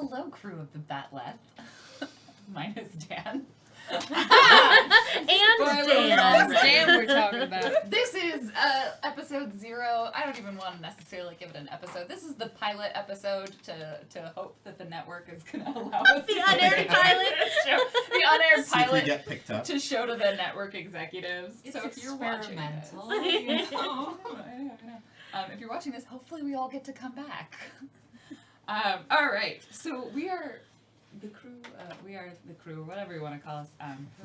Hello, crew of the Batleth. Mine is Dan. And Dan. Dan we're talking about. This is episode 0. I don't even want to necessarily give it an episode. This is the pilot episode to hope that the network is going to allow us The unaired pilot. The unaired See if we pilot get picked up. to show to the network executives. It's so if you're watching this, experimental. if you're watching this, hopefully we all get to come back. All right, so we are the crew. Whatever you want to call us.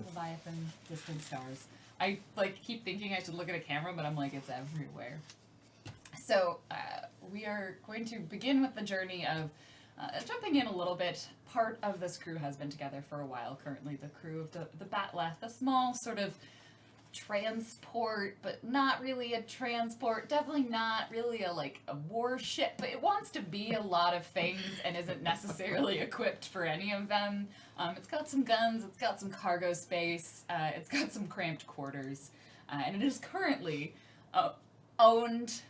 Leviathan, Distant Stars. I keep thinking I should look at a camera, but I'm like, it's everywhere. So we are going to begin with the journey of jumping in a little bit. Part of this crew has been together for a while. Currently, the crew of the Batleth, a small sort of transport, but not really a transport. Definitely not really a warship, but it wants to be a lot of things and isn't necessarily equipped for any of them. It's got some guns, it's got some cargo space, it's got some cramped quarters, and it is currently owned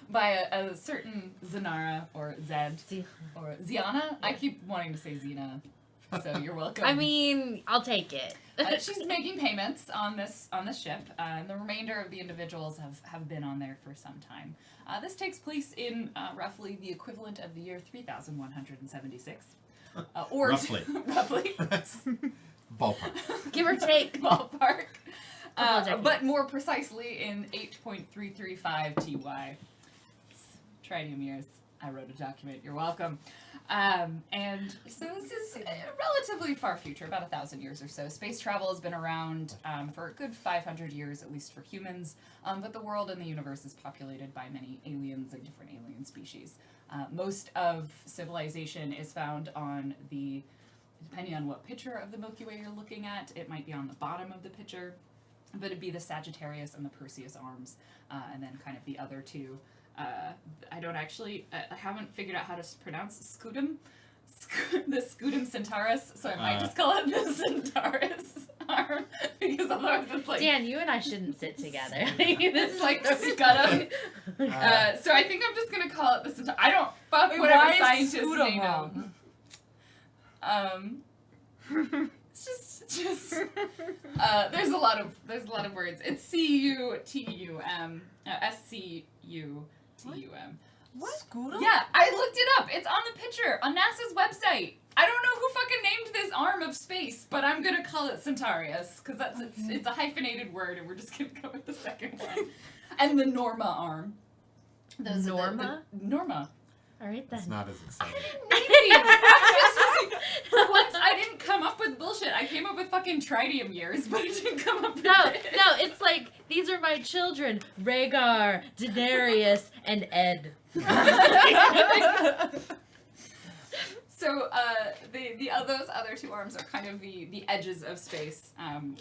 by a certain Zanara or Zed or Ziana. I keep wanting to say Zena, so you're welcome. I mean, I'll take it. She's making payments on this ship, and the remainder of the individuals have been on there for some time. This takes place in roughly the equivalent of the year 3176. Or Roughly. Roughly. Ballpark. Give or take. Ballpark. Couple But more precisely in 8.335 TY. Tritium years. I wrote a document. You're welcome. And so this is a relatively far future, about 1,000 years or so. Space travel has been around for a good 500 years, at least for humans. But the world and the universe is populated by many aliens and different alien species. Most of civilization is found on depending on what picture of the Milky Way you're looking at, it might be on the bottom of the picture, but it'd be the Sagittarius and the Perseus arms, and then kind of the other two. I haven't figured out how to pronounce Scutum. The Scutum Centaurus, so I might just call it the Centaurus arm, because otherwise it's like... Dan, you and I shouldn't sit together. This is like the Scutum. So I think I'm just going to call it the Centaurus. I don't fuck whatever scientists name them. It's just there's a lot of words. It's C-U-T-U-M, S-C-U-T-U-M. What? Scooter? Yeah, I looked it up. It's on the picture on NASA's website. I don't know who fucking named this arm of space, but I'm gonna call it Centaurus because it's a hyphenated word, and we're just gonna go with the second one. And the Norma arm. Norma? Norma. All right, then. It's not as exciting. Once I didn't come up with bullshit. I came up with fucking tritium years, but I didn't come up with No, it's like, these are my children, Rhaegar, Daenerys, and Ed. So those other two arms are kind of the edges of space,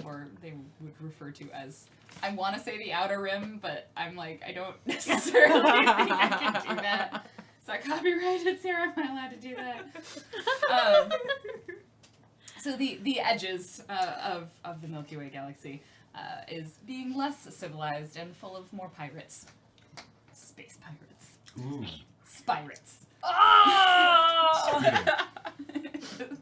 or they would refer to as, I want to say the outer rim, but I'm like, I don't necessarily think I can do that. Is that copyrighted, Sarah? Am I allowed to do that? So the edges of the Milky Way galaxy is being less civilized and full of more pirates. Space pirates. Ooh. Spirates. Oh!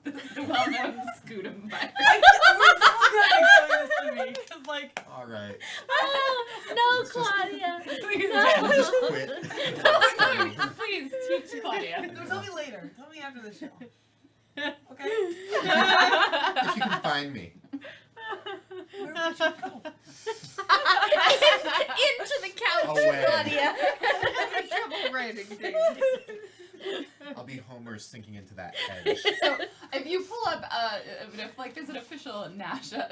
the well-known Scutum pirates. I wish someone could explain this to me, because, All right. No, Claudia. Please No. We'll just quit. Please teach Claudia. No, tell me later. Tell me after the show. Okay? If you can find me. Where would you go? Into the couch, Away. Claudia. I'm trouble writing things. I'll be Homer sinking into that edge. So if you pull up, there's an official NASA.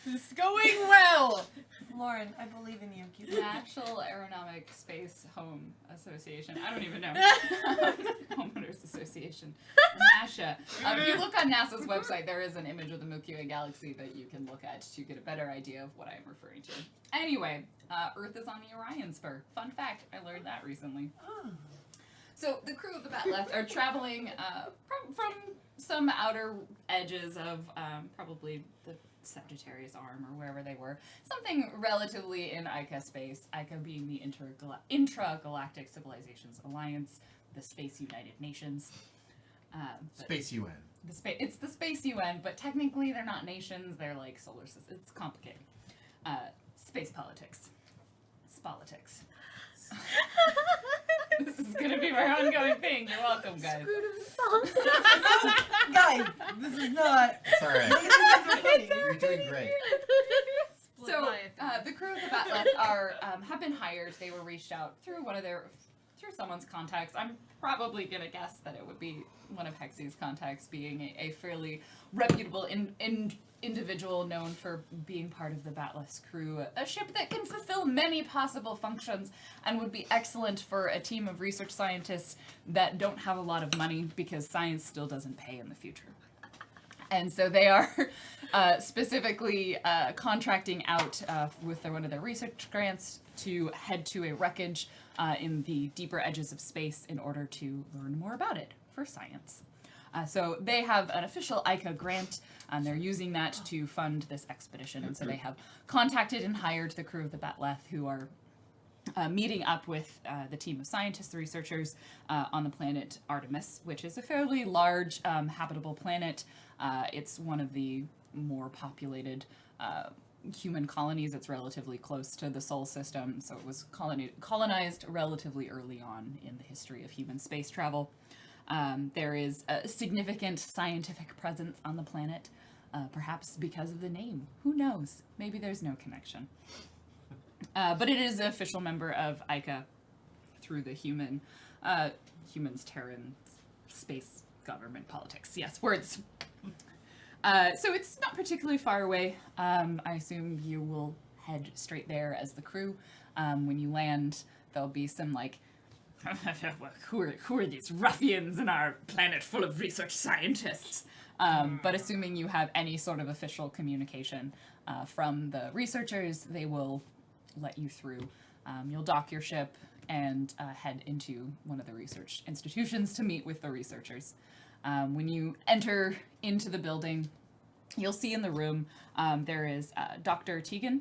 It's going well. Lauren, I believe in you. Keep it. National Aeronautic Space Home Association. I don't even know. Homeowners Association. NASA. If you look on NASA's website, there is an image of the Milky Way galaxy that you can look at to get a better idea of what I'm referring to. Anyway, Earth is on the Orion Spur. Fun fact, I learned that recently. Oh. So the crew of the Batleth are traveling from some outer edges of probably the Sagittarius Arm or wherever they were. Something relatively in Ica space. Ica being the Intragalactic Civilizations Alliance, the Space United Nations. Space UN. It's the Space UN, but technically they're not nations. They're like solar systems. It's complicated. Space politics. Spolitics. This is gonna be my ongoing thing. You're welcome, guys. Guys, this is not. It's alright. It's You're doing great. So the crew of the Batleth are have been hired. They were reached out through through someone's contacts. I'm probably gonna guess that it would be one of Hexy's contacts, being a fairly reputable individual known for being part of the Batleth's crew, a ship that can fulfill many possible functions and would be excellent for a team of research scientists that don't have a lot of money because science still doesn't pay in the future. And so they are specifically contracting out with one of their research grants to head to a wreckage in the deeper edges of space in order to learn more about it for science. So they have an official Ica grant, and they're using that to fund this expedition. And so they have contacted and hired the crew of the Batleth, who are meeting up with the team of scientists, researchers, on the planet Artemis, which is a fairly large habitable planet. It's one of the more populated human colonies. It's relatively close to the Sol system, so it was colonized relatively early on in the history of human space travel. There is a significant scientific presence on the planet, perhaps because of the name. Who knows? Maybe there's no connection. But it is an official member of Ica through the humans, Terran, space, government, politics. Yes, words. So it's not particularly far away. I assume you will head straight there as the crew. When you land, there'll be some who are these ruffians in our planet full of research scientists? But assuming you have any sort of official communication from the researchers, they will let you through. You'll dock your ship and head into one of the research institutions to meet with the researchers. When you enter into the building, you'll see in the room there is Dr. Tegan,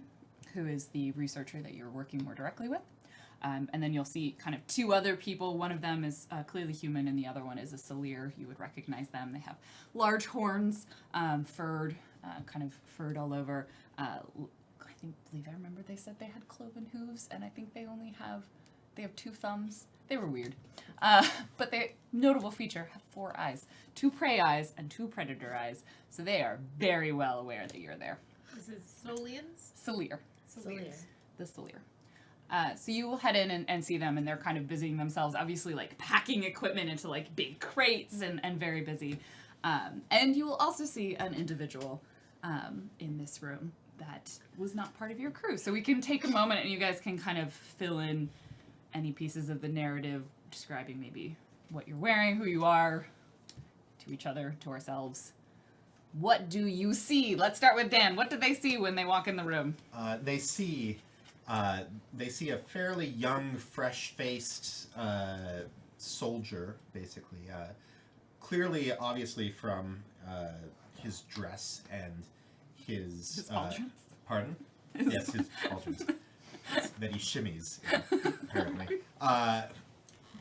who is the researcher that you're working more directly with. And then you'll see kind of two other people. One of them is clearly human, and the other one is a Salir. You would recognize them. They have large horns, furred all over. I remember they said they had cloven hooves, and I think they have 2 thumbs. They were weird. But the notable feature, have 4 eyes. 2 prey eyes and 2 predator eyes. So they are very well aware that you're there. This is Solians? Salir. Salir. The Salir. So you will head in and see them, and they're kind of busying themselves, obviously packing equipment into big crates and very busy. And you will also see an individual in this room that was not part of your crew. So we can take a moment and you guys can kind of fill in any pieces of the narrative describing maybe what you're wearing, who you are, to each other, to ourselves. What do you see? Let's start with Dan. What do they see when they walk in the room? They see a fairly young, fresh-faced soldier, basically. Clearly, obviously, from his dress and his pauldrons? Pardon? Yes, his pauldrons. That he shimmies, apparently.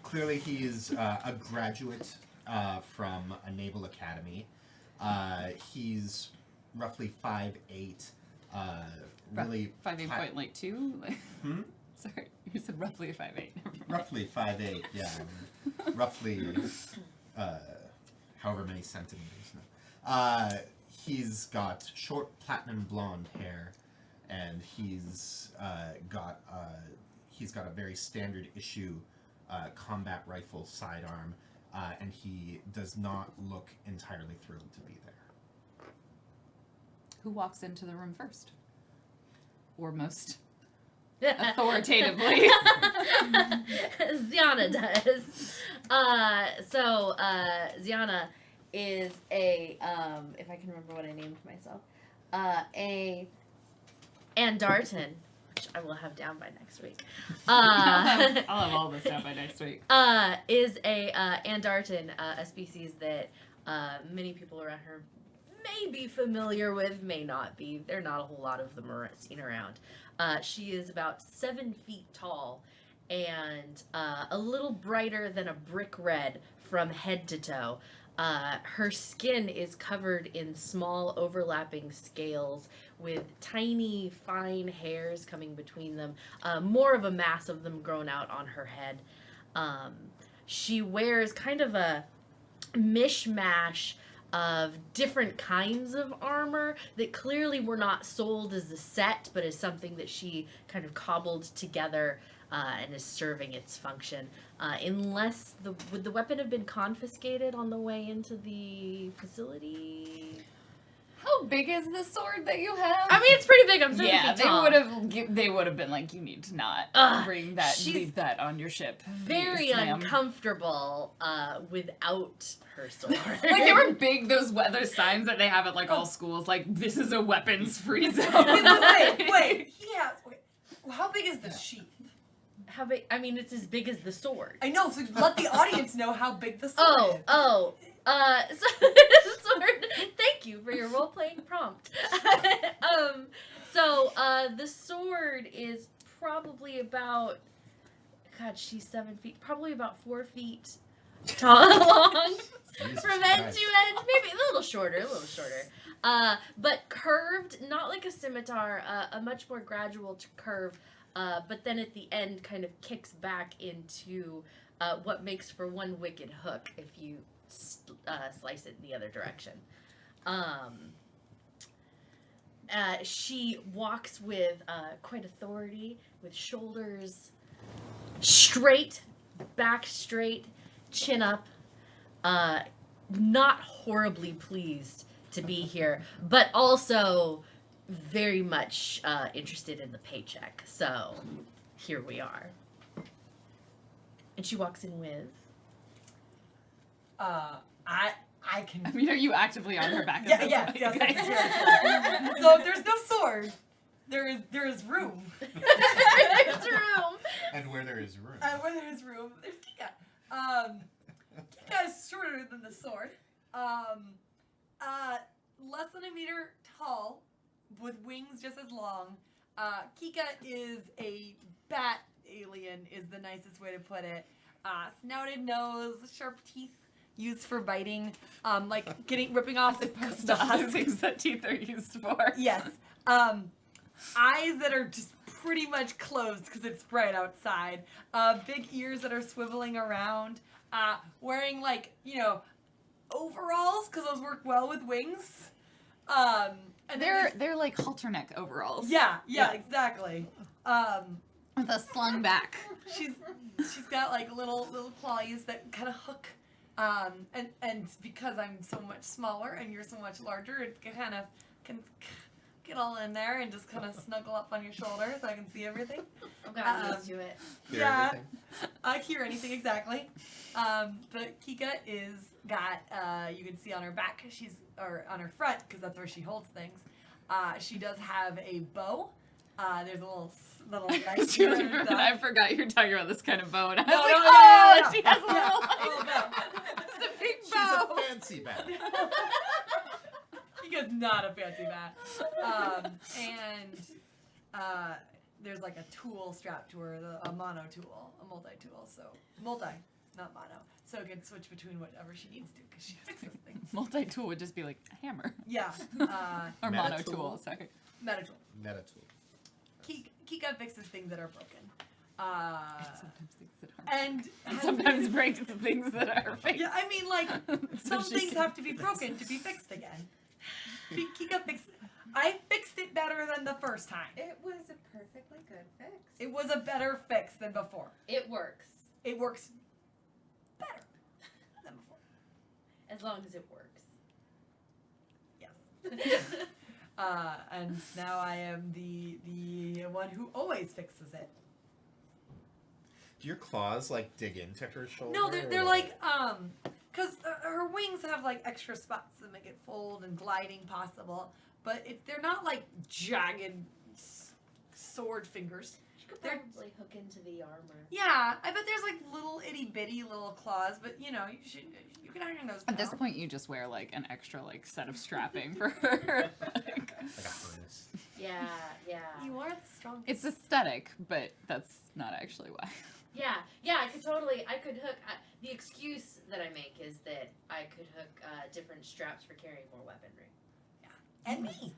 Clearly, he is a graduate from a naval academy. He's roughly 5'8". Really 5'8.2"? Sorry, you said roughly 5'8". Roughly 5'8", yeah. Roughly, however many centimeters. No. He's got short platinum blonde hair, and he's got a very standard issue combat rifle sidearm, and he does not look entirely thrilled to be there. Who walks into the room first? Or most authoritatively? Ziana does. So Ziana is a, if I can remember what I named myself, a Andartan, which I will have down by next week. I'll have all this down by next week. Is a Andartan, a species that many people around her may be familiar with, may not be. There are not a whole lot of them seen around. She is about 7 feet tall and a little brighter than a brick red from head to toe. Her skin is covered in small overlapping scales with tiny fine hairs coming between them, more of a mass of them grown out on her head. She wears kind of a mishmash of different kinds of armor that clearly were not sold as a set, but as something that she kind of cobbled together and is serving its function. Unless would the weapon have been confiscated on the way into the facility? How big is the sword that you have? I mean, it's pretty big. I'm 7 yeah, feet tall. they would have been like, you need to not bring that, leave that on your ship. Very please, ma'am." uncomfortable without her sword. Like they were big, those signs that they have at like all schools, like this is a weapons-free zone. Wait. How big is the sheath? How big? I mean, it's as big as the sword. I know, so let the audience know how big the sword is. Sword. Thank you for your role-playing prompt. The sword is probably about, God, she's 7 feet, probably about 4 feet tall, long, from end to end, maybe a little shorter. But curved, not like a scimitar, a much more gradual curve, but then at the end kind of kicks back into what makes for one wicked hook if you slice it in the other direction. She walks with quite authority, with shoulders straight, back straight, chin up, not horribly pleased to be here, but also very much interested in the paycheck. So here we are. And she walks in with... I can... I mean, are you actively on her back? Yes. So there's no sword. There is room. There's room. And where there is room. Where there is room, there's Kika. Kika is shorter than the sword. Less than a meter tall, with wings just as long. Kika is a bat alien, is the nicest way to put it. Snouted nose, sharp teeth used for biting, ripping off the other things that teeth are used for. Yes. Eyes that are just pretty much closed because it's bright outside. Big ears that are swiveling around. Wearing overalls because those work well with wings. And They're like halter-neck overalls. Yeah, exactly. With a slung back. She's got like little claws that kind of hook. And because I'm so much smaller and you're so much larger, it kind of can get all in there and just kind of snuggle up on your shoulder so I can see everything. I've gotten used to it. Hear Yeah, everything? I hear anything exactly. But Kika is got you can see on her back, or on her front because that's where she holds things. She does have a bow. There's a little knife here and stuff. I forgot you were talking about this kind of bow, and I was No, like, no, oh, no. she has a little, Little bow. it's a big She's bow. a fancy bat. Kika's not a fancy bat. There's like a tool strapped to her, a mono tool, a multi-tool. So not mono. So it can switch between whatever she needs to because she fixes things. Multi-tool would just be like a hammer. Yeah. Or Meta mono-tool, tool? sorry. Meta tool. Meta tool. Kika fixes things that are broken. Sometimes things that are And sometimes breaks the things that are fake. Yeah, I mean, like, some she things said. have to be broken to be fixed again. Kika fixed. I fixed it better than the first time. It was a perfectly good fix. It was a better fix than before. It works. It works better than before. As long as it works. Yes. And now I am the one who always fixes it. Do your claws dig into her shoulder? No, they're or- like because her wings have like extra spots that make it fold and gliding possible, but they're not like jagged sword fingers. could They're- probably hook into the armor. Yeah, I bet there's like little itty bitty little claws, but you know, you can iron those. At this out. point, you just wear like an extra like set of strapping for her. Like a harness. Yeah, yeah. You are the strongest. It's aesthetic, but that's not actually why. Yeah, I could hook, the excuse that I make is that I could hook different straps for carrying more weaponry. and me.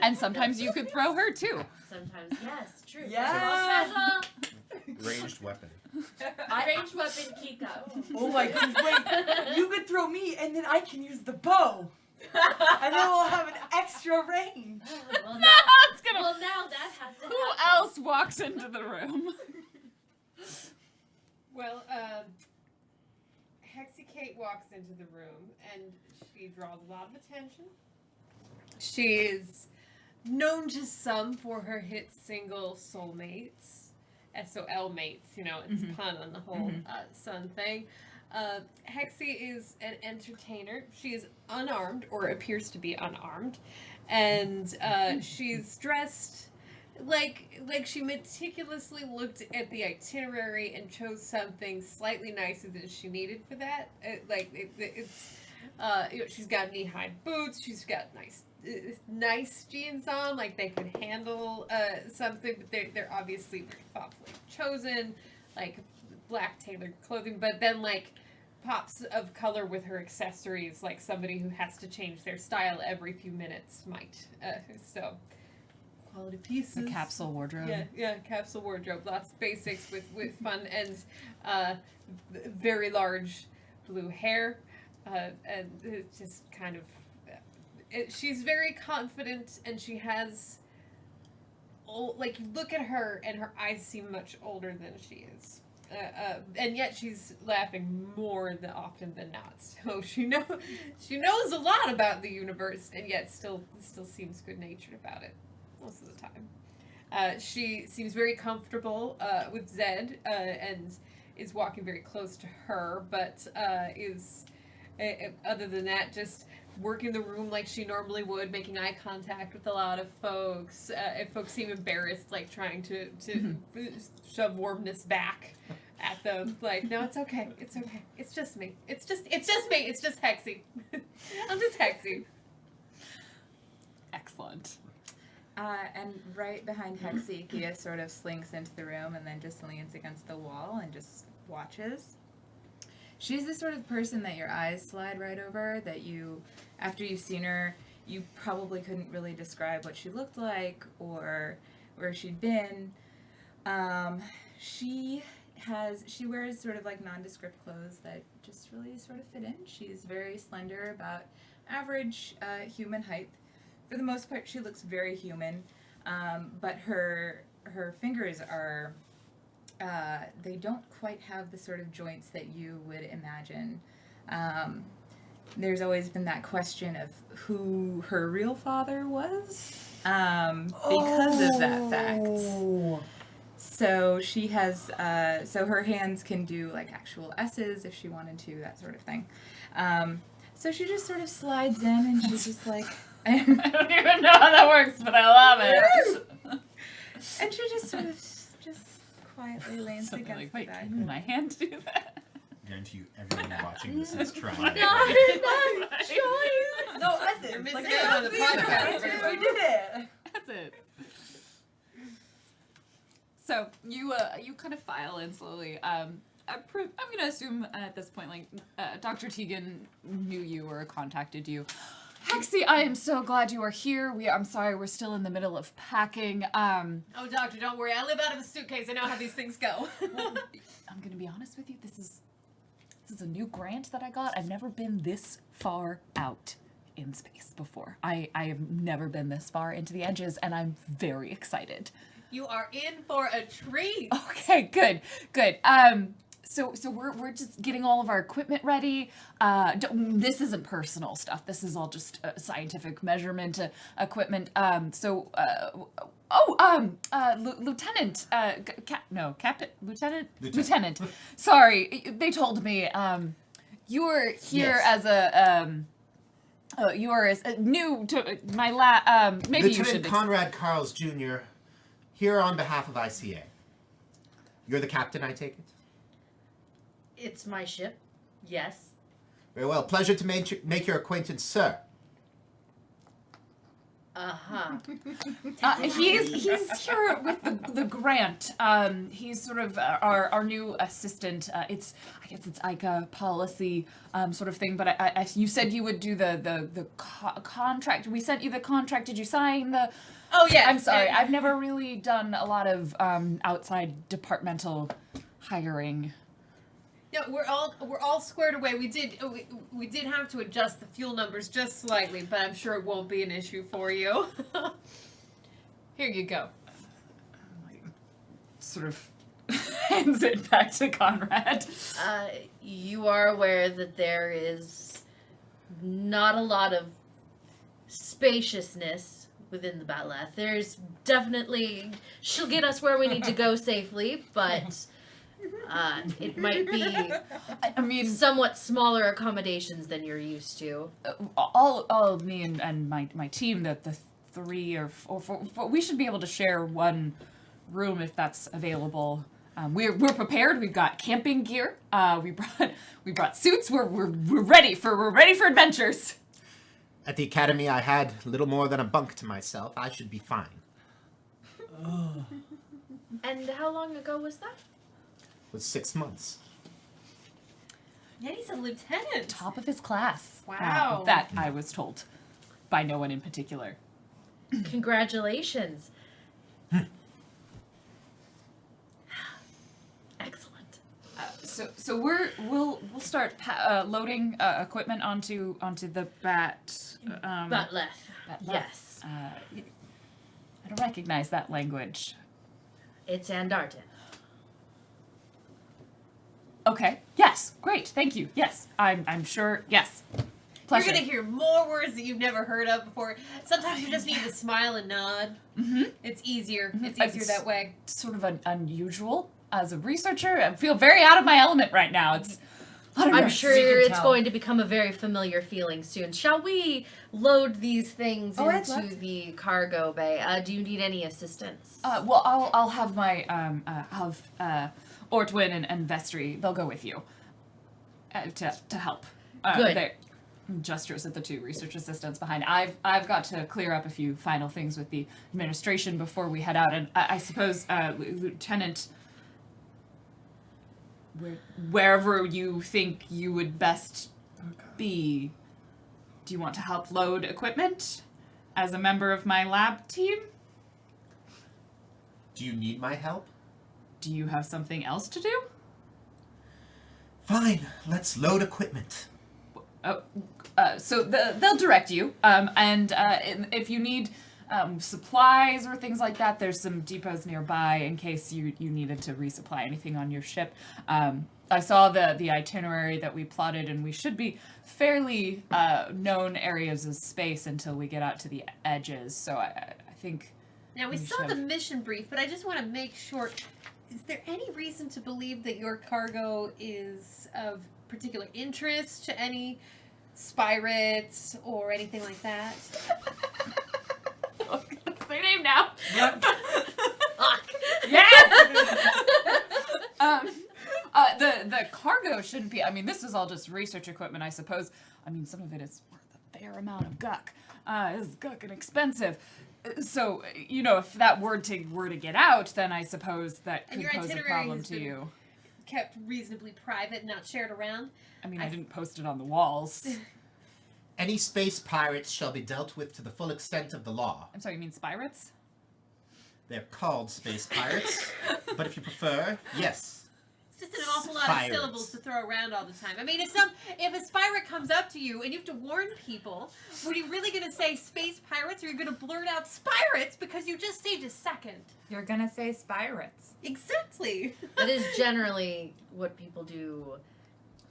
And sometimes you could throw her too. Sometimes, yes, true. Yeah. Special. Ranged weapon. Ranged weapon, Kika. Oh my gosh, wait. You could throw me and then I can use the bow. And then we'll have an extra range. Well, It's gonna. now that has to Who happen. else walks into the room? Well, Hexy Kate walks into the room and she draws a lot of attention. She's known to some for her hit single soulmates, SOL mates, you know, it's a pun on the whole sun thing. Hexy is an entertainer. She is unarmed, or appears to be unarmed, and she's dressed like she meticulously looked at the itinerary and chose something slightly nicer than she needed for that. It's you know, she's got knee-high boots. She's got nice jeans on, like they could handle something, but they're obviously very thoughtfully chosen, like black tailored clothing, but then like pops of color with her accessories, like somebody who has to change their style every few minutes might. So quality pieces. A capsule wardrobe. Yeah, capsule wardrobe. Lots of basics with fun and very large blue hair, and it's just kind of. She's very confident, and she has. Like you look at her, and her eyes seem much older than she is. And yet she's laughing more often than not. So she knows a lot about the universe, and yet still seems good natured about it most of the time. She seems very comfortable with Zed and is walking very close to her, but is other than that just working the room like she normally would, making eye contact with a lot of folks. If folks seem embarrassed, like trying to shove warmness back at them, like, no, it's okay. It's just me. It's just me. It's just Hexy. I'm just Hexy. Excellent. And right behind Hexy, Kia sort of slinks into the room and then just leans against the wall and just watches. She's the sort of person that your eyes slide right over, that you, after you've seen her, you probably couldn't really describe what she looked like or where she'd been. She wears sort of like nondescript clothes that just really sort of fit in. She's very slender, about average human height. For the most part, she looks very human, but her fingers are, they don't quite have the sort of joints that you would imagine. There's always been that question of who her real father was, because of that fact. So she has, so her hands can do like actual S's if she wanted to, that sort of thing. So she just sort of slides in and she's just like, I don't even know how that works, but I love it. and she just sort of just quietly leans Something against like, wait, the back. can my hand do that? I guarantee you, everyone watching this is trying. Not No, S's. You're Like, missing out on the podcast. we did it. That's it. So you kind of file in slowly. I'm gonna assume at this point, like Dr. Tegan knew you or contacted you. Hexy, I am so glad you are here. I'm sorry, we're still in the middle of packing. Oh, doctor, don't worry. I live out of a suitcase. I know how these things go. Well, I'm gonna be honest with you. This is a new grant that I got. I've never been this far out in space before. I have never been this far into the edges, and I'm very excited. You are in for a treat. Okay, good. So we're just getting all of our equipment ready. This isn't personal stuff. This is all just scientific measurement equipment. Lieutenant, Lieutenant. Sorry, they told me you were here Yes. as a you are new to my lab. Maybe you Lieutenant should. Conrad Carls Jr. here on behalf of ICA. You're the captain, I take it? It's my ship. Yes. Very well. Pleasure to make your acquaintance, sir. Uh-huh. He's here with the grant. He's sort of our new assistant. I guess it's ICA policy sort of thing. But I you said you would do the contract. We sent you the contract. Did you sign the? Oh yeah. I'm sorry. I've never really done a lot of outside departmental hiring. No, we're all squared away. We did have to adjust the fuel numbers just slightly, but I'm sure it won't be an issue for you. Here you go. Sort of hands it back to Conrad. You are aware that there is not a lot of spaciousness within the Batleth. There's definitely... She'll get us where we need to go safely, but... it might be I mean, somewhat smaller accommodations than you're used to. all of me and my team, the 3 or 4, we should be able to share one room if that's available. We're prepared. We've got camping gear. We brought suits. We're ready for adventures. At the academy, I had little more than a bunk to myself. I should be fine. And how long ago was that? It was 6 months. Yeah, he's a lieutenant. Top of his class. Wow. That I was told by no one in particular. Congratulations. Excellent. So we'll start loading equipment onto the Batleth. Batleth. Yes. I don't recognize that language. It's Andartan. Okay. Yes. Great. Thank you. Yes. I'm sure. Yes. Pleasure. You're gonna hear more words that you've never heard of before. Sometimes you just need to smile and nod. Mm-hmm. It's easier. Mhm. It's easier that way. Sort of unusual as a researcher. I feel very out of my element right now. It's. I'm sure We can it's tell. going to become a very familiar feeling soon. Shall we load these things I'd love into the cargo bay? Do you need any assistance? Well, I'll have my Ortwin and Vestry. They'll go with you to help. Good. they're- Gestures at the 2 research assistants behind. I've got to clear up a few final things with the administration before we head out, and I suppose Lieutenant, wherever you think you would best be, do you want to help load equipment as a member of my lab team? Do you need my help? Do you have something else to do? Fine, let's load equipment. So they'll direct you, and if you need supplies or things like that, there's some depots nearby in case you needed to resupply anything on your ship. I saw the itinerary that we plotted, and we should be fairly known areas of space until we get out to the edges, so I think... Now, we You saw should. the mission brief, but I just want to make sure, is there any reason to believe that your cargo is of particular interest to any spirates or anything like that? That's their name now. Yep. The cargo shouldn't be. I mean, this is all just research equipment, I suppose. I mean, some of it is worth a fair amount of guck. It's guck and expensive. So, if that were to get out, then I suppose that And could your pose a itinerary problem has to been- you. Kept reasonably private, not shared around? I mean, I didn't post it on the walls. Any space pirates shall be dealt with to the full extent of the law. I'm sorry, you mean spirates? They're called space pirates, but if you prefer, yes. It's just an awful lot Spirates. of syllables to throw around all the time. I mean, if a pirate comes up to you and you have to warn people, were you really going to say space pirates, or are you going to blurt out spirates because you just saved a second? You're gonna say spirates. Exactly. That is generally what people do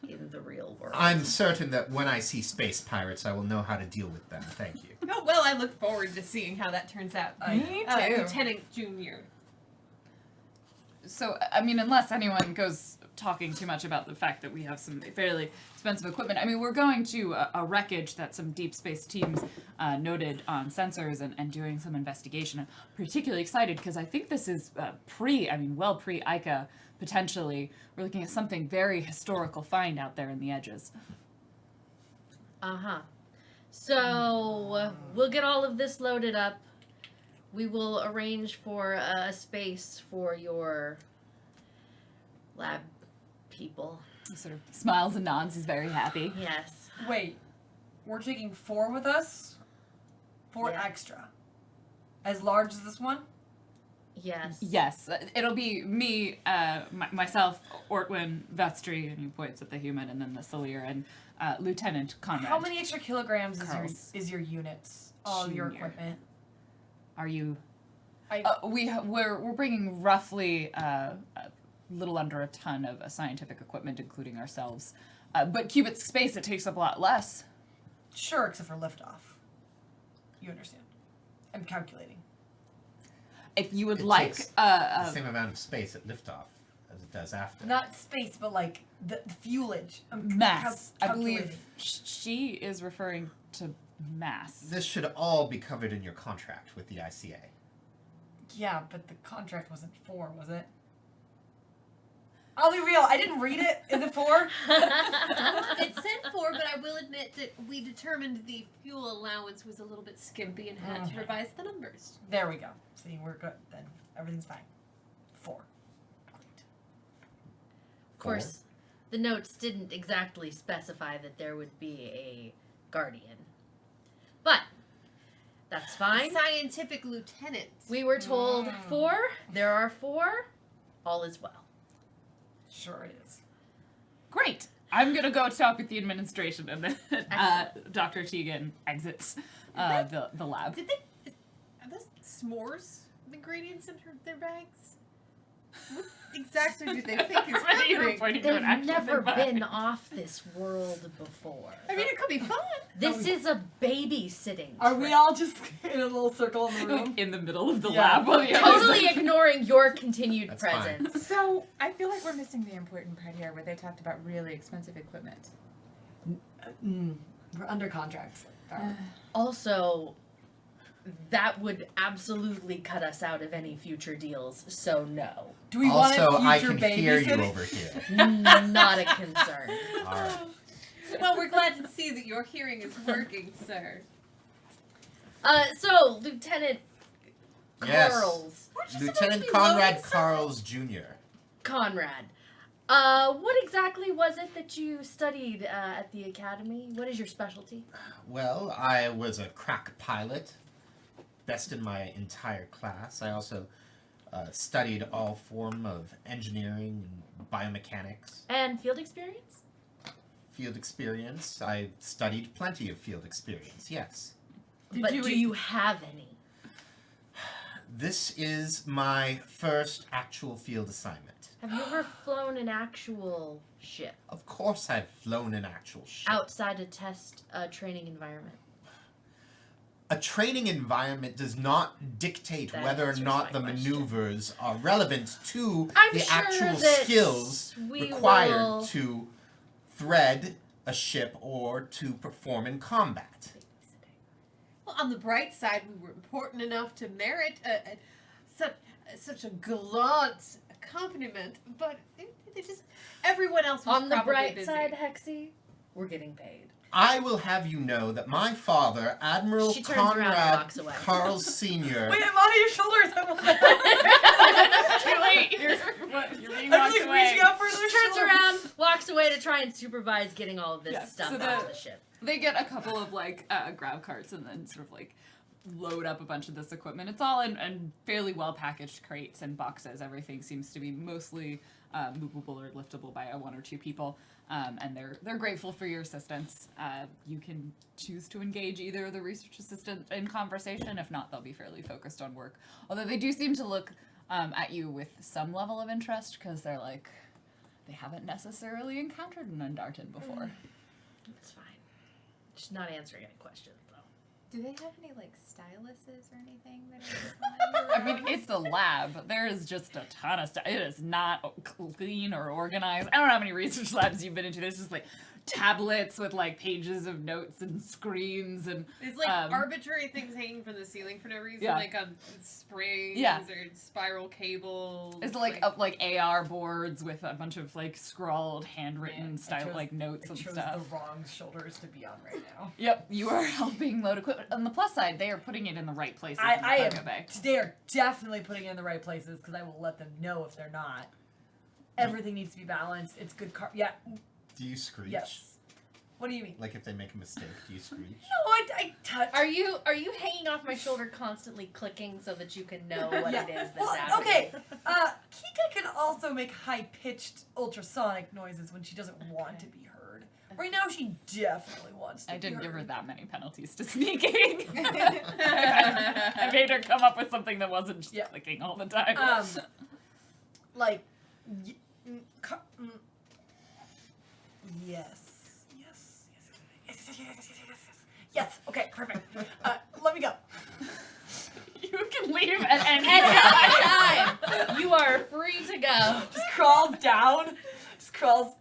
in the real world. I'm certain that when I see space pirates, I will know how to deal with them. Thank you. Oh, well, I look forward to seeing how that turns out. Me too. Lieutenant Junior. So, I mean, unless anyone goes talking too much about the fact that we have some fairly expensive equipment. I mean, we're going to a wreckage that some deep space teams noted on sensors and doing some investigation. I'm particularly excited because I think this is well pre-Ica, potentially. We're looking at something very historical find out there in the edges. Uh-huh. So, we'll get all of this loaded up. We will arrange for a space for your lab people. He sort of smiles and nods. He's very happy. Yes. Wait, we're taking 4 with us? 4 Yeah. extra. As large as this one? Yes. Yes, it'll be me, myself, Ortwin, Vestry, and he points at the human, and then the Salir, and Lieutenant Conrad. How many extra kilograms Carl's is your units? All of your junior. equipment? Are you? I- We're bringing roughly a little under a ton of scientific equipment, including ourselves. But Cubit's space, it takes up a lot less. Sure, except for liftoff. You understand. I'm calculating. If you would It like takes the a same amount of space at liftoff as it does after. Not space, but like the fuelage. I'm mass, I calculating. believe she is referring to mass. This should all be covered in your contract with the ICA. Yeah, but the contract wasn't 4, was it? I'll be real. I didn't read it. Is it 4? It said 4, but I will admit that we determined the fuel allowance was a little bit skimpy and had to revise the numbers. There we go. See, we're good then. Everything's fine. 4. Great. Of course, the notes didn't exactly specify that there would be a guardian. But that's fine. Scientific lieutenant. We were told 4. There are 4. All is well. Sure it is. Great. I'm gonna go talk with the administration, and then Dr. Tegan exits the lab. Did they? Are those s'mores ingredients in their bags? What exactly do they think is You were happening? pointing to an They've actual never thing been off this world before. I mean, it could be fun. This is a babysitting Are trip. we all just in a little circle in the room? like in the middle of the Yeah. lab while the others Totally ignoring your continued That's fine. presence. So I feel like we're missing the important part here, where they talked about really expensive equipment. We're under contract. Also, that would absolutely cut us out of any future deals, so no. Do we want a Also, future I can hear you babysitting? over here. Not a concern. All right. Well, we're glad to see that your hearing is working, sir. So, Lieutenant Yes. Carls. Lieutenant Conrad Carls Jr. Conrad. What exactly was it that you studied at the academy? What is your specialty? Well, I was a crack pilot, best in my entire class. I also studied all form of engineering and biomechanics. And field experience? Field experience. I studied plenty of field experience, yes. But do you have any? This is my first actual field assignment. Have you ever flown an actual ship Of course I've flown an actual ship. outside a test training environment? A training environment does not dictate That whether or answers not my the question. maneuvers are relevant to I'm the sure actual that skills we required will- to thread a ship or to perform in combat. Well, on the bright side, we were important enough to merit such a gallant accompaniment, but it just everyone else was On the probably bright busy. side, Hexy, we're getting paid. I will have you know that my father, Admiral She turns around and Conrad walks away. Carls Sr., Wait, I'm on your shoulders. I want Too late. You're being I'm walked just like away. reaching out for their Turns shoulder. around, walks away to try and supervise getting all of this Yeah, stuff so out of the ship. They get a couple of grab carts and then sort of load up a bunch of this equipment. It's all in fairly well packaged crates and boxes. Everything seems to be mostly movable or liftable by 1 or 2 people, and they're grateful for your assistance. You can choose to engage either the research assistant in conversation. If not, they'll be fairly focused on work. Although they do seem to look at you with some level of interest because they're they haven't necessarily encountered an Undartan before. It's fine. Just not answering any questions, though. Do they have any like styluses or anything that are I mean, it's a lab. There is just a ton of stuff. It is not clean or organized. I don't know how many research labs you've been into. There's just like tablets with like pages of notes and screens and It's like arbitrary things hanging from the ceiling for no reason, Yeah. like on springs Yeah. or spiral cables. it's like AR boards with a bunch of like scrawled, handwritten style chose- like notes I and chose stuff. the wrong shoulders to be on right now. Yep, you are helping load equipment. On the plus side, they are putting it in the right places in the I cargo am. bay. They are definitely putting it in the right places because I will let them know if they're not. Everything needs to be balanced. It's good yeah. Do you screech? Yes. What do you mean? Like if they make a mistake, do you screech? No, I touch. Are you hanging off my shoulder constantly clicking so that you can know what Yeah. it is that's Well, happening? okay. Kika can also make high-pitched ultrasonic noises when she doesn't want to be heard. Right now, she definitely wants to I be didn't heard. give her that many penalties to sneaking. I made her come up with something that wasn't just Yeah. clicking all the time. Like, yes. Yes. Okay. Perfect. Let me go. You can leave at any At any time, you are free to go. Just crawls down. Just crawls.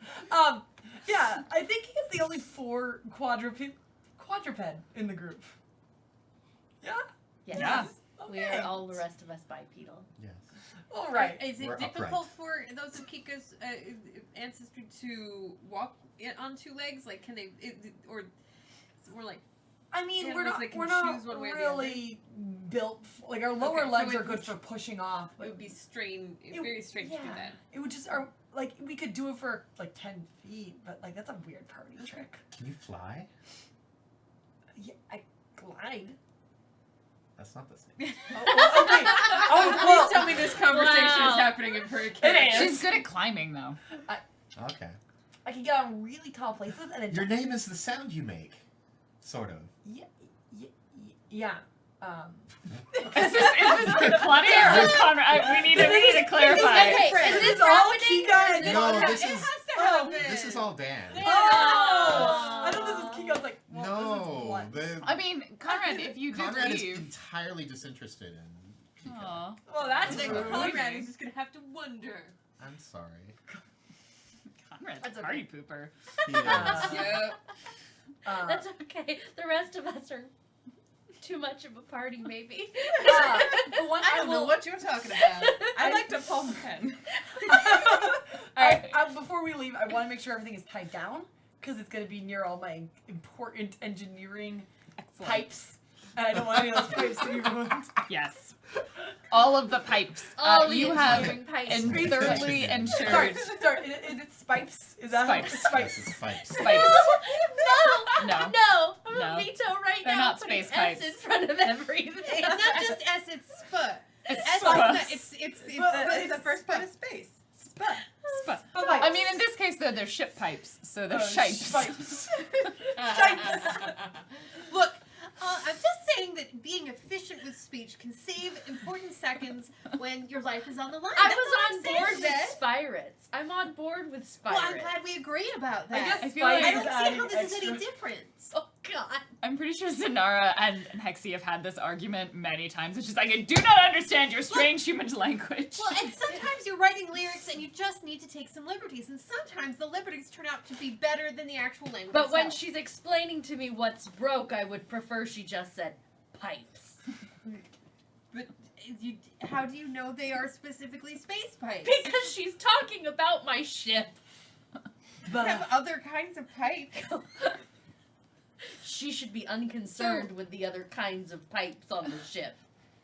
Yeah. I think he's the only quadruped in the group. Yeah. Yes. Yeah. We are all the rest of us bipedal. Yes. All right. Is it We're difficult upright. for those of Kika's ancestry to walk on two legs? Like, can they, or like, I mean, Yeah, we're unless not they can we're not choose one way or the really built like our lower Okay, so legs it are good would- for pushing off. it But would be It- very strange to do yeah. that. it would just like we could do it for like 10 feet, but like that's a weird party trick. Can you fly? Yeah, I glide. That's not the same. Oh, okay. Oh, Please well, tell me this conversation Wow. is happening in Prairie It is. She's good at climbing, though. Okay. I can get on really tall places and then Your name is the sound you make. Sort of. yeah. Is this Claudia or Conrad? We need to clarify. Okay, This is this is all happening? Kika or and is No, this this It is has to Oh, happen. this is all Dan. Oh! I thought this was Kika. I was like, well, this is No, blunt. I mean, Conrad, if you did Conrad is leave. entirely disinterested in Kika. Aw. Well, that's Then rude. Conrad is just gonna have to wonder. I'm sorry. Conrad's That's a party pooper. He is. Yep. That's okay. The rest of us are too much of a party, maybe. The one I don't know what you're talking about. I like to palm pen. Alright. Before we leave, I want to make sure everything is tied down because it's going to be near all my important engineering Excellent. pipes, and I don't want any of those pipes to be ruined. Yes. All of the pipes. All the You have engineering pipes. and thoroughly Sorry, ensured sorry. Is it spipes? Is that Spipes. Yes, Spipes. it's pipes. spikes. No, No. no. I'm No. gonna veto right They're now. not putting space S pipes. in front of everything. It's not just S, it's sp. It's S spa. it's But the first part of space. Spip. Spa. Spipes. I mean, in this case, though, they're ship pipes, so they're shipes. Spipes. Look, I'm just saying that being efficient with speech can save important seconds when your life is on the line. I That's was what on I'm saying, board with Zed. Spirates. I'm on board with Spirates. Well, I'm glad we agree about that. I guess I feel spipes like- I don't is see adding how this is any extra- different. Oh God. I'm pretty sure Zanara and Hexie have had this argument many times, and she's like, I do not understand your strange human language. Well, and sometimes you're writing lyrics and you just need to take some liberties, and sometimes the liberties turn out to be better than the actual language. But when itself. she's explaining to me what's broke, I would prefer she just said pipes. But how do you know they are specifically space pipes? Because she's talking about my ship. You have other kinds of pipes. She should be unconcerned with the other kinds of pipes on the ship.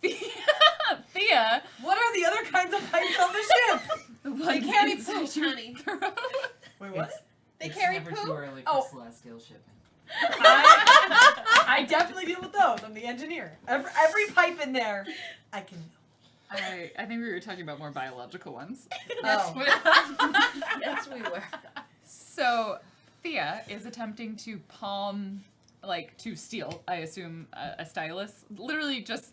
Thea, What are the other kinds of pipes on the ship? the They ones carry inside poop, your honey. throat. Wait, what? They It's carry never poop. too early for Oh. celestial shipping. I definitely deal with those. I'm the engineer. Every pipe in there, I can. I think we were talking about more biological ones. Oh. Yes, we were. So, Thea is attempting to palm, to steal, I assume, a stylus. Literally just,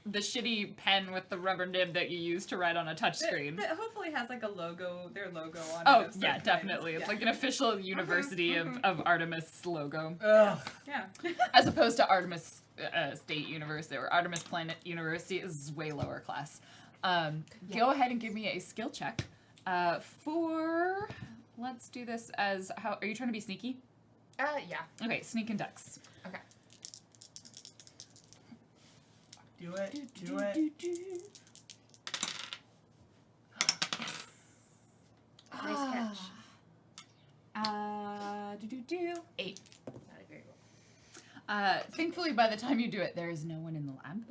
the shitty pen with the rubber nib that you use to write on a touchscreen. That hopefully has like a logo, their logo on it. Oh of some yeah, kind. definitely. It's Yeah. like an official University of Artemis logo, Ugh. Yeah. as opposed to Artemis State University or Artemis Planet University is way lower class. Go ahead and give me a skill check. Let's do this as how are you trying to be sneaky? Yeah. Okay, sneak and dex. Do it. Do it. Nice catch. 8. Not a great roll. Thankfully, by the time you do it, there is no one in the lab.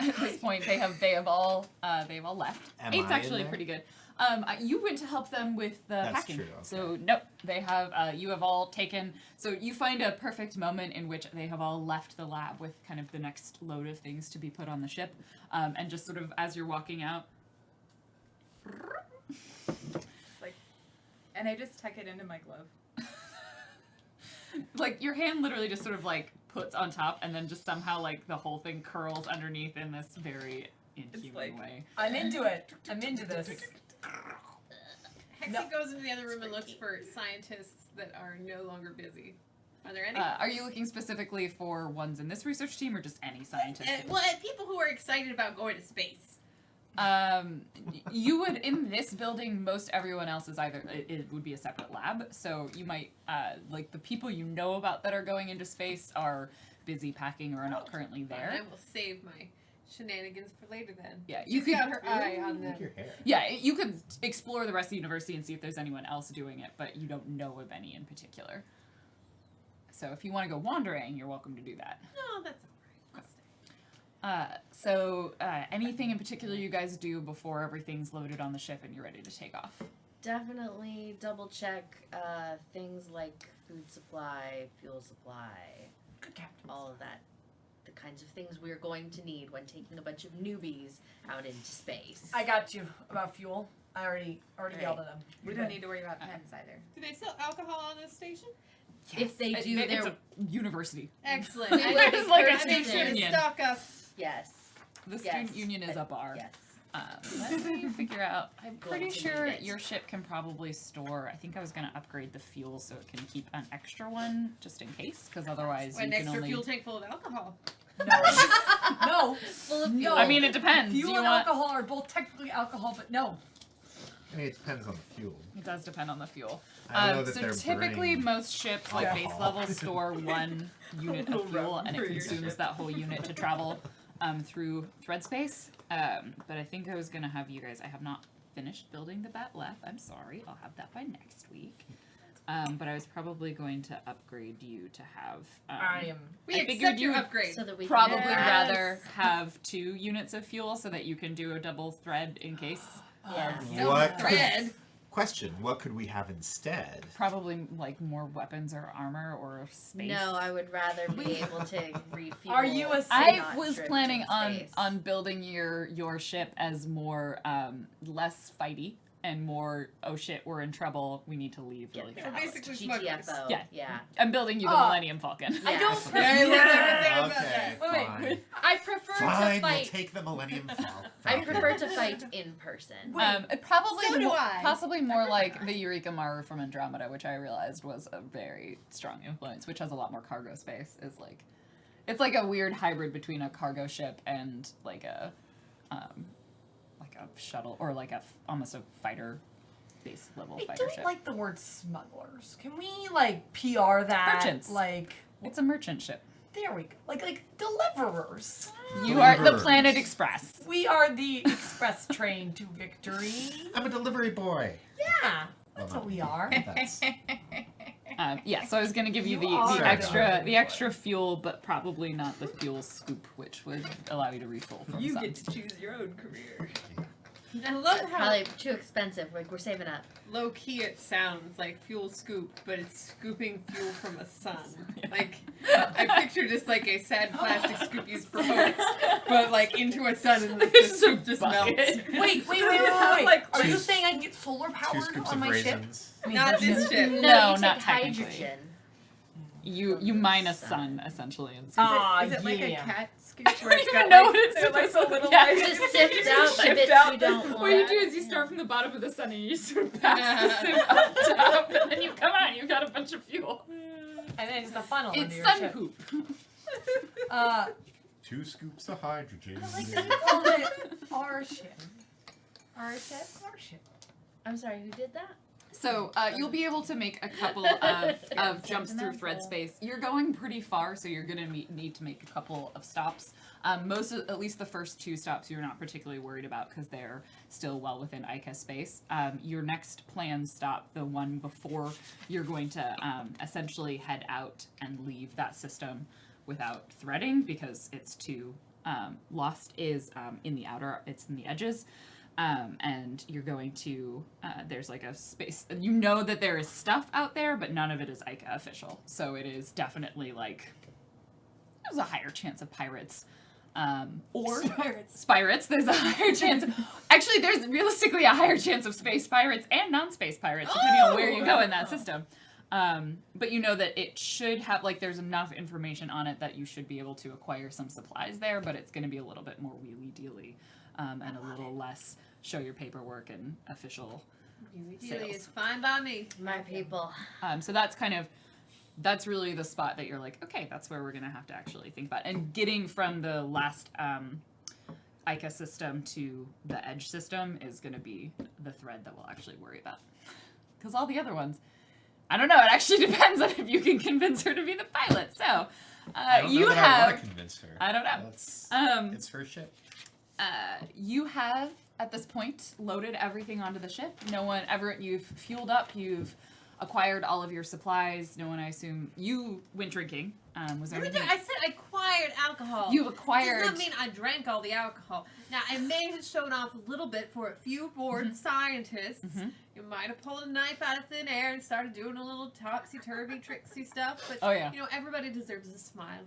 At this point, they have all left. Am 8's I in actually there? pretty good. You went to help them with the That's packing. true, okay. So nope, they have. You have all taken. So you find a perfect moment in which they have all left the lab with kind of the next load of things to be put on the ship, and just sort of as you're walking out. It's like, and I just tuck it into my glove. Like your hand literally just sort of like puts on top, and then just somehow like the whole thing curls underneath in this very inhuman like- way. I'm into it. I'm into this. Hexy No. goes into the other room and looks for scientists that are no longer busy. Are there any? Are you looking specifically for ones in this research team, or just any scientists? People who are excited about going to space. You would in this building. Most everyone else is either it would be a separate lab, so you might like the people you know about that are going into space are busy packing or are not currently there. I will save my shenanigans for later then. Yeah, you She's could. got her eye on Like them. your hair. Yeah, you could explore the rest of the university and see if there's anyone else doing it, but you don't know of any in particular. So if you want to go wandering, you're welcome to do that. No, that's all right. I'll stay. Anything in particular you guys do before everything's loaded on the ship and you're ready to take off? Definitely double check things like food supply, fuel supply, Good captain. all of that. The kinds of things we're going to need when taking a bunch of newbies out into space. I got you about fuel. I already Right. yelled at them. We don't need to worry about pens either. Do they sell alcohol on this station? If they do, It's they're a university. Excellent. We I will be It's like a purchasing- student should union. stock up. Yes. The Yes. student union is a bar. Yes. Let me figure out. I'm pretty Going to sure need it. your ship can probably store. I think I was gonna upgrade the fuel so it can keep an extra one just in case, because otherwise An you can extra only. fuel tank full of alcohol. No. Full of No. fuel. I mean, it depends. Fuel Do you and want? alcohol are both technically alcohol, but no. I mean, it depends on the fuel. It does depend on the fuel. I know that So they're typically, burning most ships, like base alcohol. level, store one unit of fuel, and it consumes that whole unit to travel through thread space. But I think I was gonna have you guys. I have not finished building the bat left. I'm sorry. I'll have that by next week. But I was probably going to upgrade you to have. I am. We I accept figured your you would upgrade. So that we probably can rather have 2 units of fuel so that you can do a double thread in case. Yeah. What could, Thread. question, what could we have instead? Probably like more weapons or armor or space. No, I would rather be able to refuel. Are you a- and I not was drift planning in on space. building your ship as more less fighty and more oh shit, we're in trouble, we need to leave really Get fast. fast. basically smugglers. GTFO. Yeah. Yeah. I'm building you the Oh. Millennium Falcon. I don't. Yes. Prefer, Yeah, I love everything about Okay, Wait, fine. I prefer Fine, to we'll fight. take the Millennium Falcon. I prefer to fight in person. Probably So do I. possibly more like the Eureka Maru from Andromeda, which I realized was a very strong influence, which has a lot more cargo space. Is like, it's like a weird hybrid between a cargo ship and like a shuttle or like almost a fighter base level I fighter don't ship. like the word smugglers. Can we like PR that? Merchants. Like It's a merchant ship. there we go. Like deliverers. You are the Deliverers. Planet Express. We are the express train to victory. I'm a delivery boy. Yeah, that's Well, what we are. That's, Yeah, so I was gonna give you, You are the the extra delivery boy. fuel, but probably not the fuel scoop, which would allow you to refill from You some. get to choose your own career. I love how Probably too expensive. Like we're saving up. low key it sounds like fuel scoop, but it's scooping fuel from a sun. Like I picture just like a sad plastic scoop used for boats, but like into a sun and the It's a scoop just bucket. melts. Wait. Like, Are you two- saying I can get solar 2 powered scoops on of my ship? raisins. I mean, Not her this ship. ship. No, you not take technically. hydrogen. You mine a sun essentially. And Is it like a yeah. cat scoop I where don't it's even got know like, what it's they're like supposed the to little yeah. like- Just sift out the shift bits out you don't want. What you do is you start from the bottom of the sun and you sort of pass the sieve up top, and then you come out and you've got a bunch of fuel. And then just a funnel It's into your sun ship. poop. 2 scoops of hydrogen. Call it our ship. Our ship. Our ship. I'm sorry, who did that? So you'll be able to make a couple of jumps through thread space. You're going pretty far, so you're going to need to make a couple of stops. At least the first 2 stops you're not particularly worried about because they're still well within Ica space. Your next planned stop, the one before you're going to essentially head out and leave that system without threading because it's too lost, is in the outer, it's in the edges. And you're going to, there's like a space, you know that there is stuff out there, but none of it is Ica official. So it is definitely like, there's a higher chance of pirates. Or Spirates. There's a higher chance. Actually, there's realistically a higher chance of space pirates and non-space pirates, depending on where you go in that system. But you know that it should have, like, there's enough information on it that you should be able to acquire some supplies there, but it's going to be a little bit more wheelie-dealy and a little less show your paperwork and official sales. It's fine by me. My people. So that's really the spot that you're like, okay, that's where we're going to have to actually think about. And getting from the last Ica system to the edge system is going to be the thread that we'll actually worry about. Because all the other ones, I don't know, it actually depends on if you can convince her to be the pilot. So I don't you know that I have, want to convince her. I don't know. That's, it's her ship. You have, at this point, loaded everything onto the ship. No one ever, you've fueled up, you've acquired all of your supplies. No one, I assume, you went drinking. Was there anything? I said I acquired alcohol. You acquired. Does not mean I drank all the alcohol. Now, I may have shown off a little bit for a few bored scientists. Mhm. You might have pulled a knife out of thin air and started doing a little topsy-turvy, tricksy stuff. But, Oh, yeah. you know, everybody deserves a smile,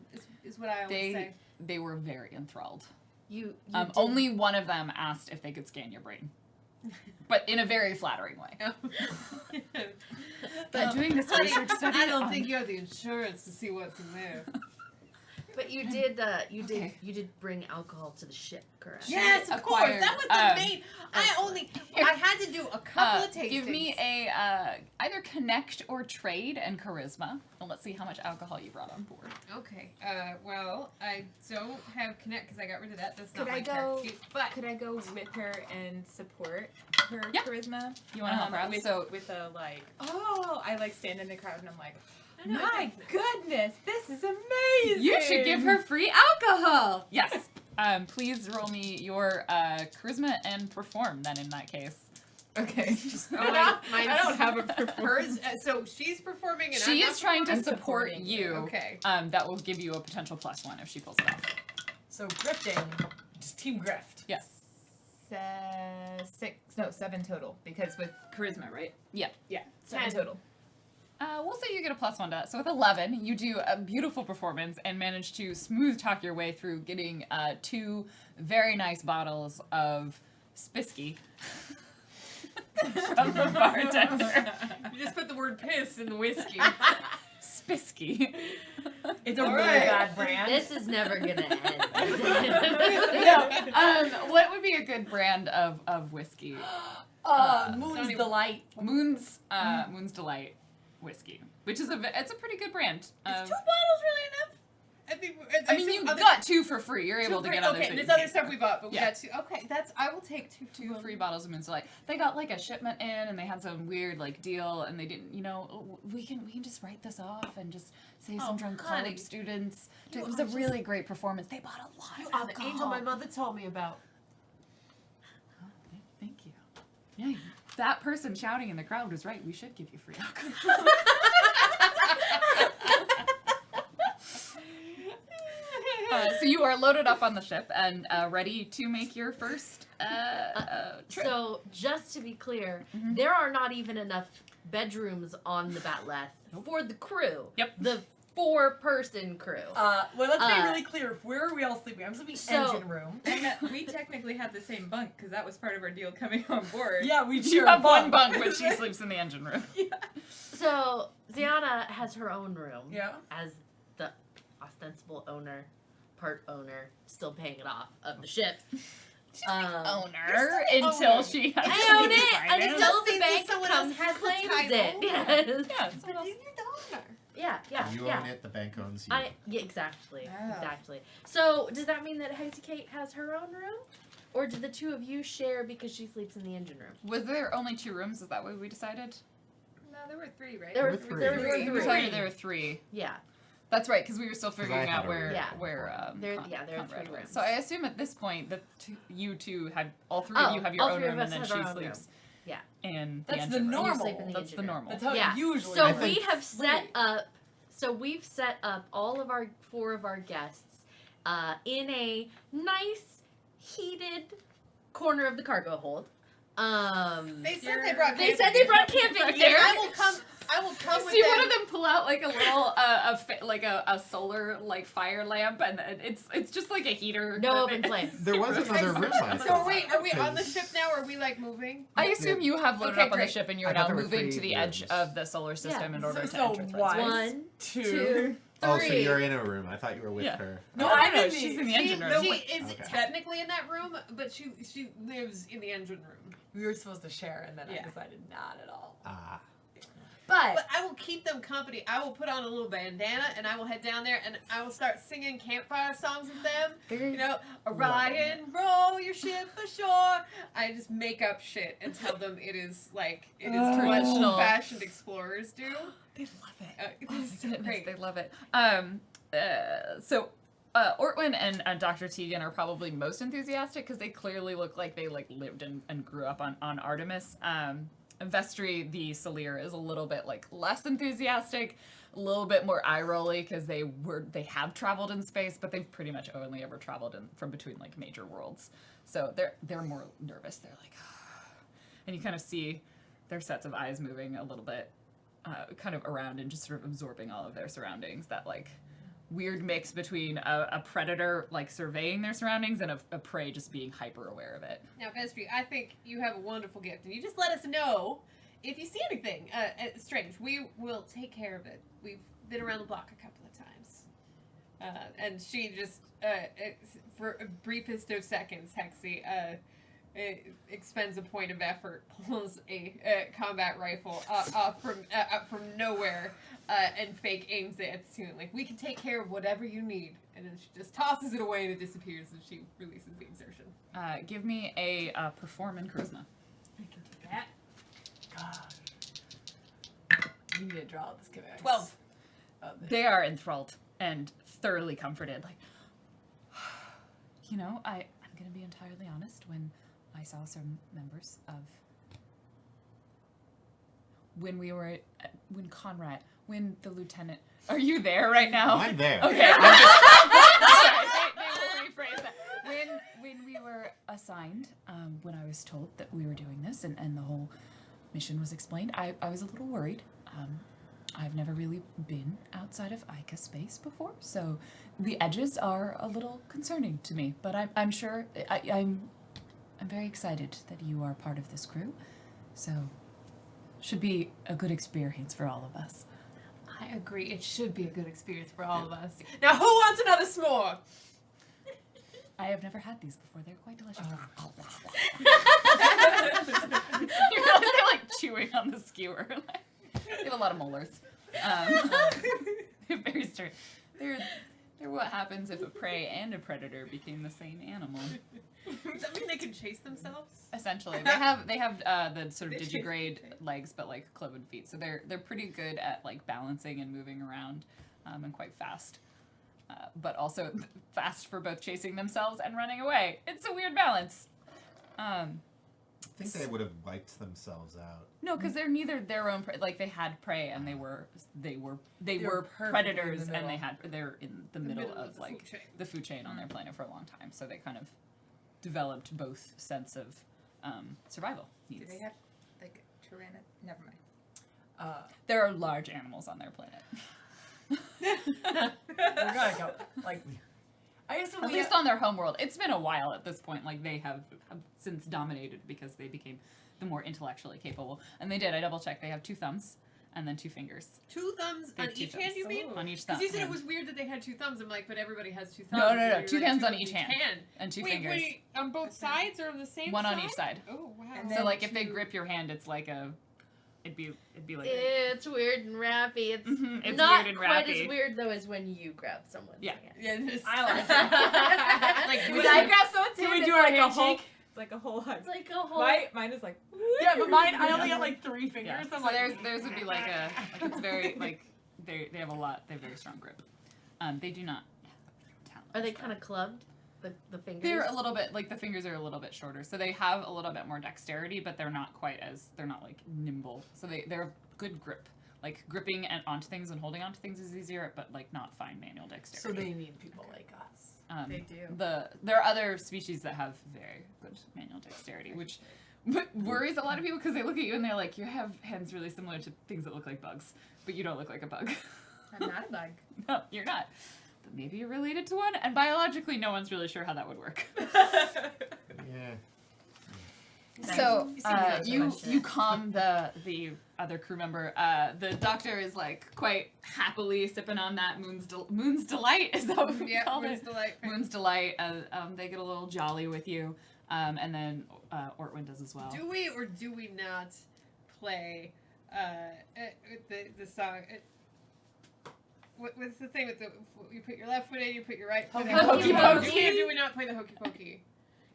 is what I always say. They were very enthralled. You did- Only one of them asked if they could scan your brain, but in a very flattering way. But doing this Honey, research study, I don't on- think you have the insurance to see what's in there. But you did. Okay. You did bring alcohol to the ship, correct? Yes, of course. acquired, That was the main. excellent. I had to do a couple of tastings. give me a either connect or trade and charisma, and let's see how much alcohol you brought on board. Okay. Well, I don't have connect because I got rid of that. That's Could not I my go? character sheet. But Could I go with her and support her Yeah. charisma? You want to help her out? With, So with a like, oh, I like stand in the crowd and I'm like, I know, my I goodness, this is amazing. you should give her free alcohol. Yes. Please roll me your charisma and perform. Then in that case. Okay. Oh, I don't have a hers. So she's performing, and She I'm is trying to I'm support supporting you. Okay. That will give you a potential +1 if she pulls it off. So grifting, just team grift. Yes. 7 total because with charisma, right? Yeah. Yeah, 7 10. total. We'll say you get a +1 to that. So with 11, you do a beautiful performance and manage to smooth talk your way through getting 2 very nice bottles of Spisky from the bartender. You just put the word piss in the whiskey. Spisky. It's a All really right. bad brand. This is never gonna end. No. What would be a good brand of whiskey? Moon's Sonny- Delight. Moon's Delight whiskey, which is it's a pretty good brand. Is 2 bottles really enough? I mean, you got 2 for free. You're able to get others. Okay, that there's you other paid stuff for. we bought, but we Yeah. got 2. Okay, I will take 2 for 2 one. free bottles of Moon's Delight. They got like a shipment in, and they had some weird like deal, and they didn't. You know, we can just write this off and just say some drunk honey. college students. You It was are a just- really great performance. They bought a lot You of are the alcohol. angel my mother told me about. Oh, thank you. Yeah, that person shouting in the crowd was right. We should give you free alcohol. So you are loaded up on the ship and ready to make your first trip. So just to be clear, Mhm. there are not even enough bedrooms on the Batleth for the crew. Yep. The 4-person crew. Well, let's be Uh, really clear. Where are we all sleeping? I'm sleeping So- engine room. And we technically have the same bunk because that was part of our deal coming on board. Yeah, we You share have a one bunk, but she sleeps in the engine room. So Ziana has her own room Yeah. as the ostensible owner, part owner, still paying it off of the ship. Owner until she has I own to it sign until the means bank that someone else comes has and the claims title. it. Yes. Yeah, someone else. You're the owner. Yeah. You own it, the bank owns you. Yeah, exactly. Oh. Exactly. So, does that mean that Hexy Kate has her own room? Or do the two of you share because she sleeps in the engine room? Was there only 2 rooms? Is that what we decided? No, there were 3, right? There were were three. There were We three. decided there were 3. Yeah. That's right, because we were still 'Cause I figuring had out a where room. Yeah. There are Conrad 3 was. rooms. So I assume at this point that you two had all 3 of you have your all own 3 of room, us and then have she our own sleeps. room. Yeah. In That's the the engine room. You normal. sleep in the That's the engine room. normal. That's how Yeah. it usually So works. we have set Wait. up. So we've set up all of our 4 of our guests in a nice heated corner of the cargo hold. They said they brought. They said they brought camping Right gear. there. I will come You with see them. one of them pull out like a little a solar like fire lamp, and it's just like a heater. No that open they- flames. There was another room I So thought. wait, are we on the Because- ship now? Or are we like moving? I assume you have loaded Okay, up on the great. ship, and you I are thought now there were moving 3 to the edge rooms. of the solar system in order to So enter towards one, it. 1, 2. 2, Oh, so 3. you're in a room. I thought you were with Yeah. her. No, Oh, I'm no, in she's the- in the engine room. She is Okay. technically in that room, but she lives in the engine room. We were supposed to share, and then Yeah. I decided not at all. Ah. But I will keep them company. I will put on a little bandana and I will head down there and I will start singing campfire songs with them. You know, Orion, row your ship ashore. I just make up shit and tell them it is what Traditional. old-fashioned explorers do. They love it. It Oh my is so goodness, great. they love it. So Ortwin and Dr. Tegan are probably most enthusiastic because they clearly look like they lived and grew up on Artemis. Vestry, the Salir, is a little bit less enthusiastic, a little bit more eye-rolly because they have traveled in space, but they've pretty much only ever traveled from between major worlds. So they're more nervous. They're like, and you kind of see their sets of eyes moving a little bit, kind of around and just sort of absorbing all of their surroundings. That weird mix between a predator surveying their surroundings and a prey just being hyper aware of it. Now, Vestry, I think you have a wonderful gift, and you just let us know if you see anything strange. We will take care of it. We've been around the block a couple of times. And she just, for a briefest of seconds, Hexy, expends a point of effort, pulls a combat rifle up from nowhere, and fake aims it at the ceiling. We can take care of whatever you need. And then she just tosses it away and it disappears as she releases the exertion. Give me a perform in charisma. I can do that. God. You need to draw this schematic. 12. They are enthralled and thoroughly comforted. I'm going to be entirely honest. When I saw certain members of... When the lieutenant... Are you there right now? I'm there. Okay. Sorry, they will rephrase that. When we were assigned, when I was told that we were doing this and the whole mission was explained, I was a little worried. I've never really been outside of Ica space before, so the edges are a little concerning to me. But I'm sure I'm very excited that you are part of this crew, so should be a good experience for all of us. I agree. It should be a good experience for all of us. Now, who wants another s'more? I have never had these before. They're quite delicious. You realize they're chewing on the skewer. They have a lot of molars. They're very stern. They're what happens if a prey and a predator became the same animal. Does that mean they can chase themselves? Essentially, they have the sort of digigrade legs, but cloven feet. So they're pretty good at balancing and moving around, and quite fast. But also fast for both chasing themselves and running away. It's a weird balance. I think they would have wiped themselves out. No, because they're neither their own prey. They had prey and they were perfectly predators in the and middle. they're in the middle of the food chain. the food chain on their planet for a long time. So they kind of developed both sense of survival Do needs. they have tyranno? Never mind. There are large animals on their planet. We're gonna go. I assume At least on their homeworld. It's been a while at this point. They have since dominated because they became the more intellectually capable. And they did. I double checked. They have 2 thumbs. and then 2 fingers 2 thumbs They on have 2 each hand, you mean? on each thumb. Because you said hand. it was weird that they had 2 thumbs. I'm like, but everybody has 2 thumbs. No, and no, you're 2 like, hands 2 on each hand and 2 fingers. Wait, on both sides or on the same 1 side? on each side. Oh, wow. And So then like if they 2 grip your hand, it's like it'd be like a, It's weird and rappy. It's it's not weird and quite rappy. as weird though as when you grab someone's Yeah. hand. Yeah, this, I like like, When I grab someone's Can hand, we do it's our like a whole, handshake? it's like a whole hug. It's like a whole. Mine is like. Yeah, but mine, I only got like 3 fingers. Yeah. I'm So like, theirs would be like it's very like they have they have very strong grip. They do not have talent. Are they kind of clubbed? The fingers. They're a little bit like the fingers are a little bit shorter, so they have a little bit more dexterity, but they're not like nimble. So they're good grip. Like gripping onto things and holding onto things is easier, but like not fine manual so dexterity. they need people like us. They do. There are other species that have very good manual dexterity, which worries a lot of people because they look at you and they're like, you have hands really similar to things that look like bugs, but you don't look like a bug. I'm not a bug. No, you're not. But maybe you're related to one, and biologically, no one's really sure how that would work. Yeah. So like you question. you calm the other crew member. The doctor is like quite happily sipping on that Moon's Delight. Is that what we yeah, call Moon's it? Delight. Moon's Delight. They get a little jolly with you, and then Ortwin does as well. Do we or do we not play the song? What's the thing with the you put your left foot in, you put your right foot in? Hokey Pokey. pokey. Do we not play the hokey pokey?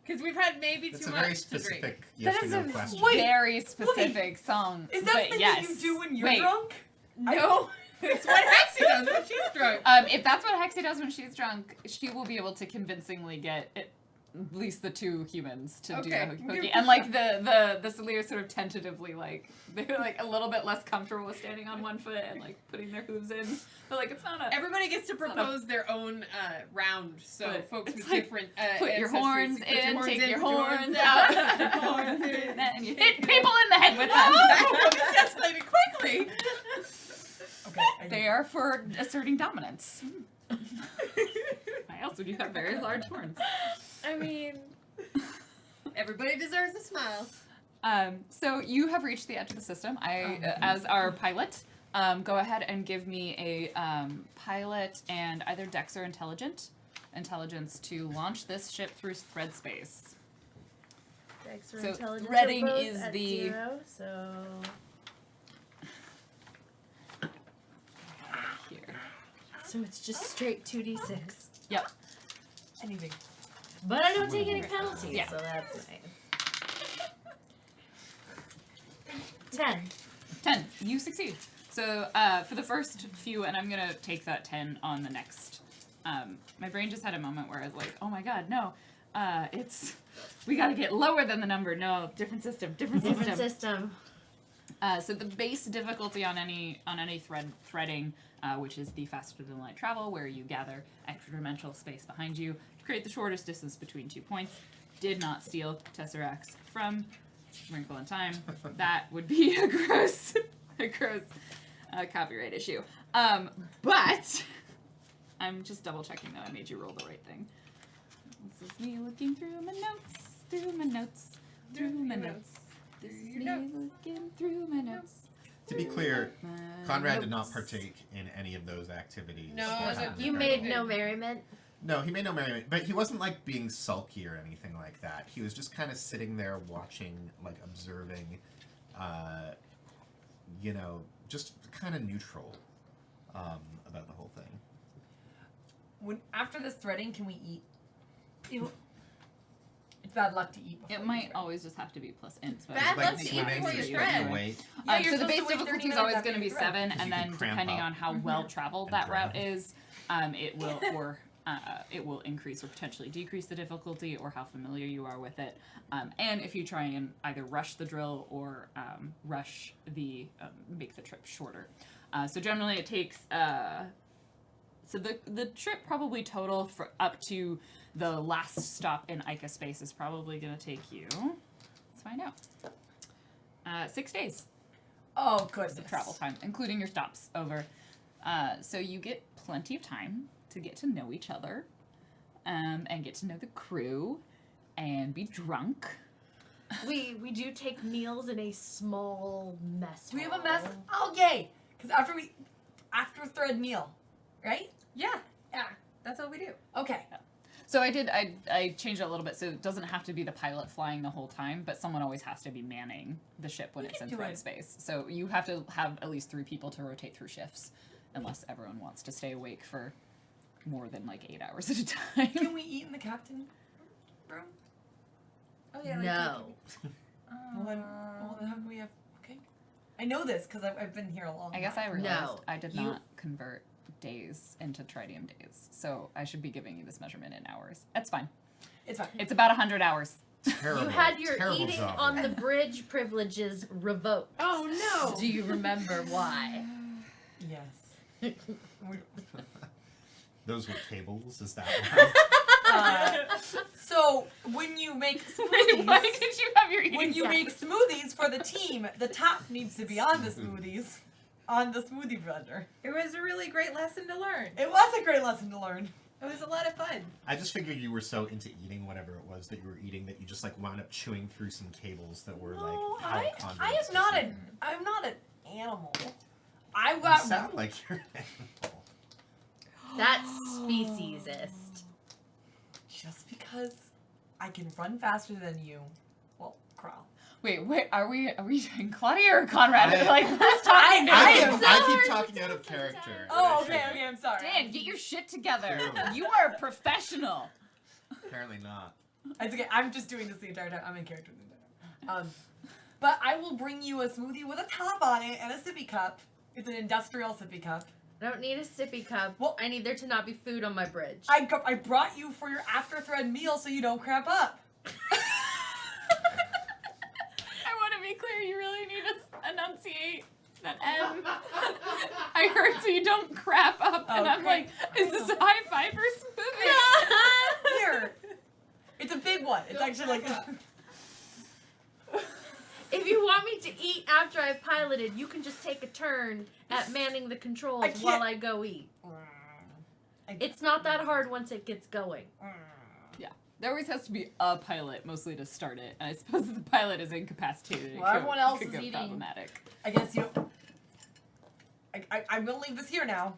Because we've had maybe It's too a very much to drink. specific yes That or is no a question. very specific song. Is that but the thing yes. that you do when you're Wait. drunk? No, it's what Hexie does when she's drunk. If that's what Hexie does when she's drunk, she will be able to convincingly get at least the 2 humans to do the Okay. hokey pokey. And like the Celiers sort of tentatively like they're like a little bit less comfortable with standing on one foot and like putting their hooves in. But like it's not a Everybody gets to not a- propose their own round, so But folks it's with like, different put your ancestries, horns put your in, horns take in, your put horns out. out, put your horns in, and you hit people in the head with them. Oh, this escalated quickly. Okay. They are for asserting dominance. Why else would you have very large horns? I mean, Everybody deserves a smile. So you have reached the edge of the system. As our pilot, go ahead and give me a pilot and either Dex or intelligence to launch this ship through thread space. Dex or So intelligence are threading both is at the- 0, so Here. it's just straight 2d6. Yep. Anything. But I don't take any penalties, Yeah. so that's nice. 10. 10. You succeed. So for the first few, and I'm gonna take that 10 on the next. My brain just had a moment where I was like, oh my god, no. We gotta get lower than the number. No, different system. Different system. So the base difficulty on any threading, which is the faster than light travel, where you gather extra-dimensional space behind you to create the shortest distance between 2 points, did not steal Tesseracts from Wrinkle in Time. That would be a gross copyright issue. But I'm just double checking that I made you roll the right thing. This is me looking through my notes. This is me looking through my notes. To be clear, My Conrad did notes. not partake in any of those activities. No, that so happened You in made Fairfield. no merriment. No, he made no merriment, but he wasn't like being sulky or anything like that. He was just kind of sitting there watching, like observing, just kind of neutral about the whole thing. When after this threading, can we eat? It's bad luck to eat. Before It we might thread. always just have to be plus int. So Bad I luck just to make eat sure before you you do thread. it. Wait. Yeah, you're So the supposed base to wait 30 difficulty is minutes always after going to you be thread. 7, Because and you then can cramp depending up. on how well traveled And that drown. route is, it will increase or potentially decrease the difficulty or how familiar you are with it. And if you try and either rush the drill or make the trip shorter. So generally it takes so the trip probably total for up to the last stop in Ica space is probably going to take you. Let's find out. 6 days. Oh, good. The travel time, including your stops over. So you get plenty of time to get to know each other, and get to know the crew, and be drunk. we do take meals in a small mess. Do we have a hall. mess? Okay. Because after thread meal, right? Yeah. That's what we do. Okay. So I changed it a little bit so it doesn't have to be the pilot flying the whole time, but someone always has to be manning the ship when We it's can in do thread it. space. So you have to have at least 3 people to rotate through shifts, unless everyone wants to stay awake for more than like 8 hours at a time. Can we eat in the captain room? Oh yeah. No. Well, then how can we have? Okay. I know this because I've been here a long I guess time. I realized I did you- not convert days into tritium days, so I should be giving you this measurement in hours. That's fine. It's fine. It's about 100 hours. Terrible. You had your terrible eating job. on the bridge privileges revoked. Oh no! Do you remember why? Yes. Those were cables. Is that So when you make Wait, why smoothies, did you have your eating? when you make smoothies for the team, the top needs to be on the smoothies, on the smoothie blender. It was a really great lesson to learn. It was a great lesson to learn. It was a lot of fun. I just figured you were so into eating whatever it was that you were eating that you just like wound up chewing through some cables that were No, like power I conduits am or not something. I'm not an animal. I You got sound like you're an animal. That's speciesist. just because I can run faster than you. Well, Kral. Wait, are we doing Claudia or Conrad? I- Like who's talking? I am so I hard keep to talking tell out of sometimes. character. Oh, I okay, shouldn't. okay, I'm sorry. Dan, get your shit together. Clearly. You are a professional. Apparently not. It's okay. I'm just doing this the entire time. I'm in character the entire time. But I will bring you a smoothie with a top on it and a sippy cup. It's an industrial sippy cup. I don't need a sippy cup. Well- I need there to not be food on my bridge. I brought you for your after thread meal so you don't crap up. I want to be clear. You really need to enunciate that M. I heard so you don't crap up, and I'm Okay. like, is this a high fiber smoothie? Here. It's a big one. It's actually like. If you want me to eat after I've piloted, you can just take a turn at manning the controls I can't- while I go eat. It's not that hard once it gets going. There always has to be a pilot, mostly to start it, and I suppose if the pilot is incapacitated, Well, everyone else it could is go eating. problematic. I guess you. I'm gonna leave this here now.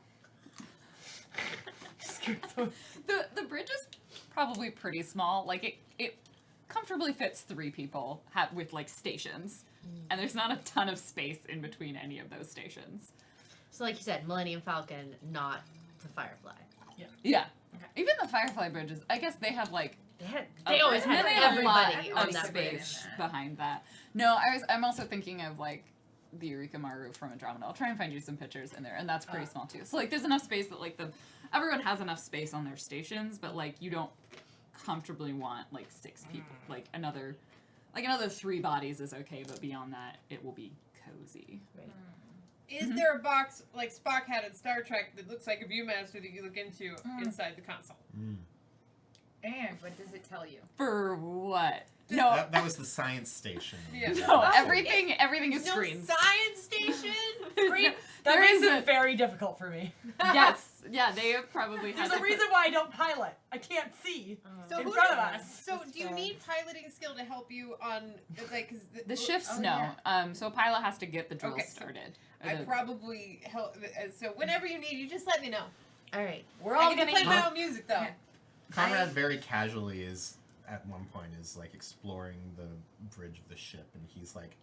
Just kidding. The bridge is probably pretty small. Like it comfortably fits 3 people with like stations, and there's not a ton of space in between any of those stations. So, like you said, Millennium Falcon, not the Firefly. Yeah. Even the Firefly bridges, I guess they have like They always and had then they have a lot everybody of on that space bridge. behind that. No, I'm also thinking of like the Eureka Maru from Andromeda. I'll try and find you some pictures in there, and that's pretty small too. So like, there's enough space that like everyone has enough space on their stations, but like you don't comfortably want like 6 people. Like another 3 bodies is okay, but beyond that, it will be cozy. Is there a box like Spock had in Star Trek that looks like a Viewmaster that you look into inside the console? And what does it tell you? For what? No, That was the science station. Yeah. no, everything is No screens. science station. Screen. That There makes is it very difficult for me. Yes, yeah, they have probably had There's to a reason why I don't pilot. I can't see So in who front do- of us. So do you need piloting skill to help you on like 'cause the shifts. Oh, no, yeah. So a pilot has to get the drills Okay, so started. Or I the- probably help. So whenever you need, you just let me know. All right. We're I all get to gonna play eat. my own music though. Conrad very casually is at one point is like exploring the bridge of the ship, and he's like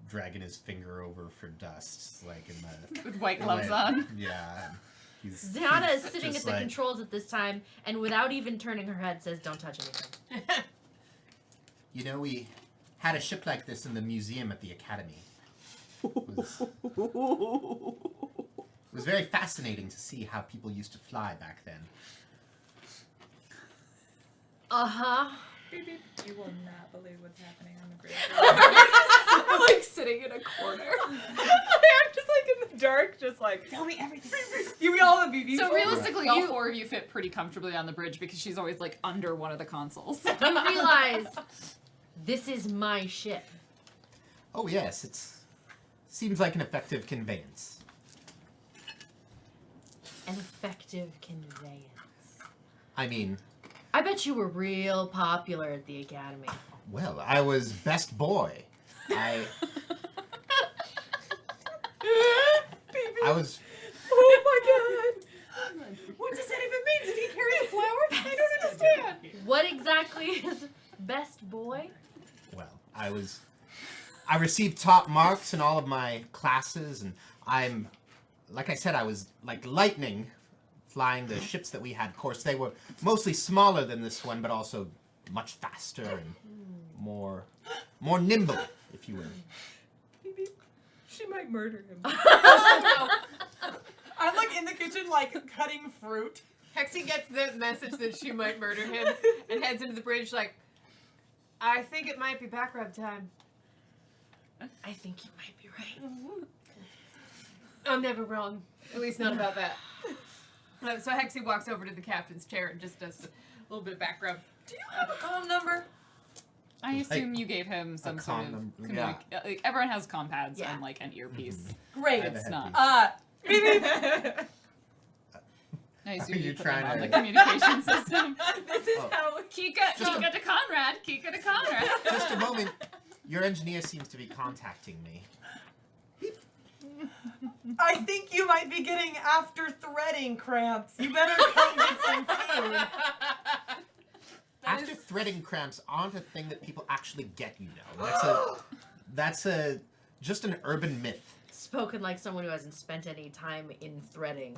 dragging his finger over for dust, like in the with white gloves Right. on. yeah. and He's Ziana he's is sitting at just the like, controls at this time, and without even turning her head, says, "Don't touch anything." You know, we had a ship like this in the museum at the academy. It was very fascinating to see how people used to fly back then. Beep, beep. You will not believe what's happening on the bridge. I'm like sitting in a corner. I'm just like in the dark, just like. Tell me everything. You mean all the BB? So realistically, all 4 of you fit pretty comfortably on the bridge because she's always like under one of the consoles. You realize this is my ship. Oh yes, seems like an effective conveyance. An effective conveyance. I mean, I bet you were real popular at the academy. Well, I was best boy. I was. Oh my god! What does that even mean? Did he carry the flowers? I don't understand. What exactly is best boy? Well, I received top marks in all of my classes, and like I said, I was like lightning flying the ships that we had. Of course, they were mostly smaller than this one, but also much faster and more nimble, if you will. Maybe she might murder him. I'm like in the kitchen, like cutting fruit. Hexy gets the message that she might murder him and heads into the bridge like, I think it might be back rub time. I think you might be right. I'm never wrong. At least not about that. So Hexy walks over to the captain's chair and just does a little bit of back rub. Do you have a comm number? I assume you gave him some sort of comm number, like, everyone has comm pads Yeah. and like an earpiece. Great. I have a It's not. headpiece. I assume Are you you put trying them on to- the communication system. This is Oh. how. Kika to Conrad. Kika to Conrad. Just a moment. Your engineer seems to be contacting me. I think you might be getting after threading cramps. You better come get some food. After threading cramps aren't a thing that people actually get, you know. That's just an urban myth. Spoken like someone who hasn't spent any time in threading.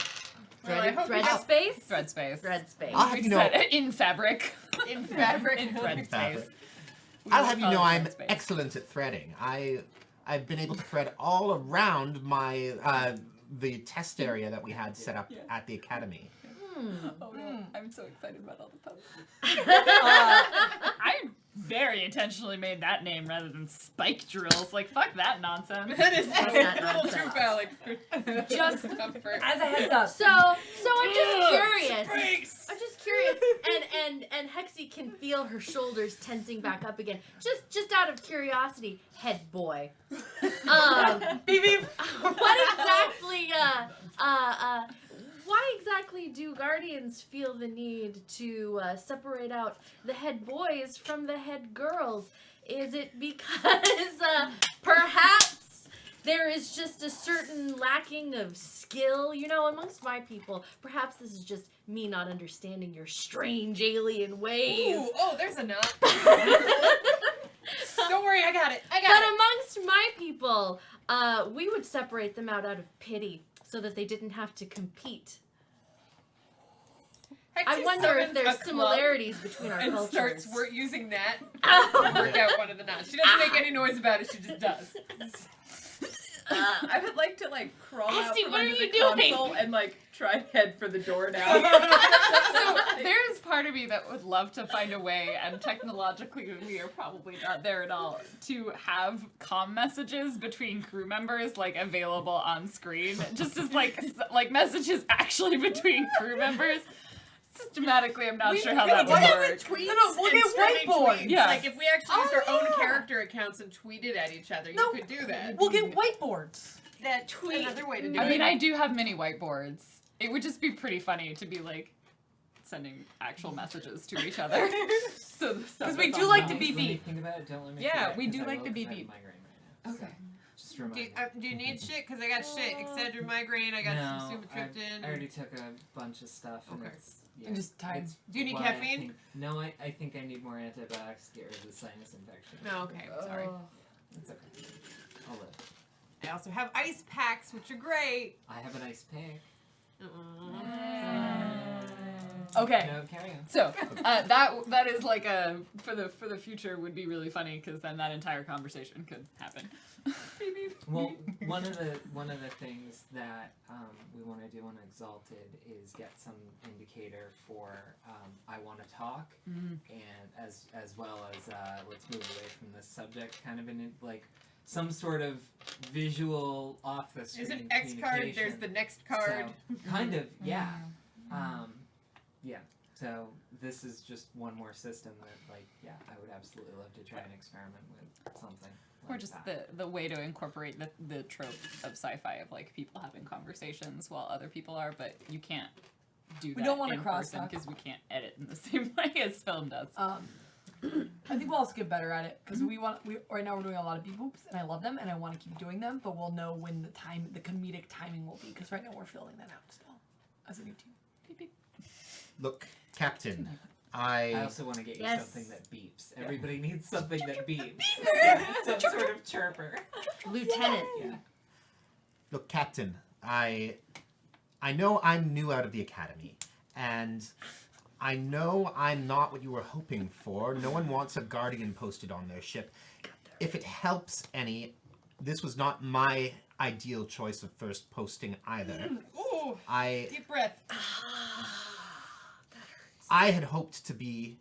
Well, I hope Thread you- space? Thread space. Thread space. I'll have you know. In fabric. In fabric. In thread Fabric. space. I'll have you call know it I'm thread space. excellent at threading. I've been able to thread all around my the test area that we had set up at the academy. Oh no, I'm so excited about all the puns. Uh, I very intentionally made that name rather than spike drills. Like, fuck that nonsense. That is That's a not little nonsense. too phallic. Just comfort. as a heads up. So I'm just curious. Breaks. I'm just curious, and Hexy can feel her shoulders tensing back up again. Just out of curiosity, head boy. Beep beep. What exactly? Why exactly do guardians feel the need to separate out the head boys from the head girls? Is it because perhaps there is just a certain lacking of skill, you know, amongst my people? Perhaps this is just me not understanding your strange alien ways. Ooh, oh, there's a knot. Don't worry, I got it. I got But it. amongst my people, we would separate them out of pity so that they didn't have to compete. I Hexy wonder if summons there's a club similarities between our and cultures. starts using that to work out one of the knots. She doesn't make any noise about it. She just does. I would like to like crawl out Esty, from what under are the you doing? console and like try and head for the door now. So there's part of me that would love to find a way, and technologically we are probably not there at all, to have comm messages between crew members like available on screen, just as like messages actually between crew members. Systematically, I'm not sure how that would work. Tweets we'll and get streaming whiteboard. tweets. Yeah. Like if we actually used our Oh, own yeah. character accounts and tweeted at each other, No, you could do that. We'll get whiteboards. That's another way to do I it. mean, I do have mini whiteboards. It would just be pretty funny to be like sending actual messages to each other. So Because we do like to be Let me beep. think about it. Don't let me Yeah, forget, we 'cause do I like will, to be 'cause I have beep. migraine right now. Okay. So just remind me. do you need shit? Because I got shit. Excedrin, migraine. I got some No, sumatriptan. I already took a bunch of stuff. And Okay. it's, yeah, And just tired. it's Do you need why I caffeine? think- no, I think I need more antibiotics to get rid of the sinus infection. No, okay. I'm sorry. It's okay. I'll live. I also have ice packs, which are great. I have an ice pick. Okay. No, carry on. So that is like a for the future would be really funny because then that entire conversation could happen. Well, one of the things that we want to do on Exalted is get some indicator for I want to talk, and as well as let's move away from this subject, kind of in like some sort of visual off the screen. There's an X card. There's the next card. So, kind of, yeah. Yeah. So this is just one more system that, like, yeah, I would absolutely love to try and experiment with something. Or like just that. the way to incorporate the trope of sci-fi of like people having conversations while other people are, but you can't do that We don't want in to person crosstalk. because we can't edit in the same way as film does. I think we'll also get better at it because we right now we're doing a lot of beep boops and I love them and I want to keep doing them, but we'll know when the comedic timing will be because right now we're filling that out still as a new team. Beep, beep. Look, Captain, I also want to get you Yes. something that beeps. Everybody needs something that beeps. Yeah, some sort of chirper. Lieutenant. Yeah. Look, Captain, I know I'm new out of the academy, and I know I'm not what you were hoping for. No one wants a guardian posted on their ship. If it helps any, this was not my ideal choice of first posting either. Ooh, I deep breath. I had hoped to be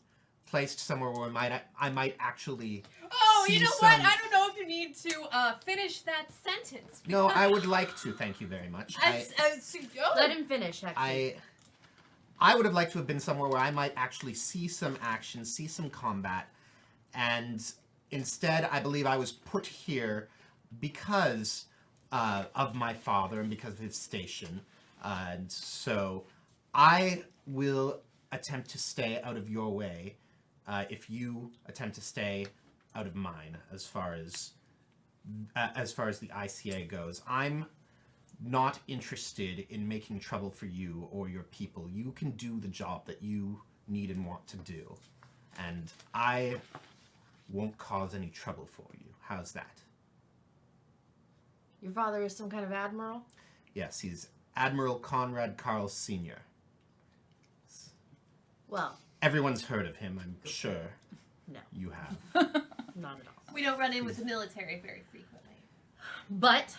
placed somewhere where I might actually. Oh, see you know what? some- I don't know if you need to finish that sentence. No, I would like to. Thank you very much. Let him finish, actually. I would have liked to have been somewhere where I might actually see some action, see some combat, and instead, I believe I was put here because of my father and because of his station. And so, I will attempt to stay out of your way if you attempt to stay out of mine as far as the ICA goes. I'm not interested in making trouble for you or your people. You can do the job that you need and want to do. And I won't cause any trouble for you. How's that? Your father is some kind of admiral? Yes, he's Admiral Conrad Carl Sr. Well, Everyone's heard of him, I'm sure. No. You have. not at all. We don't run in with the military very frequently. But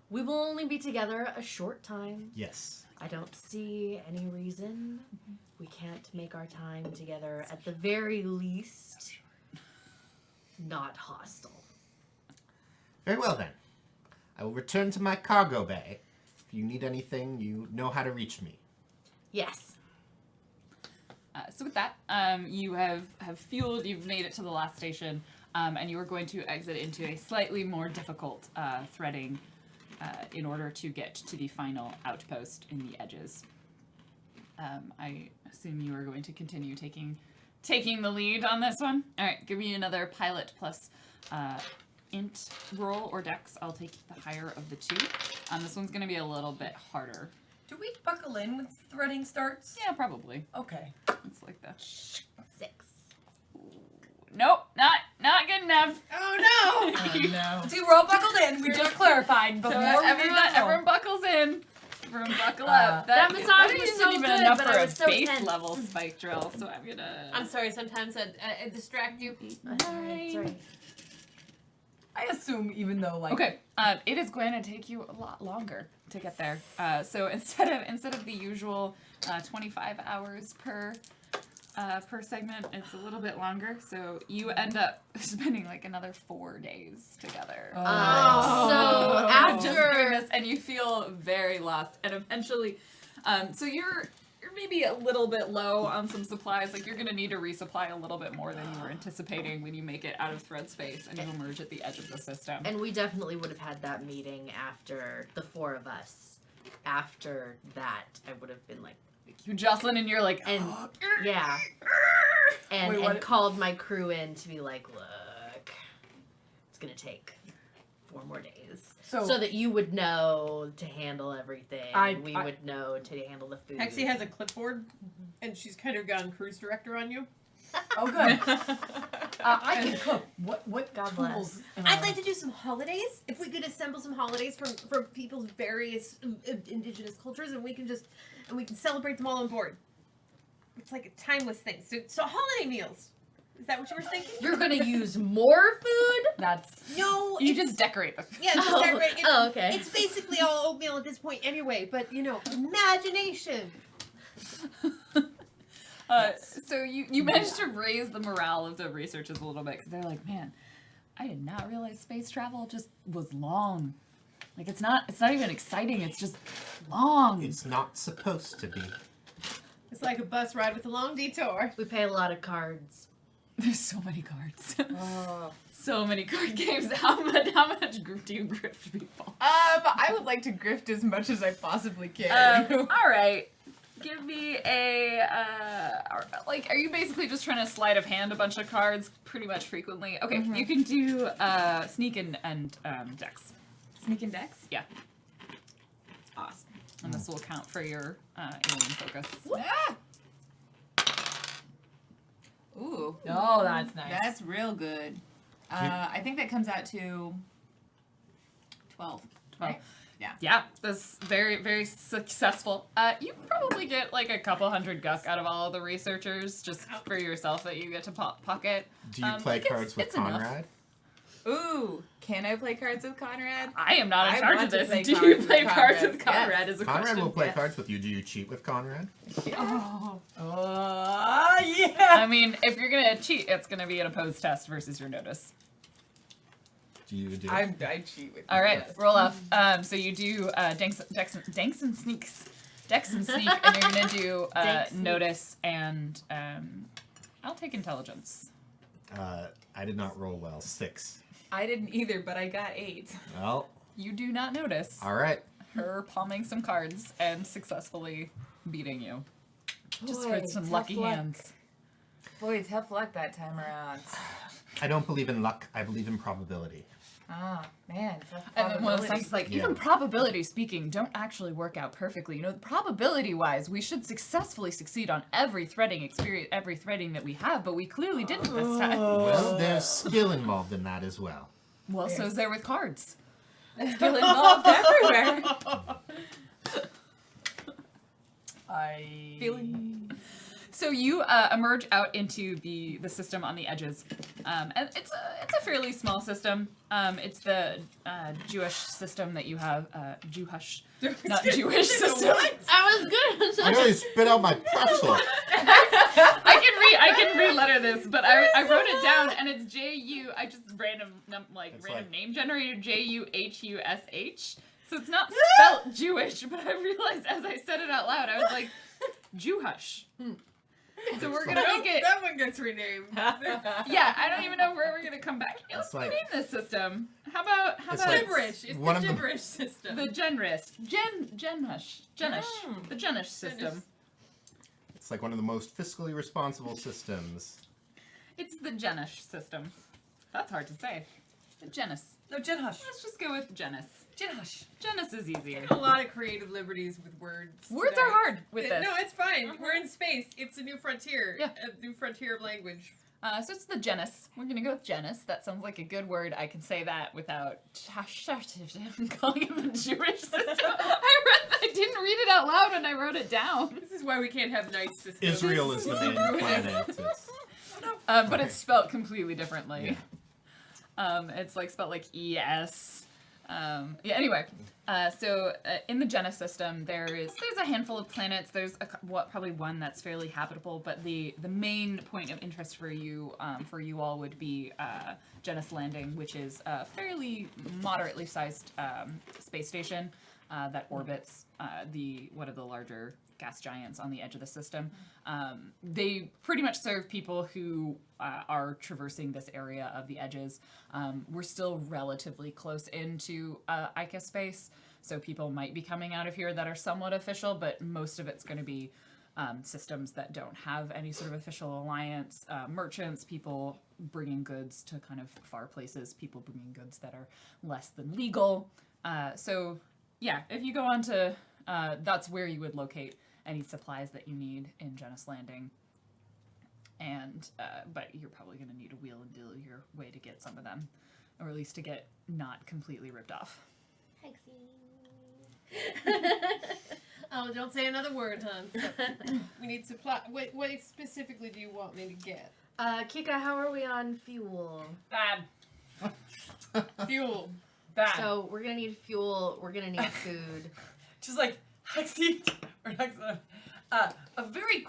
we will only be together a short time. Yes. I don't see any reason we can't make our time together, at the very least, not hostile. Very well then. I will return to my cargo bay. If you need anything, you know how to reach me. Yes. So with that, you have fueled, you've made it to the last station, and you are going to exit into a slightly more difficult threading in order to get to the final outpost in the edges. I assume you are going to continue taking the lead on this one. All right, give me another pilot plus int roll or dex. I'll take the higher of the two. This one's going to be a little bit harder. Do we buckle in when threading starts? Yeah, probably. Okay. It's like that. 6. Nope, not good enough. Oh no! No. See, we're all buckled in. We were just clarified before So we everyone buckles in. Everyone buckle up. That massage was isn't so even good, enough but for I a was so base tense. level spike drill, so I'm gonna. I'm sorry. Sometimes I distract you. Sorry. I assume, even though like Okay, it is going to take you a lot longer to get there. So instead of the usual 25 hours per segment, it's a little bit longer. So you end up spending like another 4 days together. So Just doing after this, and you feel very lost, and eventually, so you're maybe a little bit low on some supplies. Like you're gonna need to resupply a little bit more than you were anticipating when you make it out of thread space and you emerge at the edge of the system. and we definitely would have had that meeting after the 4 of us. After that, I would have been like, You Jocelyn, and you're like, and yeah, and Wait, what- and called my crew in to be like, look, it's gonna take 4 more days. So that you would know to handle everything. We would know to handle the food. Hexie has a clipboard, and she's kind of gone cruise director on you. Oh, good. I can cook. What God tools? bless. I'd like to do some holidays. If we could assemble some holidays from people's various indigenous cultures, and we can celebrate them all on board. It's like a timeless thing. So holiday meals. Is that what you were thinking? You're gonna use more food? That's No, you it's- just decorate the yeah. Just Oh, decorate. oh, okay. It's basically all oatmeal at this point anyway. But imagination. So you managed to raise the morale of the researchers a little bit because they're like, man, I did not realize space travel just was long. Like it's not even exciting. It's just long. It's not supposed to be. It's like a bus ride with a long detour. We pay a lot of cards. There's so many cards. Oh. So many card games. How much do you grift people? I would like to grift as much as I possibly can. All right. Give me a are you basically just trying to sleight of hand a bunch of cards pretty much frequently? Okay, you can do sneak and dex. Sneak and dex? Yeah. Awesome. And this will count for your alien focus. Ah! Ooh. Oh, that's nice. That's real good. I think that comes out to 12. 12. Yeah. Yeah, that's very, very successful. You probably get like a couple hundred guck out of all of the researchers just for yourself that you get to pocket. Do you play like, cards with it's enough. Conrad? Ooh, can I play cards with Conrad? I am not in I charge want of to this. play Do cards you with play cards with Conrad? Conrad? Is a Conrad question. will play yes. cards with you. Do you cheat with Conrad? Yeah. Yeah. I mean, if you're gonna cheat, it's gonna be an opposed test versus your notice. Do you do? I cheat with you. All right, yes. roll off. So you do Dex and Sneaks. Dex and Sneak, and you're gonna do Dex, Notice and I'll take Intelligence. I did not roll well. 6. I didn't either, but I got 8. Well, You do not notice all right. her palming some cards and successfully beating you. Just Boy, for some tough lucky luck. hands. Boy, tough luck that time around. I don't believe in luck. I believe in probability. Ah, man, tough And then one of the probability. things like, Yeah. even probability speaking, don't actually work out perfectly. You know, probability-wise, we should successfully succeed on every threading experience, every threading that we have, but we clearly didn't this time. Well, there's skill involved in that as well. Well, so is there with cards. Skill involved everywhere. So you emerge out into the system on the edges, and it's a fairly small system. It's the Jewish system that you have, Jewhush, not Jewish system. I was good. I nearly spit out my pretzel. I can re-letter this, but I wrote it down, and it's J-U. I just random name generator J-U-H-U-S-H. So it's not spelt Jewish, but I realized as I said it out loud, I was like, Jewhush. So we're gonna make it. That one gets renamed. Yeah, I don't even know if we're ever gonna come back. Let's It's like- rename this system. How about It's like- Gibberish. It's One the of the- gibberish system. the Jenish the Jenish system. It's like one of the most fiscally responsible systems. It's the Jenish system. That's hard to say. The Genus. No, Jen Hush. Let's just go with Genus. Jen Hush. Genus is easier. A lot of creative liberties with words. Words today. are hard with this. No, it's fine. We're in space. It's a new frontier. Yeah. A new frontier of language. So it's the genus. We're gonna go with genus. That sounds like a good word. I can say that without calling it the Jewish system. I didn't read it out loud when I wrote it down. This is why we can't have nice systems. Israel is the main planet. It's, But it's spelled completely differently. It's like spelled like ES. Anyway, so in the Genus system, there's a handful of planets. There's probably one that's fairly habitable, but the main point of interest for you all would be Genus Landing, which is a fairly moderately sized space station that orbits one of the larger gas giants on the edge of the system. They pretty much serve people who are traversing this area of the edges. We're still relatively close into Ica space, so people might be coming out of here that are somewhat official, but most of it's going to be systems that don't have any sort of official alliance, merchants, people bringing goods to kind of far places, people bringing goods that are less than legal. So yeah, if you go on to, that's where you would locate any supplies that you need in Genus Landing. And, but you're probably going to need to wheel and deal your way to get some of them, or at least to get not completely ripped off. Oh, don't say another word, hon. We need supply. What specifically do you want me to get? Kika, how are we on fuel? Bad. Fuel. Bad. So we're gonna need fuel. We're gonna need food. Just like Hexy, or a very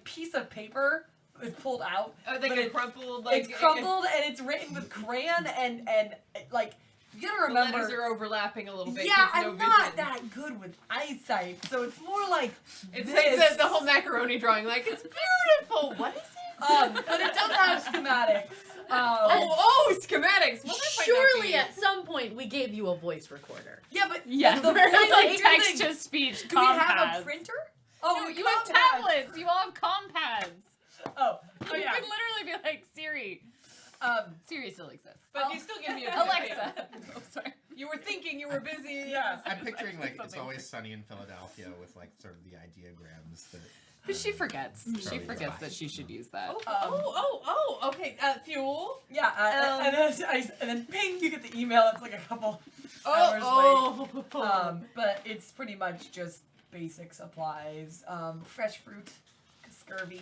piece of paper is pulled out. Oh, like but a crumpled, like it's crumpled and it's written with crayon and like you gotta the remember. letters are overlapping a little bit. Yeah, 'cause no I'm not vision. that good with eyesight, so it's more like It's this. like the whole macaroni drawing. Like it's beautiful. What is it? But it does have schematics. Schematics. Well, that might not Surely be- at some point we gave you a voice recorder. Yeah, but Yeah, the it's point like is, text to speech. do we have compads. a printer? No, you have tablets. You all have compads. Oh You yeah. could literally be like Siri. Siri still exists. But you still give me a Alexa. Oh, sorry. You were thinking, you were busy. Yeah. I'm picturing like It's Something. Always Sunny in Philadelphia with like sort of the ideograms that. But she forgets. She Charlie forgets Rye. that she should use that. Okay. Fuel. Yeah, and then ping, you get the email. It's like a couple hours late. But it's pretty much just basic supplies. Fresh fruit, scurvy.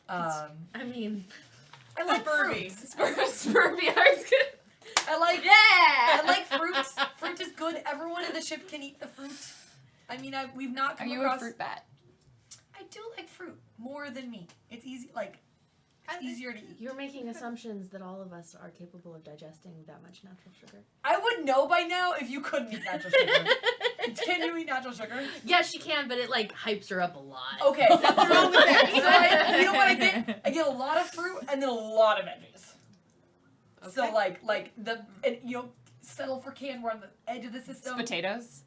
I mean, I like Spurvy. fruit. Spurvy. I was good. I like fruit. Fruit is good. Everyone in the ship can eat the fruit. I mean, we've not Are come you across. a fruit bat? I do like fruit more than meat. It's easy, it's easier to eat. you're making assumptions that all of us are capable of digesting that much natural sugar. I would know by now if you couldn't eat natural sugar. Can you eat natural sugar? Yeah, she can, but it like hypes her up a lot. Okay, that's wrong with that. So you know what I get? I get a lot of fruit and then a lot of veggies. So like settle for can. We're on the edge of the system. Potatoes.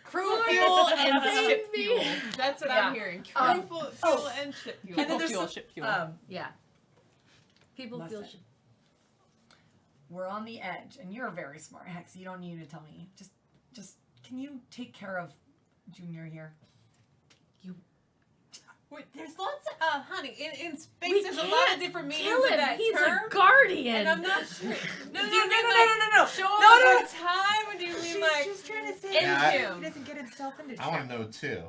Crew fuel and Same ship fuel. That's what I'm Yeah. hearing. Crew fuel and ship fuel. And then People there's fuel, some- ship fuel. Yeah. People feel. Listen. We're on the edge, and you're very smart, Hex. You don't need to tell me. Just can you take care of Junior here? Wait, there's lots of, honey, in space there's a lot of different meanings Kill of him. that He's term. a guardian. And I'm not sure. No. No. Show him No. a good time, or do you mean like She's trying to say in Yeah, him? he doesn't get himself into I want to know too.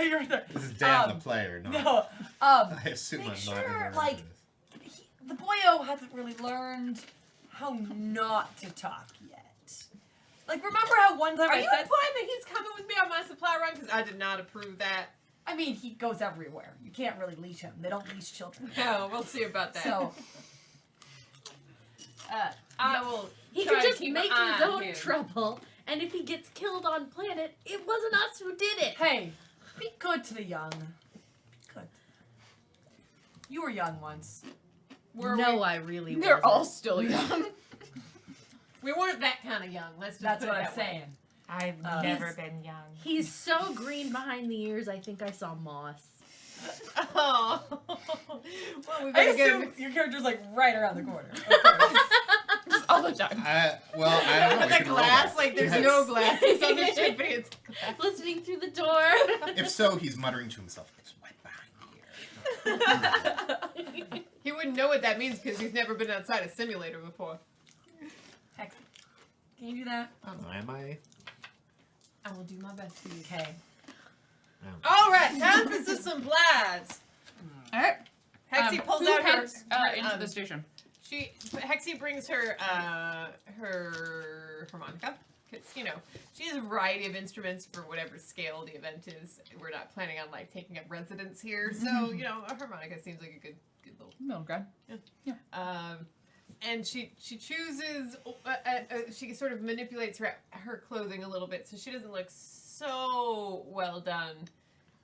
You're there. This is Dan the player, not. No. I assume Make I'm sure, not in the room like, for this. The boyo hasn't really learned how not to talk yet. Like, remember how one time Are I you said? implying that he's coming with me on my supply run? Because I did not approve that. I mean, he goes everywhere. You can't really leash him. They don't leash children. No, we'll see about that. So, I will. He try could to just keep make an eye his on own him. trouble, and if he gets killed on planet, it wasn't us who did it. hey, be good to the young. Be good. You were young once. No, I really They're all wasn't. still young. We weren't that kind of young. Let's just That's put what it I'm that way. saying. I've never been young. He's so green behind the ears, I think I saw moss. Oh. Well, we I better get assume him. your character's like right around the corner. Just all the time. I don't know. we The can roll glass, that. like there's Yes. no glasses on the ship, but it's glass. Listening through the door. If so, he's muttering to himself. It's right behind here. He wouldn't know what that means because he's never been outside a simulator before. Hex, can you do that? Am I? I will do my best for you. Okay. All right, time for some supplies. All right. Hexie pulls who out her heads into the station? Hexie brings her her harmonica. Because, she has a variety of instruments for whatever scale the event is. We're not planning on, taking up residence here. So, a harmonica seems like a good little... Middle ground. And she chooses... she sort of manipulates her clothing a little bit so she doesn't look so well done.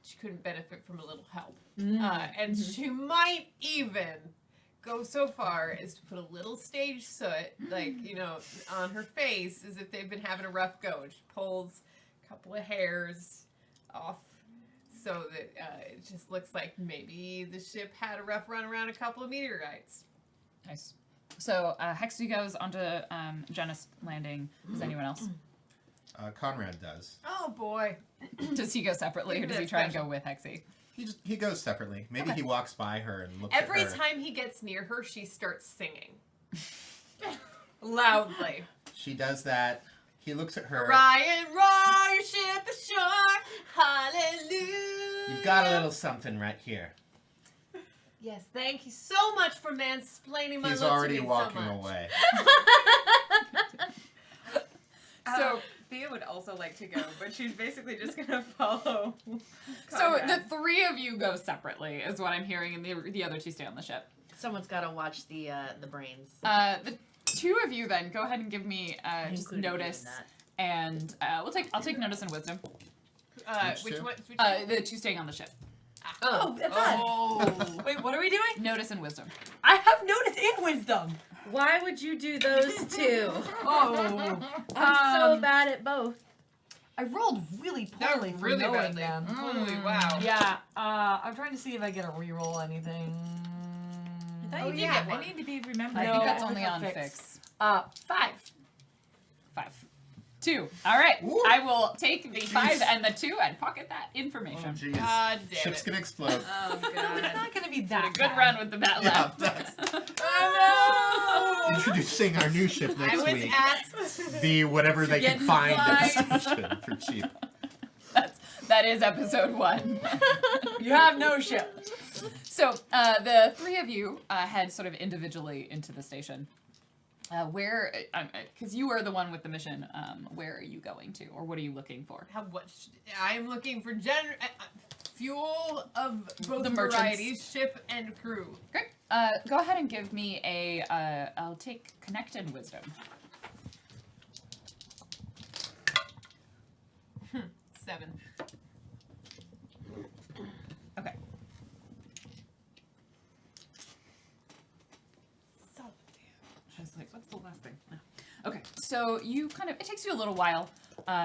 She couldn't benefit from a little help. And she might even... go so far as to put a little stage soot, on her face as if they've been having a rough go. And she pulls a couple of hairs off so that it just looks like maybe the ship had a rough run around a couple of meteorites. Nice. So Hexie goes onto Janus Landing. Does anyone else? Conrad does. Oh boy. Does he go separately, or does he try and go with Hexie? He goes separately. Maybe he walks by her and looks Every at her. time he gets near her, she starts singing. Loudly. She does that. He looks at her. Ryan, roar, your ship is shore. Hallelujah. You've got a little something right here. Yes, thank you so much for mansplaining my He's love to already me walking so much. away. So Thea would also like to go, but she's basically just gonna follow. So Conrad. the three of you go separately, is what I'm hearing, and the other two stay on the ship. Someone's got to watch the brains. The two of you then go ahead and give me I just included you in notice, that. and I'll take notice and wisdom. Which two? one? Which The two staying on the ship. Oh, that's us. Wait, what are we doing? Notice and wisdom. I have notice and wisdom. Why would you do those two? Oh. I'm so bad at both. I rolled really poorly for really knowing badly. them. Holy wow. Yeah, I'm trying to see if I get a reroll anything. I thought Oh, you did yeah. get one. I need to be remembered. I No, think that's I only prefer on fix. fix. 5. 5. 2. All right. Ooh. I will take the 5 Jeez. and the 2 and pocket that Oh, information. jeez. God damn Ship's it. gonna explode. Oh It's god. not gonna be Had that a good bad. run with the bat Yeah, left. that's- Oh no! Introducing our new ship I next was week. asked. The whatever they can Get find at the supplies. station for cheap. That is episode 1. You have no ship. So the 3 of you head sort of individually into the station. Where, because you are the one with the mission, where are you going to, or what are you looking for? How what? I'm looking for fuel of both The merchants. varieties, ship and crew. Great. Go ahead and give me a. I'll take connected wisdom. 7. Okay. I was like, what's the last thing? No. Okay, so you kind of, it takes you a little while.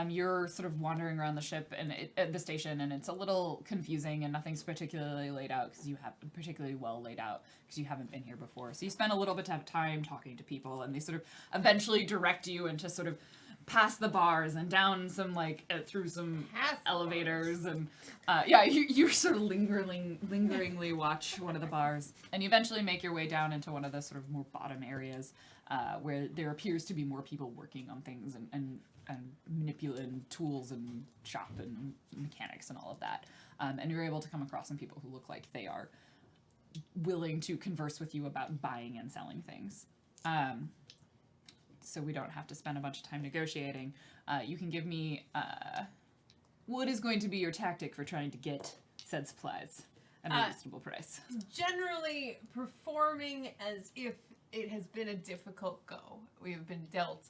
You're sort of wandering around the ship and at the station, and it's a little confusing, and nothing's particularly laid out because you have particularly well laid out because you haven't been here before. So you spend a little bit of time talking to people, and they sort of eventually direct you into sort of past the bars and down some through some Past the elevators and yeah, you sort of lingeringly watch one of the bars, and you eventually make your way down into one of the sort of more bottom areas where there appears to be more people working on things and manipulating tools and shop and mechanics and all of that, and you're able to come across some people who look like they are willing to converse with you about buying and selling things. So we don't have to spend a bunch of time negotiating. You can give me what is going to be your tactic for trying to get said supplies at a reasonable price. Generally performing as if it has been a difficult go. We have been dealt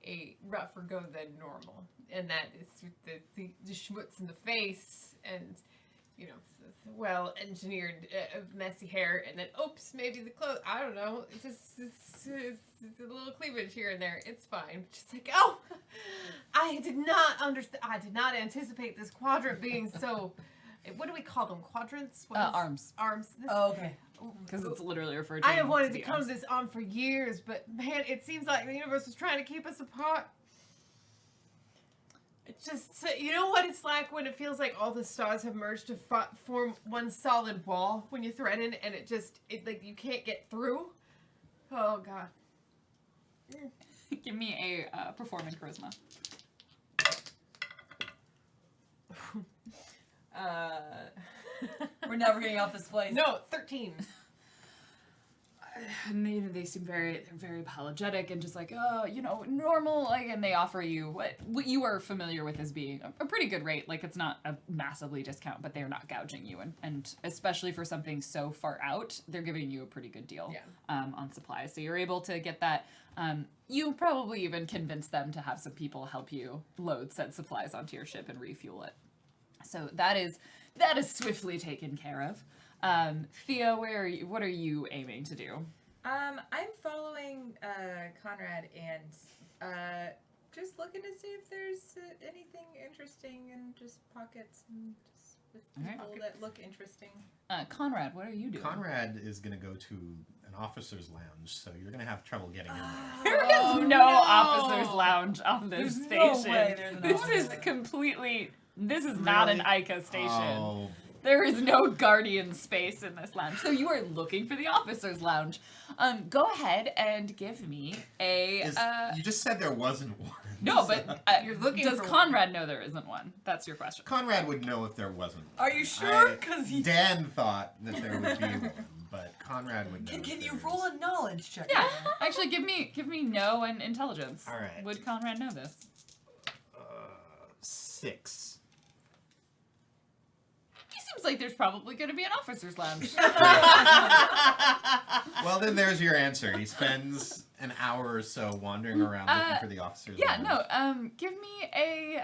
a rougher go than normal, and that is with the schmutz in the face and well engineered messy hair, and then oops, maybe the clothes. I don't know. It's a little cleavage here and there. It's fine. Just like, oh, I did not understand. I did not anticipate this quadrant being so. What do we call them? Quadrants? What is- Arms, Arms. This, Oh, okay. because it's literally referred to. I have wanted to the come arms. this on for years, but man, it seems like the universe is trying to keep us apart. It's just, you know what it's like when it feels like all the stars have merged to form one solid wall when you threaten, and it like you can't get through. Oh god. Give me a performing charisma. We're never getting off this place. No, 13. And they seem very apologetic and just like, oh, normal, and they offer you what you are familiar with as being a pretty good rate. Like, it's not a massively discount, but they're not gouging you, and especially for something so far out, they're giving you a pretty good deal on supplies. So you're able to get that. You probably even convince them to have some people help you load said supplies onto your ship and refuel it. So that is swiftly taken care of. Thea, what are you aiming to do? I'm following Conrad and just looking to see if there's anything interesting in just pockets and just with Alright. people that look interesting. Conrad, what are you doing? Conrad is gonna go to an officer's lounge, so you're gonna have trouble getting in there. There is no officer's lounge on this There's station. no way there's an This officer's is lounge. completely. This is not an Really? Ica station. Oh, There is no guardian space in this lounge. So you are looking for the officer's lounge. Go ahead and give me a. you just said there wasn't one. No, but You're looking does for Conrad know there isn't one? That's your question. Conrad would know if there wasn't. Are you sure? I- Because he. Dan thought that there would be one, but Conrad would know. Can if you there roll is. a knowledge check? Yeah, actually, give me no and intelligence. All right. Would Conrad know this? 6. He seems like there's probably going to be an officer's lounge. Well, then there's your answer. He spends an hour or so wandering around looking for the officers. Yeah, lounge. no. Give me a.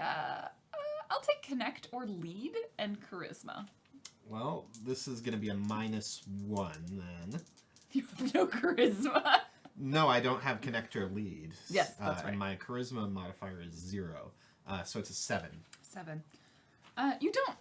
I'll take connect or lead and charisma. Well, this is gonna be a -1 then. You have no charisma. No, I don't have connector lead. Yes, that's right. And my charisma modifier is 0. So it's a 7. 7. You don't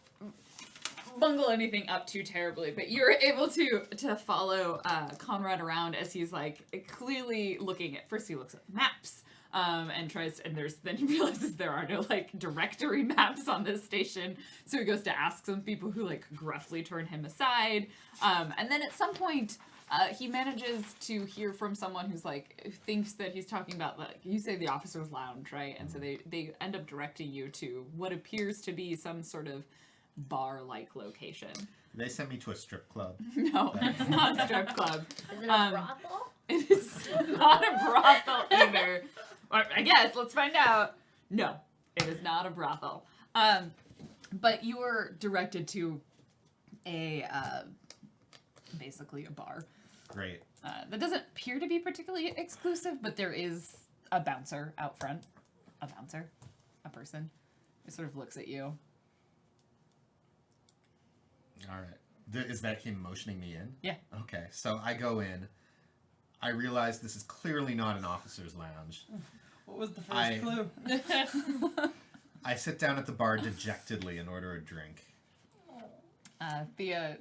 bungle anything up too terribly, but you're able to follow Conrad around as he's like clearly looking at. First, he looks at maps. And tries, and then he realizes there are no like directory maps on this station, so he goes to ask some people who like gruffly turn him aside, and then at some point he manages to hear from someone who's like thinks that he's talking about, like, you say the officer's lounge, right? And so they end up directing you to what appears to be some sort of bar-like location. They sent me to a strip club. No, it's not a strip club. Is it a brothel? It is not a brothel either. Or, I guess, let's find out. No, it is not a brothel. But you were directed to basically a bar. Great. That doesn't appear to be particularly exclusive, but there is a bouncer out front. A person who sort of looks at you. All right. Is that him motioning me in? Yeah. Okay, so I go in. I realize this is clearly not an officer's lounge. What was the first clue? I sit down at the bar dejectedly and order a drink. The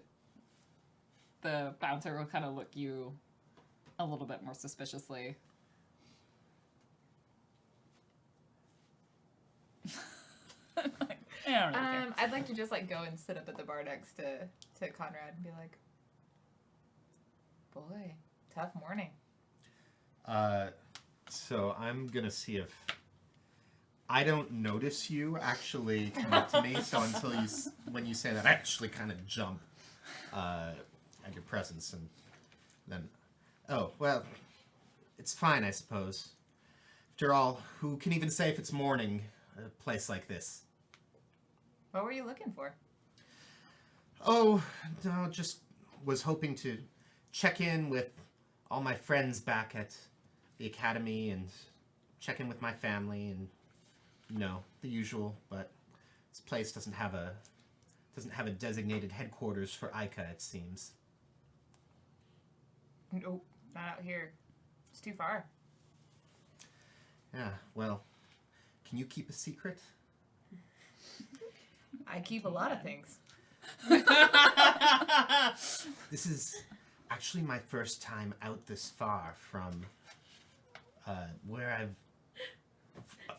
bouncer will kind of look you a little bit more suspiciously. I don't really care. I'd like to just like go and sit up at the bar next to Conrad and be like, boy, tough morning. So I'm gonna see if I don't notice you actually come up to me. So until when you say that, I actually kind of jump at your presence, and then, oh well, it's fine, I suppose. After all, who can even say if it's morning? A place like this. What were you looking for? Oh, no, just was hoping to check in with all my friends back at the academy and check in with my family and, you know, the usual, but this place doesn't have a designated headquarters for Ica, it seems. Nope, not out here. It's too far. Yeah, well, can you keep a secret? I keep a lot of things. This is actually my first time out this far from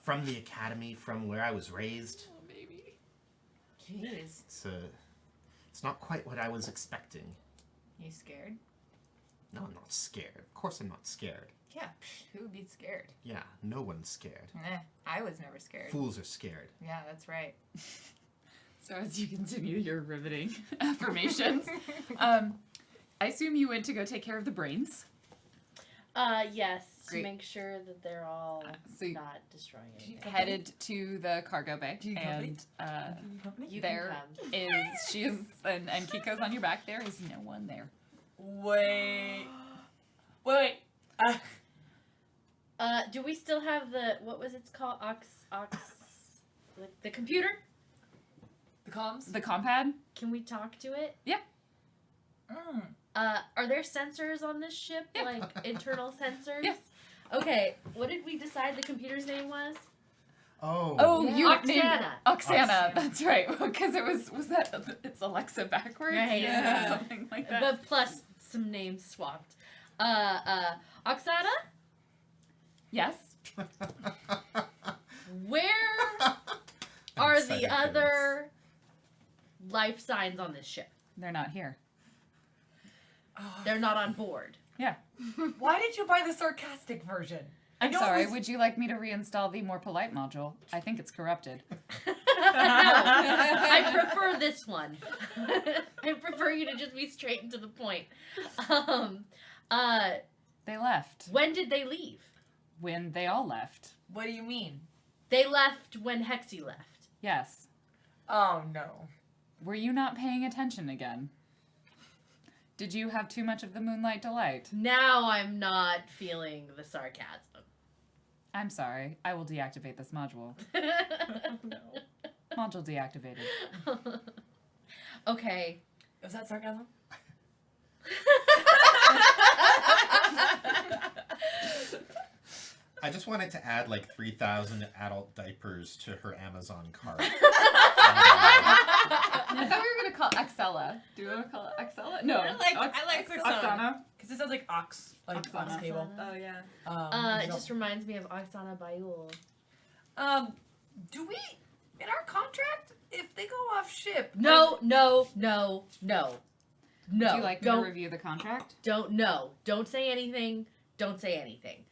from the academy, from where I was raised. Oh, baby. Jeez. It's not quite what I was expecting. You scared? No, I'm not scared. Of course I'm not scared. Yeah, who would be scared? Yeah, no one's scared. I was never scared. Fools are scared. Yeah, that's right. So as you continue your riveting affirmations, I assume you went to go take care of the brains. Yes, Great. to make sure that they're all So you not destroying anything. headed to the cargo bay, Do you and You there can come. is and Kiko's on your back. There is no one there. Wait. Do we still have what was it called? Like the computer? The comms? The compad. Can we talk to it? Mm. Are there sensors on this ship? Yeah. Like internal sensors? Yeah. Okay, what did we decide the computer's name was? Oh, Yeah. you nicknamed Oksana. Oksana. Oksana. That's right. Because it was that it's Alexa backwards. Right, yeah. Something like that. But plus some names swapped. Oksana? Yes. Where are the other life signs on this ship? They're not here. They're not on board. Why did you buy the sarcastic version? I'm know it sorry. was- Would you like me to reinstall the more polite module? I think it's corrupted. No, I prefer this one. I prefer you to just be straight and to the point. They left When did they leave? when they all left. What do you mean? They left when Hexy left. Yes. Oh no. Were you not paying attention again? Did you have too much of the moonlight delight? Now I'm not feeling the sarcasm. I'm sorry. I will deactivate this module. No. Module deactivated. Okay. Was that sarcasm? I just wanted to add like 3,000 adult diapers to her Amazon cart. I thought we were gonna call Axella. Do you want to call it Axella? No. I like Oksana. Because it sounds like ox. Like Oksana. ox table. Oh yeah. It just reminds me of Oksana Bayul. Do we, in our contract, if they go off ship? No. Would you like me to don't review the contract? don't say anything. Don't say anything.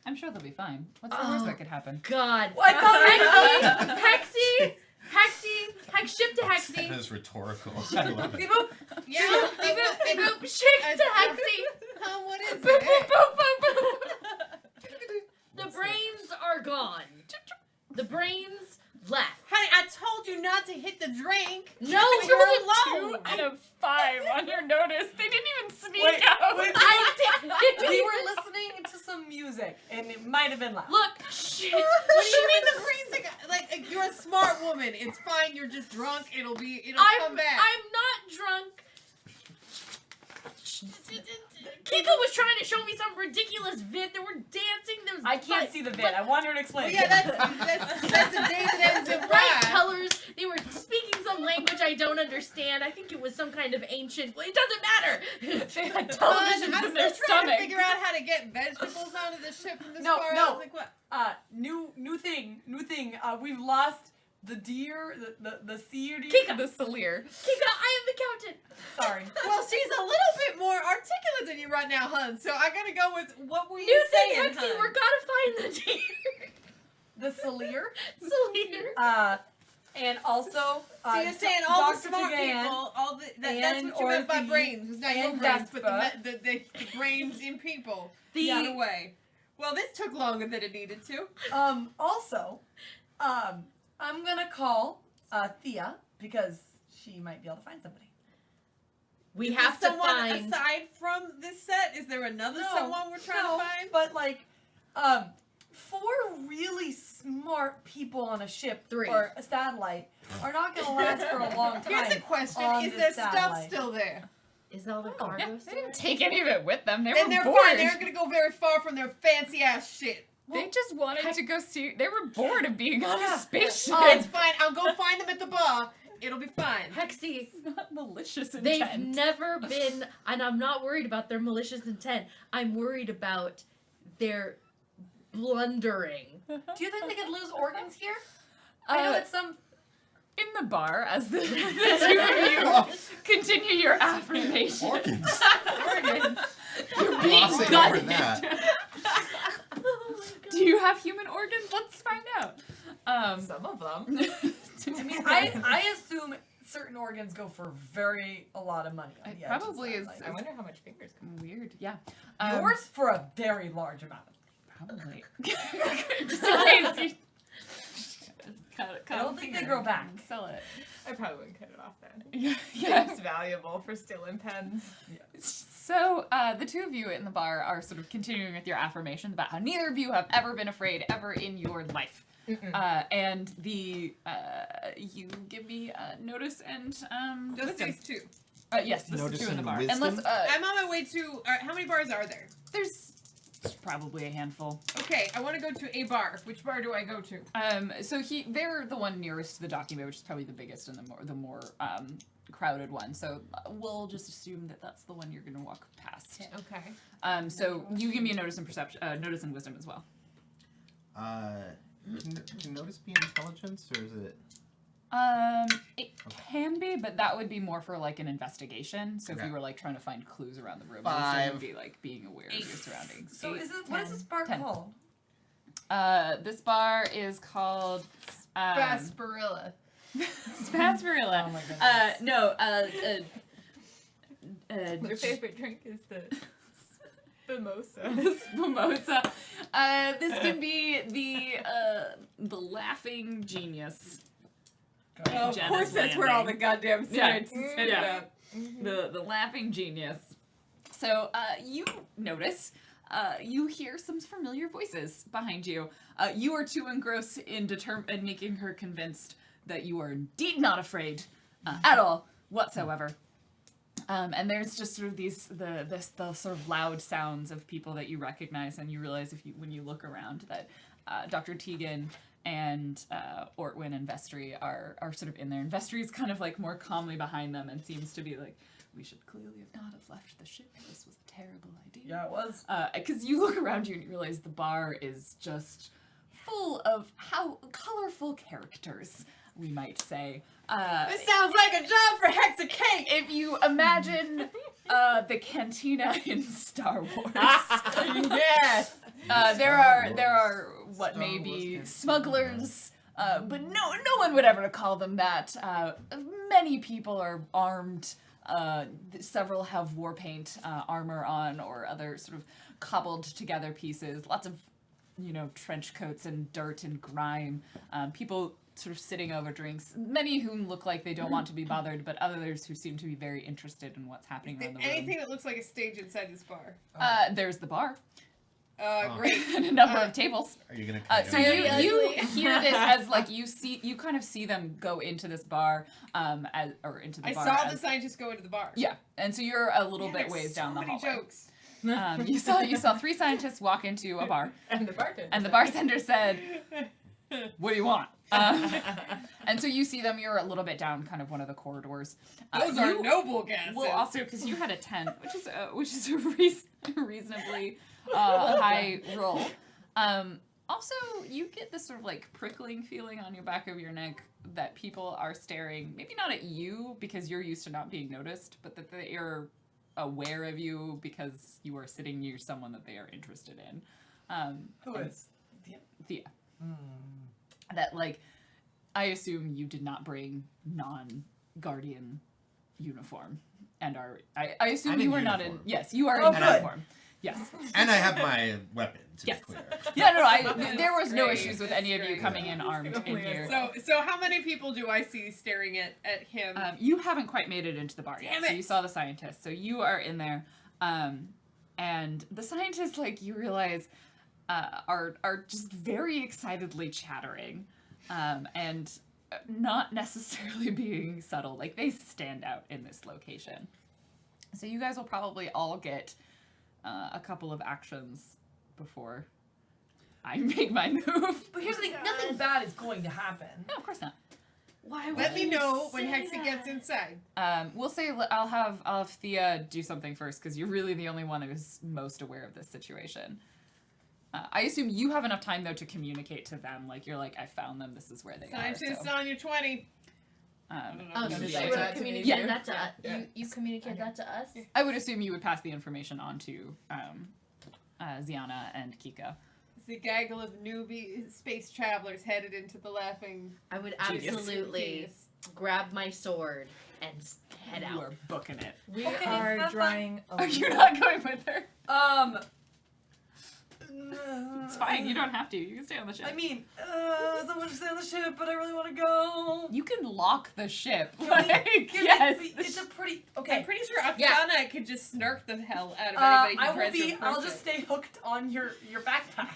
I'm sure they'll be fine. What's the worst that could happen? God. Well, I thought Hexy, ship to Hexy. That is rhetorical. I love it. Beep boop. Yeah. Beep boop, beep boop, ship to Hexy. What is Boop, boop, it? boop, boop, boop. The brains are gone. The brains left. Honey, I told you not to hit the drink. No, You you're were alone. alone. Out of 5 on your notice. They didn't even sneak Wait, out. wait, I did. we were listening to some music, and it might have been loud. Look, shit. What do you mean the brains are like you're a smart woman? It's fine. You're just drunk. It'll come back. I'm not drunk. Kiko was trying to show me some ridiculous vid. They were dancing. There was I can't see the vid. I want her to explain. Well, yeah, that's a day that ends in bright Y. colors. They were speaking some language I don't understand. I think it was some kind of ancient. It doesn't matter. They had I'm televisions still in their trying to stomach. figure out how to get vegetables onto the ship from this No, far no. out. Like what? New thing. We've lost the deer, the sea deer. Kika. The Salir. Kika, I am the captain. Sorry. Well, she's a little bit more articulate than you right now, hun. So I gotta go with what were you New thing, saying, Hexy. hun? We're gotta find the deer. The Salir. Salir. And also, So you're saying all the Dr. smart Dugan people, all the that's and what you meant by Orphe brains. It's not your and brains, but Vespa. the brains in people. The- Got away. Well, this took longer than it needed to. Also, I'm gonna call Thea because she might be able to find somebody. We Is have there to someone find. aside from this set. Is there another someone we're trying to find? But like, 4 really smart people on a ship 3. or a satellite are not gonna last for a long time. Here's a question: on is this there stuff satellite. still there? Is all the Oh, cargo yeah, they still didn't take any of it with them. They Then were they're bored. fine. They're not gonna go very far from their fancy ass shit. They just wanted to go see. They were bored of being on a spaceship. Oh, it's fine. I'll go find them at the bar. It'll be fine. Hexy, It's not malicious they've intent. never been, and I'm not worried about their malicious intent. I'm worried about their blundering. Do you think they could lose organs here? I know that some. In the bar, as the 2 of you continue your affirmation. Organs. Organs. You're being Glossing over gutted. that. Do you have human organs? Let's find out. Some of them. I mean, I assume certain organs go for a lot of money. On It the edge of probably is- satellite. I wonder how much fingers come. Weird, yeah. Yours for a very large amount. Probably. Just in case you. I don't think they grow back. Sell it. I probably wouldn't cut it off then. Yeah. It's valuable for still in pens. So, the 2 of you in the bar are sort of continuing with your affirmations about how neither of you have ever been afraid ever in your life. And you give me notice and Just wisdom. these 2. Yes, this Notice is 2 in the and bar. wisdom? Unless I'm on my way to. How many bars are there? there's probably a handful. Okay, I want to go to a bar. Which bar do I go to? So they're the one nearest to the docking bay, which is probably the biggest and the more crowded one. So we'll just assume that that's the one you're gonna walk past. Okay. So you give me a notice and perception, notice and wisdom as well. Can notice be intelligence, or is it? It can be, but that would be more for like an investigation. So if Okay. you were like trying to find clues around the room, 5. it would be like being aware of your surroundings. So 8, what is this bar 10. called? This bar is called Sarsaparilla. Spazbarilla. Oh my goodness. Your favorite drink is the mimosa. This mimosa. This can be the laughing genius. Oh, of Jenna's course, that's where all the landing. goddamn Yeah. science is headed Yeah. up. The laughing genius. So you notice. You hear some familiar voices behind you. You are too engrossed in making her convinced that you are indeed not afraid at all whatsoever. And there's just sort of the sort of loud sounds of people that you recognize, and you realize when you look around that Dr. Tegan and Ortwin and Vestry are sort of in there. And Vestry's kind of like more calmly behind them and seems to be like, we should clearly not have left the ship. This was a terrible idea. Yeah, it was. Because you look around you and you realize the bar is just full of how colorful characters, we might say. This sounds like a job for Hexa Cake. If you imagine the cantina in Star Wars, Yes. there are what Star may Wars be cantina. smugglers, but no one would ever call them that. Many people are armed. Several have war paint armor on or other sort of cobbled together pieces. Lots of trench coats and dirt and grime. People sort of sitting over drinks. Many of whom look like they don't want to be bothered, but others who seem to be very interested in what's happening around the room. Anything that looks like a stage inside this bar. There's the bar. Great. And a number of tables. Are you gonna? So you hear this as like you kind of see them go into this bar, into the I bar. saw the scientists go into the bar. Yeah, and so you're a little Man, bit there's ways so down the many hallway. jokes. You saw 3 scientists walk into a bar, And the bartender. and the bartender said, "What do you want?" And so you see them. You're a little bit down, kind of one of the corridors. Those are noble guesses. Well, also because you had a 10, which is a reasonably high roll. Also, you get this sort of like prickling feeling on your back of your neck that people are staring, maybe not at you because you're used to not being noticed, but that they are aware of you because you are sitting near someone that they are interested in. Who is? Thea. That, like, I assume you did not bring non-Guardian uniform. And I assume I'm you in were not in. uniform. Yes, you are Oh, in good. uniform. Yes. And I have my weapon, to Yes. be clear. Yeah, no, there was no Great. issues with any of you Great. coming in armed in here. So how many people do I see staring at him? You haven't quite made it into the bar yet. Damn So it. you saw the scientists. So you are in there. And the scientists, like, you realize, are just very excitedly chattering. And not necessarily being subtle. Like, they stand out in this location. So you guys will probably all get a couple of actions before I make my move. But here's the thing: nothing bad is going to happen. No, of course not. Why would Let me you know when say Hexy gets inside. We'll say I'll have Thea do something first because you're really the only one who's most aware of this situation. I assume you have enough time though to communicate to them. Like you're like, I found them. This is where they Scientists are. on your 20. So, Oh, You so would she like would that have to me? communicated Yeah. that to us. Yeah. You communicate that to us? I would assume you would pass the information on to Ziana and Kika. It's a gaggle of newbie space travelers headed into the laughing. I would Genius. absolutely grab my sword and head You out. are booking it. We Okay, are have fun. drawing. Are you not going with her? It's fine. You don't have to. You can stay on the ship. I mean, someone should stay on the ship, but I really want to go. You can lock the ship. Can we- Like, Here's yes. the- it's a pretty I'm okay. pretty sure Oksana Yeah. could just snark the hell out of I anybody who will tries to be. approach I'll just it. stay hooked on your backpack.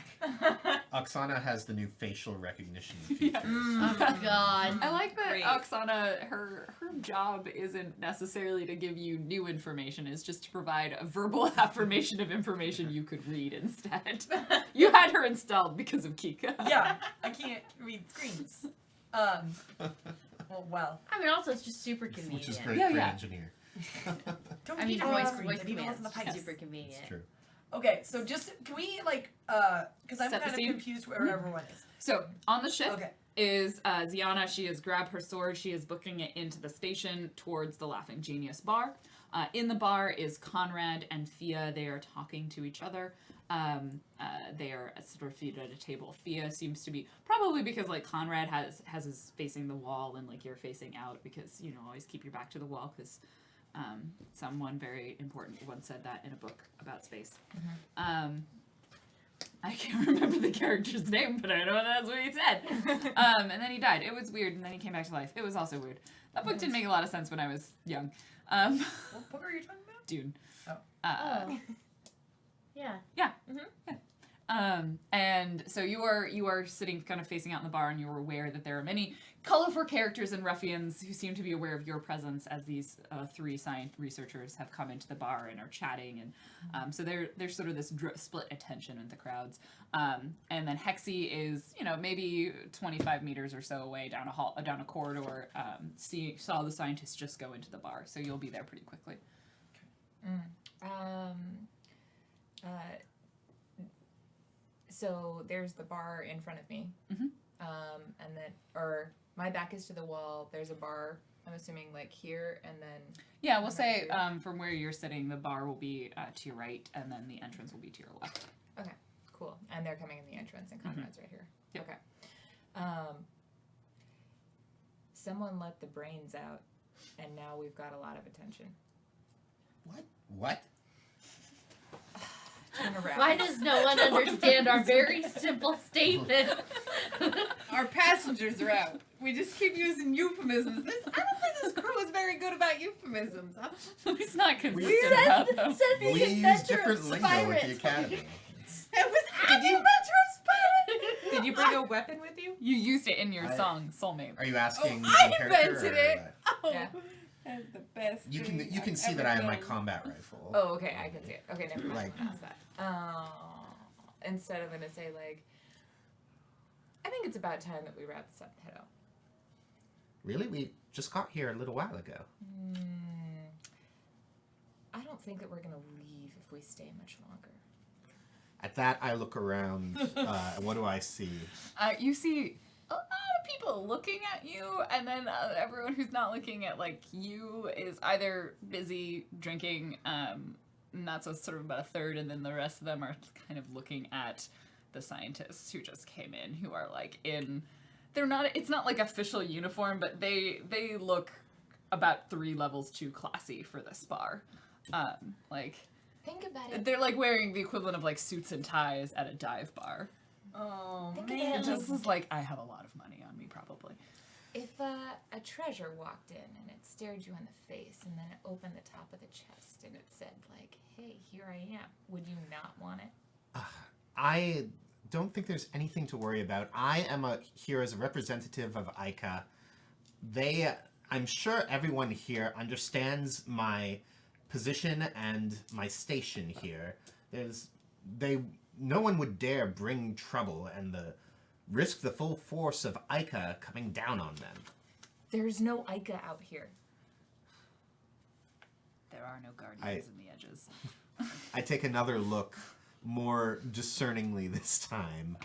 Oksana has the new facial recognition feature. Yeah. Oh my god. I like that Great. Oksana, her job isn't necessarily to give you new information, it's just to provide a verbal affirmation of information you could read instead. You had her installed because of Kika. Yeah, I can't read screens. Well, I mean, also, it's just super convenient. Which is great Yeah, for yeah. an engineer. don't I need mean, to voice, read screens. voice I need to commands listen to is pipes. super convenient. It's true. Okay, so just can we like because I'm Set the kind of scene? confused where everyone is. So, on the ship Okay. is Ziana. She has grabbed her sword. She is booking it into the station towards the Laughing Genius bar. In the bar is Conrad and Thea. They are talking to each other. They are sort of seated at a table. Thea seems to be probably because like Conrad has his facing the wall and like you're facing out because always keep your back to the wall because someone very important once said that in a book about space. I can't remember the character's name, but I know that's what he said. And then he died. It was weird, and then he came back to life. It was also weird. That book didn't make a lot of sense when I was young. What book are you talking about? Dune. Oh. Oh. Yeah. And so you are sitting kind of facing out in the bar, and you're aware that there are many colorful characters and ruffians who seem to be aware of your presence as these 3 science researchers have come into the bar and are chatting, and so there's sort of this split attention in the crowds. And then Hexy is, maybe 25 meters or so away down a corridor. Saw the scientists just go into the bar, so you'll be there pretty quickly. So there's the bar in front of me, Mhm. and then, or my back is to the wall. There's a bar. I'm assuming like here, and then. Yeah, we'll say from where you're sitting, the bar will be to your right, and then the entrance will be to your left. Okay, cool. And they're coming in the entrance, and Conrad's right here. Yep. Okay. Someone let the brains out, and now we've got a lot of attention. What? Turn around. Why does no one understand our very simple statements? Our passengers are out. We just keep using euphemisms. I don't think this crew is very good about euphemisms. It's not consistent Says, about them. says the We use inventor different of lingo at the spirits. academy. It was Did you bring a weapon with you? You used it in your song, Soulmate. Are you asking I in character invented or it. what? Oh, Yeah. that's the best. You thing can I've see that ever I have my done. combat rifle. Oh, okay, I can see it. Okay, never mind. Like- I'll ask that. Instead, I'm gonna say like, I think it's about time that we wrap this up and head out. Really? We just got here a little while ago. I don't think that we're gonna leave if we stay much longer. At that, I look around. And what do I see? You see a lot of people looking at you, and then everyone who's not looking at you is either busy drinking, and that's sort of about a third, and then the rest of them are kind of looking at the scientists who just came in, who are it's not like official uniform, but they look about 3 levels too classy for this bar. Think about it. They're wearing the equivalent of suits and ties at a dive bar. Oh, Think man. about It it. just is I have a lot of money on me, probably. If a treasure walked in and it stared you in the face, and then it opened the top of the chest and it said "Hey, here I am," would you not want it? I don't think there's anything to worry about. I am here as a representative of Ica. I'm sure everyone here understands my position and my station here. No one would dare bring trouble and risk the full force of Ica coming down on them. There's no Ica out here. There are no guardians in the edges. I take another look, more discerningly this time,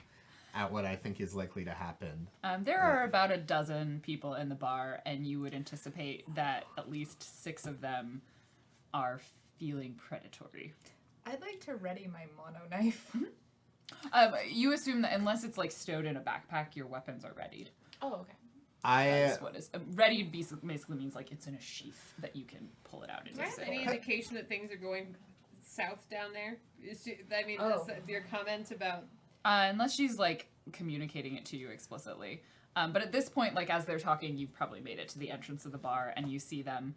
at what I think is likely to happen. There are about a dozen people in the bar, and you would anticipate that at least 6 of them are feeling predatory. I'd like to ready my mono knife. You assume that unless it's stowed in a backpack, your weapons are readied. Oh, okay. That's what is readied. Basically means it's in a sheath that you can pull it out Do into. I have any indication that things are going south down there? Your comment about... Unless she's communicating it to you explicitly. But at this point, as they're talking, you've probably made it to the entrance of the bar, and you see them.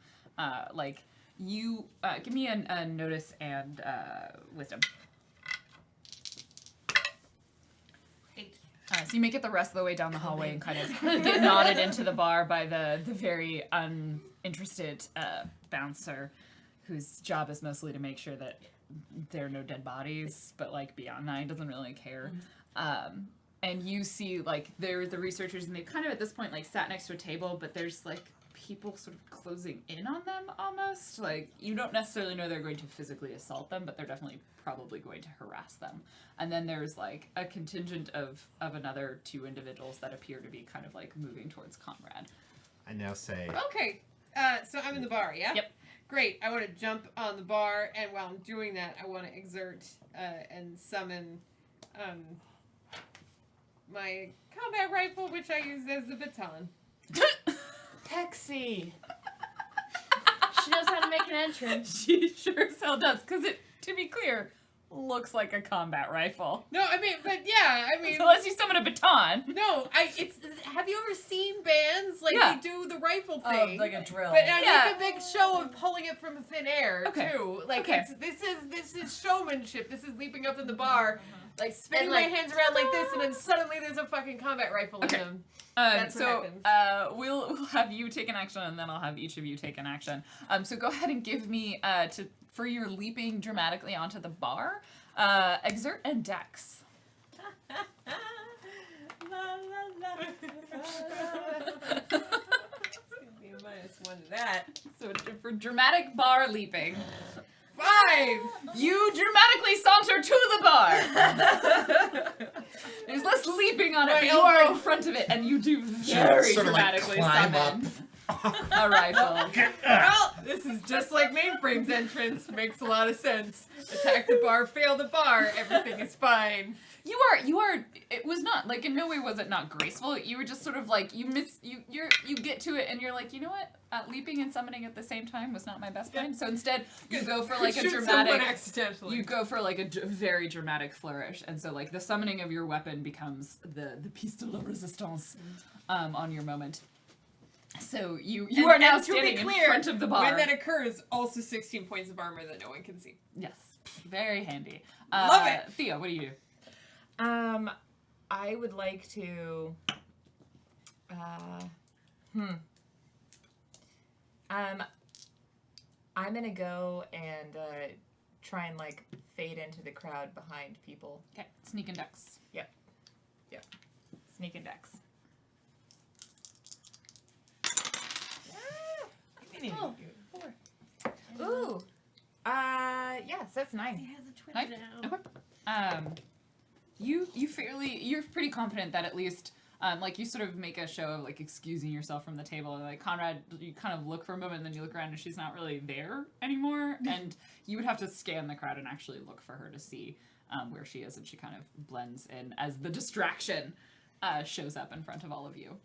You give me a notice and wisdom. 8. So you make it the rest of the way down the hallway and kind of get nodded into the bar by the very uninterested bouncer, whose job is mostly to make sure that there are no dead bodies, but beyond that, he doesn't really care. And you see they're the researchers, and they've kind of at this point sat next to a table, but there's people sort of closing in on them almost. You don't necessarily know they're going to physically assault them, but they're definitely probably going to harass them. And then there's a contingent of another 2 individuals that appear to be kind of moving towards Conrad. I now say, Okay, so I'm in the bar, yeah? Yep. Great, I want to jump on the bar, and while I'm doing that, I want to exert and summon my combat rifle, which I use as a baton. Hexy. She knows how to make an entrance. She sure as hell does, because it, to be clear, looks like a combat rifle. No, but yeah, Unless you summon a baton. No, have you ever seen bands Yeah. they do the rifle Oh, thing? like a drill. But Yeah. make a big show of pulling it from thin air Okay. too. Okay. This is showmanship. This is leaping up in the bar. like spinning And, my like, hands around like this, and then suddenly there's a fucking combat rifle Okay. in them. That's what So happens. we'll have you take an action, and then I'll have each of you take an action. So go ahead and give me for your leaping dramatically onto the bar, exert and dex. It's gonna be a -1 to that. So for dramatic bar leaping, 5! you dramatically saunter to the bar. There's less leaping on it, My but you are in elbow. front of it, and you do very sort of like dramatically climb summon a rifle. Well, this is just like Mainframe's entrance. Makes a lot of sense. Attack the bar, fail the bar, everything is fine. You are. It was not like in no way was it not graceful. You were just sort of like you get to it and you're like, you know what? Leaping and summoning at the same time was not my best plan. So instead, you go for like a Shoot someone dramatic. accidentally. You go for like a very dramatic flourish, and so like the summoning of your weapon becomes the piece de la resistance on your moment. So you And- are now and to be standing clear, in front of the bar. When that occurs, also 16 points of armor that no one can see. Yes, very handy. Love it. Theo, what do you do? I would like to. I'm gonna go and try and like fade into the crowd behind people. Okay, sneak and dex. Sneak and dex. Oh. Ooh. Yes, that's 9. Right? Okay. You're pretty confident that at least like you sort of make a show of like excusing yourself from the table, and like Conrad, you kind of look for a moment and then you look around and she's not really there anymore, and you would have to scan the crowd and actually look for her to see where she is, and she kind of blends in as the distraction shows up in front of all of you.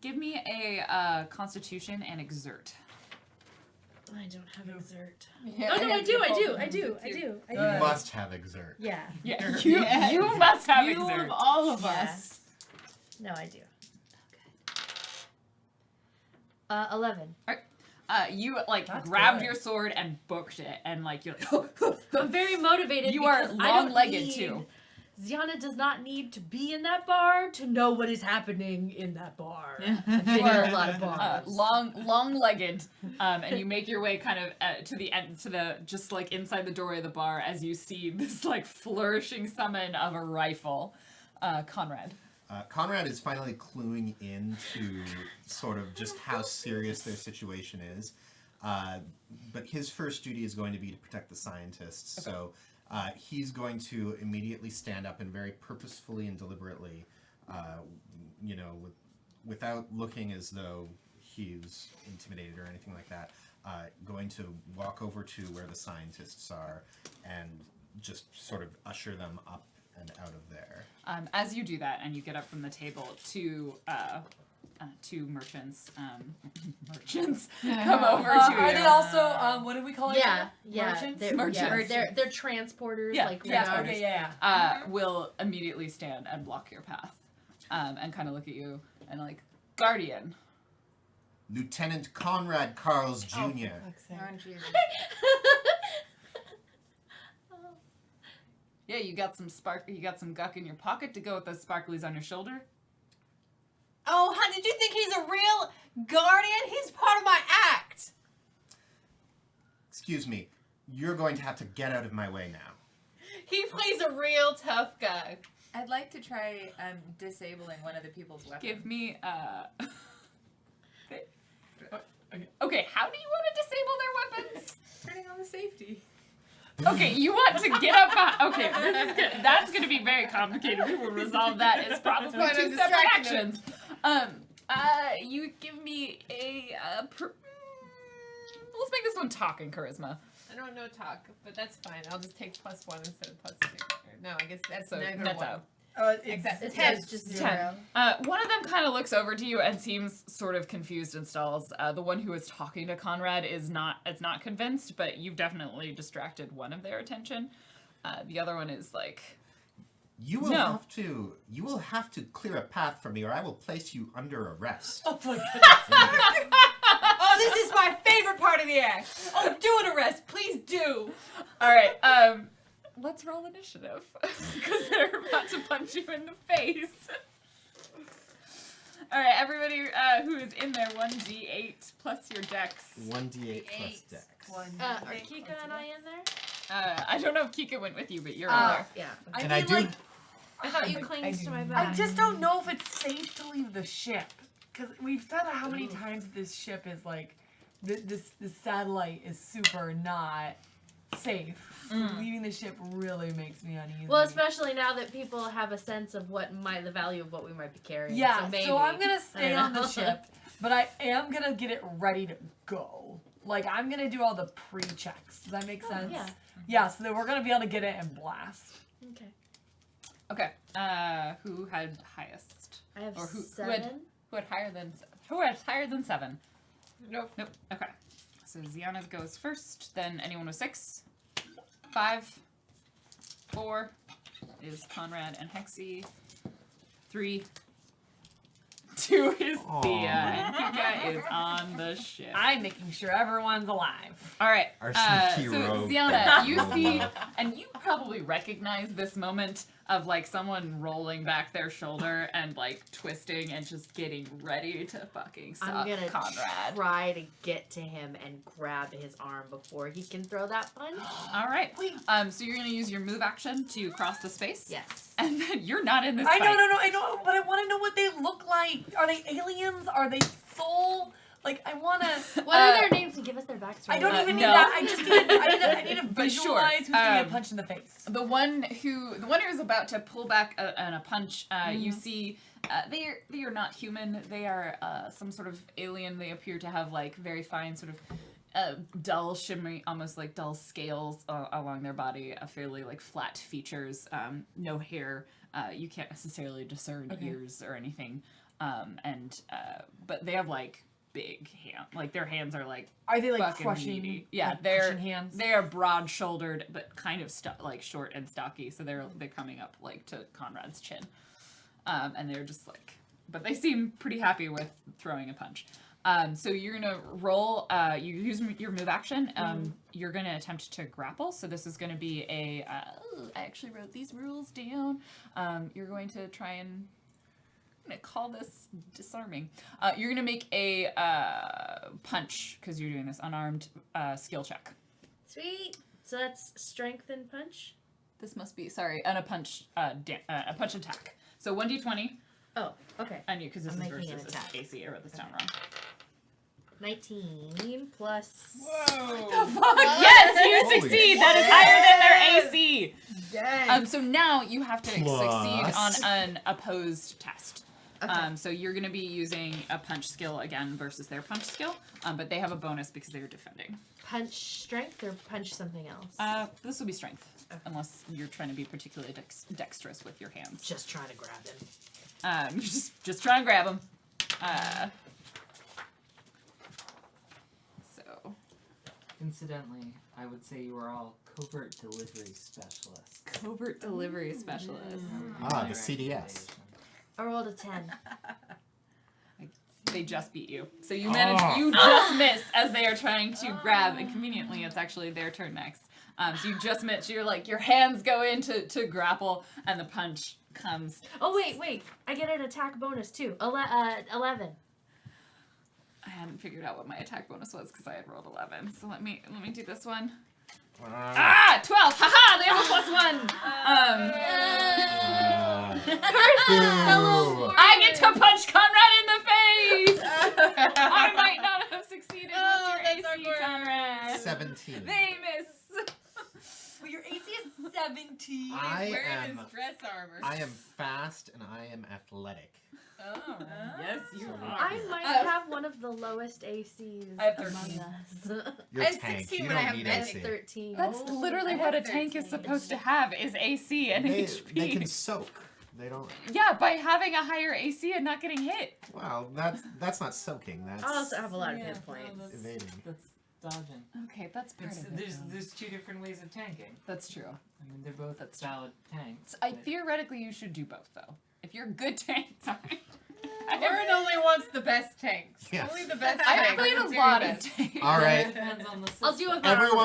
Give me a Constitution and exert. I don't have exert. Yeah, Oh no, I do. You must have exert. Yeah. Yeah, you must have You exert. of all of Yeah. us. No, I do. Okay. 11. You like That's grabbed good. your sword and booked it, and like you're like, I'm very motivated. You are because I don't long-legged, need- too. Ziana does not need to be in that bar to know what is happening in that bar. I've been You in are, a lot of bars. long-legged, and you make your way kind of to the end, to the just like inside the doorway of the bar as you see this like flourishing summon of a rifle. Conrad. Conrad is finally cluing into sort of just how serious their situation is. But his first duty is going to be to protect the scientists. Okay. So he's going to immediately stand up and very purposefully and deliberately, without looking as though he's intimidated or anything like that, going to walk over to where the scientists are and just sort of usher them up and out of there. As you do that, and you get up from the table, two merchants come over to Are you. they also what do we call it? Yeah, Merchants? They're, Merchants. they're transporters. Yeah, like Yeah. radars. Okay. Yeah. Will immediately stand and block your path, and kind of look at you and like, Guardian. Lieutenant Conrad Carls Jr. Oh, Jesus. Yeah, you got some guck in your pocket to go with those sparklies on your shoulder. Oh, huh, did you think he's a real guardian? He's part of my act. Excuse me, you're going to have to get out of my way now. He plays a real tough guy. I'd like to try disabling one of the people's weapons. Give me Okay, how do you want to disable their weapons? Turning on the safety. Okay, you want to get up. Okay, that's going to be very complicated. We will resolve that as probably That's fine, two I'm separate distracting actions. You give me a. Let's make this one talking charisma. I don't know talk, but that's fine. I'll just take +1 instead of +2. No, I guess that's So neither that's one. out. Except It 10. says just 10. 0. One of them kind of looks over to you and seems sort of confused and stalls. The one who is talking to Conrad is not convinced, but you've definitely distracted one of their attention. The other one is like, You will No. you will have to clear a path for me, or I will place you under arrest. Oh my goodness. Oh, this is my favorite part of the act. Oh, do an arrest, please do. all right. let's roll initiative because they're about to punch you in the face. All right, everybody who is in there, 1d8 plus your dex. 1d8 plus dex. Are Kika and I in there? I don't know if Kika went with you, but you're in Oh. there. Yeah. And I do. I thought you clinged to my I back. just don't know if it's safe to leave the ship. Because we've said how many times this ship is like, this satellite is super not safe. So leaving the ship really makes me uneasy. Well, especially now that people have a sense of the value of what we might be carrying. Yeah, so, maybe. so I'm gonna stay I on the know. ship, but I am gonna get it ready to go. Like, I'm gonna do all the pre-checks. Does that make sense? Yeah. Yeah, so that we're gonna be able to get it and blast. Okay. Okay. Who had highest? I have Or who 7. Who had higher than 7? Nope. Nope. Okay. So Ziana goes first. Then anyone with 6. 5. 4 is Conrad and Hexy. 3. 2 is Thea, and Kika is on the ship. I'm making sure everyone's alive. All right. Our So sneaky rogue. Ziana, you see, and you probably recognize this moment of like someone rolling back their shoulder and like twisting and just getting ready to fucking suck I'm gonna Conrad. try to get to him and grab his arm before he can throw that punch. All right. So you're gonna use your move action to cross the space. Yes. And then you're not in this I fight. know, I know, but I want to know what they look like. Are they aliens? Are they soul? Like, I want to. What are their names? And give us their backstory. I don't even need no. that. I just need to But sure, visualize who's gonna get punched in the face. The one who is about to pull back a punch, you see, they are not human. They are some sort of alien. They appear to have like very fine sort of dull, shimmery, almost like dull scales along their body. Fairly like flat features. No hair. You can't necessarily discern ears or anything. But they have like big hand. Like their hands are like. Are they like fucking crushing? meaty. Yeah, like they're crushing hands. they are broad-shouldered but kind of like short and stocky, so they're coming up like to Conrad's chin, and they're just like, but they seem pretty happy with throwing a punch. So you're gonna roll. You use your move action. You're gonna attempt to grapple. So this is gonna be a. I actually wrote these rules down. You're going to try and. I'm gonna call this disarming. You're gonna make a punch because you're doing this unarmed skill check. Sweet. So that's strength and punch. This must be and a punch a punch attack. So 1d20. Oh, okay. I knew because this I'm is making an versus attack. AC. I wrote this down wrong. 19 plus. Whoa. Yes, you Holy succeed. That is higher than their AC. Yes. So now you have to succeed Plus. on an opposed test. Okay. So you're going to be using a punch skill again versus their punch skill, but they have a bonus because they are defending. Punch strength or punch something else? This will be strength, unless you're trying to be particularly dexterous with your hands. Just trying to grab him. Just try and grab him. So Incidentally, I would say you are all covert delivery specialists. covert delivery specialist. Ah, the CDS. I rolled a 10. They just beat you, so you manage. You just miss as they are trying to grab, and conveniently, it's actually their turn next. So you just miss. You're like your hands go in to grapple, and the punch comes. Oh, wait. I get an attack bonus too. 11. I hadn't figured out what my attack bonus was because I had rolled 11. So let me do this one. 12. Haha! They have a +1. I get to punch Conrad in the face. I might not have succeeded. What's your AC, Conrad? 17. They miss. Well, your AC is 17. I Wearing am. his dress armor. I am fast and I am athletic. Oh. Yes, you are. I might have one of the lowest ACs I have among 13. us. You're I a have tank. 16, You but I don't have need magic. AC. 13. That's Oh, literally I what a have tank is 13. supposed to have: is AC and HP. They can soak. They don't. Yeah, by having a higher AC and not getting hit. Well, that's not soaking. That's I also have a lot of hit points. evading. That's dodging. Okay, that's part It's, of it. there's two different ways of tanking. That's true. I mean, they're both valid tanks. So but- theoretically, you should do both, though. If you're a good tank, sorry. Warren only wants the best tanks. Yes. Only the best I've tanks. played a What's your lot of best? tanks. All right. Depends on the I'll do a system.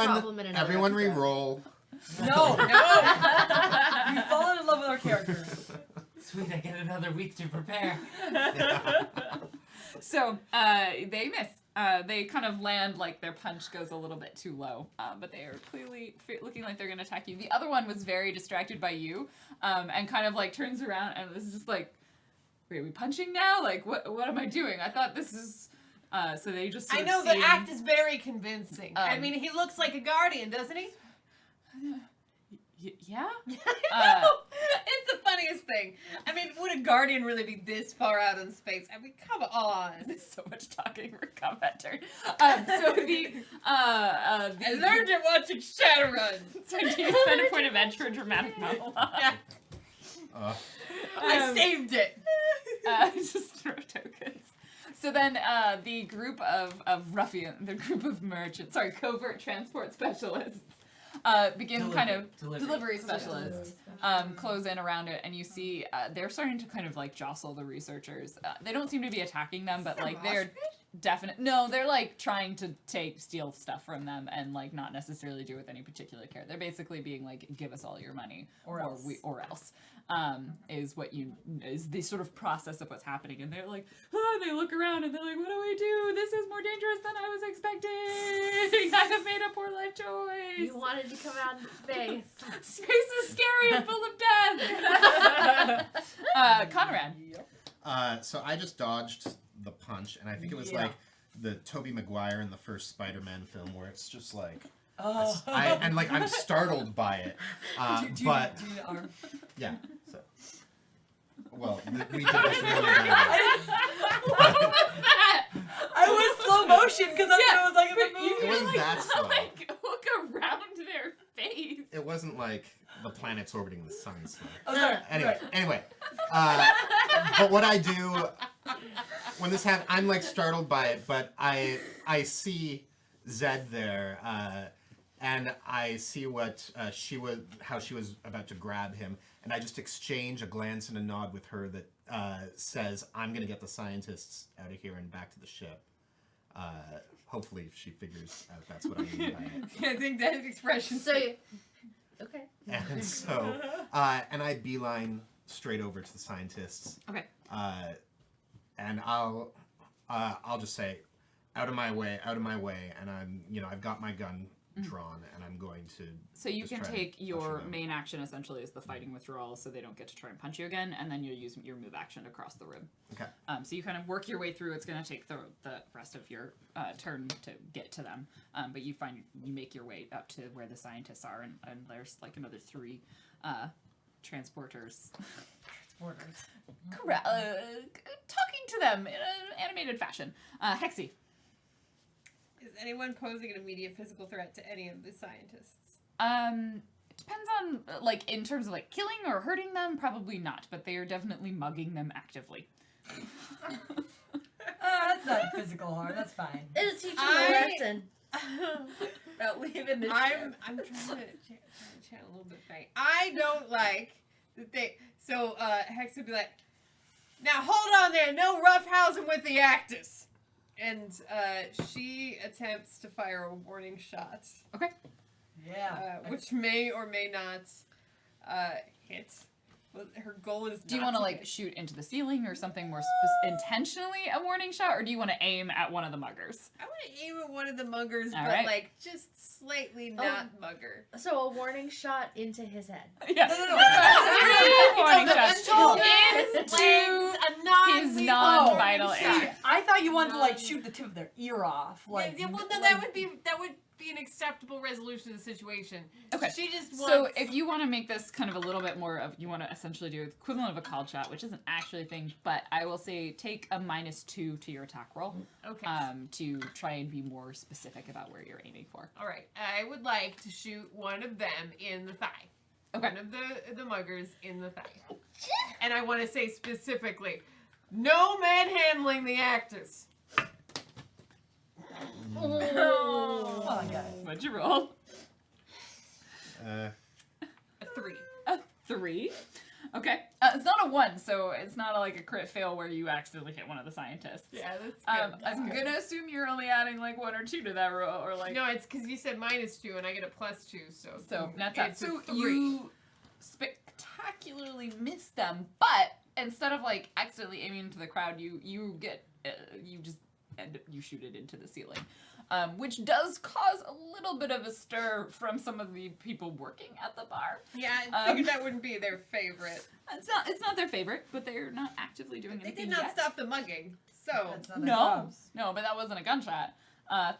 problem in another Everyone episode. re-roll. No, no. We've fallen in love with our characters. Sweet, I get another week to prepare. So they miss. They kind of land like their punch goes a little bit too low, but they are clearly looking like they're going to attack you. The other one was very distracted by you, and kind of like turns around and was just like, "Wait, are we punching now? Like, what am I doing? I thought this is." So they just. I Sort know of the seem, act is very convincing. I Um, mean, he looks like a guardian, doesn't he? Yeah. I know. It's the funniest thing. I mean, would a guardian really be this far out in space? I mean, come on. So much talking for combat turn. So the I learned it watching Shadowrun. So do you spend a point of edge for a dramatic monologue? Yeah, Uh, I saved it. Just throw tokens. So then the group of covert transport specialists begin kind of delivery specialists close in around it, and you see they're starting to kind of like jostle the researchers. They don't seem to be attacking them, but like they're they're like trying to steal stuff from them and like not necessarily do with any particular care. They're basically being like, give us all your money or else is the sort of process of what's happening. And they're like, they look around and they're like, what do we do? This is more dangerous than I was expecting. I have made a poor life choice. You wanted to come out in space. Space is scary and full of death. Conrad. so I just dodged the punch, and I think it was like the Tobey Maguire in the first Spider-Man film, where it's just like, I'm startled by it. But do the arm. yeah, so well, we did this really bad. I was slow motion because that's what it was like in the You movie. It wasn't that slow. like hook around their face. It wasn't like the planets orbiting the sun slow. Oh, sorry. Anyway, but what I do when this happens, I'm like startled by it, but I see Zed there, and I see how she was about to grab him, and I just exchange a glance and a nod with her that says, "I'm gonna get the scientists out of here and back to the ship." Hopefully, she figures out that's what I mean by it. I think that expression. So, okay. And so, and I beeline straight over to the scientists. Okay. And I'll just say, out of my way, and I've got my gun drawn, and I'm going to. So you just can try to take your usher them. main action essentially is the fighting withdrawal, so they don't get to try and punch you again, and then you'll use your move action to cross the room. Okay. So you kind of work your way through. It's going to take the rest of your turn to get to them, but you make your way up to where the scientists are, and there's like another 3 transporters. Talking to them in an animated fashion. Hexy. Is anyone posing an immediate physical threat to any of the scientists? It depends on like in terms of like killing or hurting them. Probably not, but they are definitely mugging them actively. That's not physical harm. That's fine. It'll teach you a lesson. About leaving the I'm trying to channel a little bit Faye. I don't like that they. So Hex would be like, "Now hold on there, no roughhousing with the Actus," and she attempts to fire a warning shot, Yeah. which may or may not hit. Well, her goal is. Do you want to like shoot into the ceiling or something more intentionally a warning shot, or do you want to aim at one of the muggers? I want to aim at one of the muggers, All but right. like just slightly not mugger. So a warning shot into his head. Yeah. No. Warning shot Shoulders, into legs, a his non-lethal non-vital warning area. shot. I thought you wanted to like shoot the tip of their ear off. Like, Yeah, well, no, that would be an acceptable resolution of the situation. Okay. She just wants. So if you want to make this kind of a little bit more of, you want to essentially do the equivalent of a called shot, which isn't actually a thing, but I will say take a -2 to your attack roll Okay. to try and be more specific about where you're aiming for. All right. I would like to shoot one of them in the thigh. Okay. One of the muggers in the thigh. And I want to say specifically, no manhandling the actors. come on, guys. What'd you roll? A 3. A 3. Okay. It's not a 1, so it's not like a crit fail where you accidentally hit one of the scientists. Yeah, that's good. I'm gonna assume you're only adding like 1 or 2 to that roll, or like. No, it's because you said -2 and I get a +2, So that's out. it's a So 3. you spectacularly miss them, but instead of like accidentally aiming into the crowd, you get you just you shoot it into the ceiling, which does cause a little bit of a stir from some of the people working at the bar. Yeah, I figured that wouldn't be their favorite. It's not their favorite, but they're not actively doing They anything did not yet. stop the mugging, so That's not their No, jobs. no, but that wasn't a gunshot.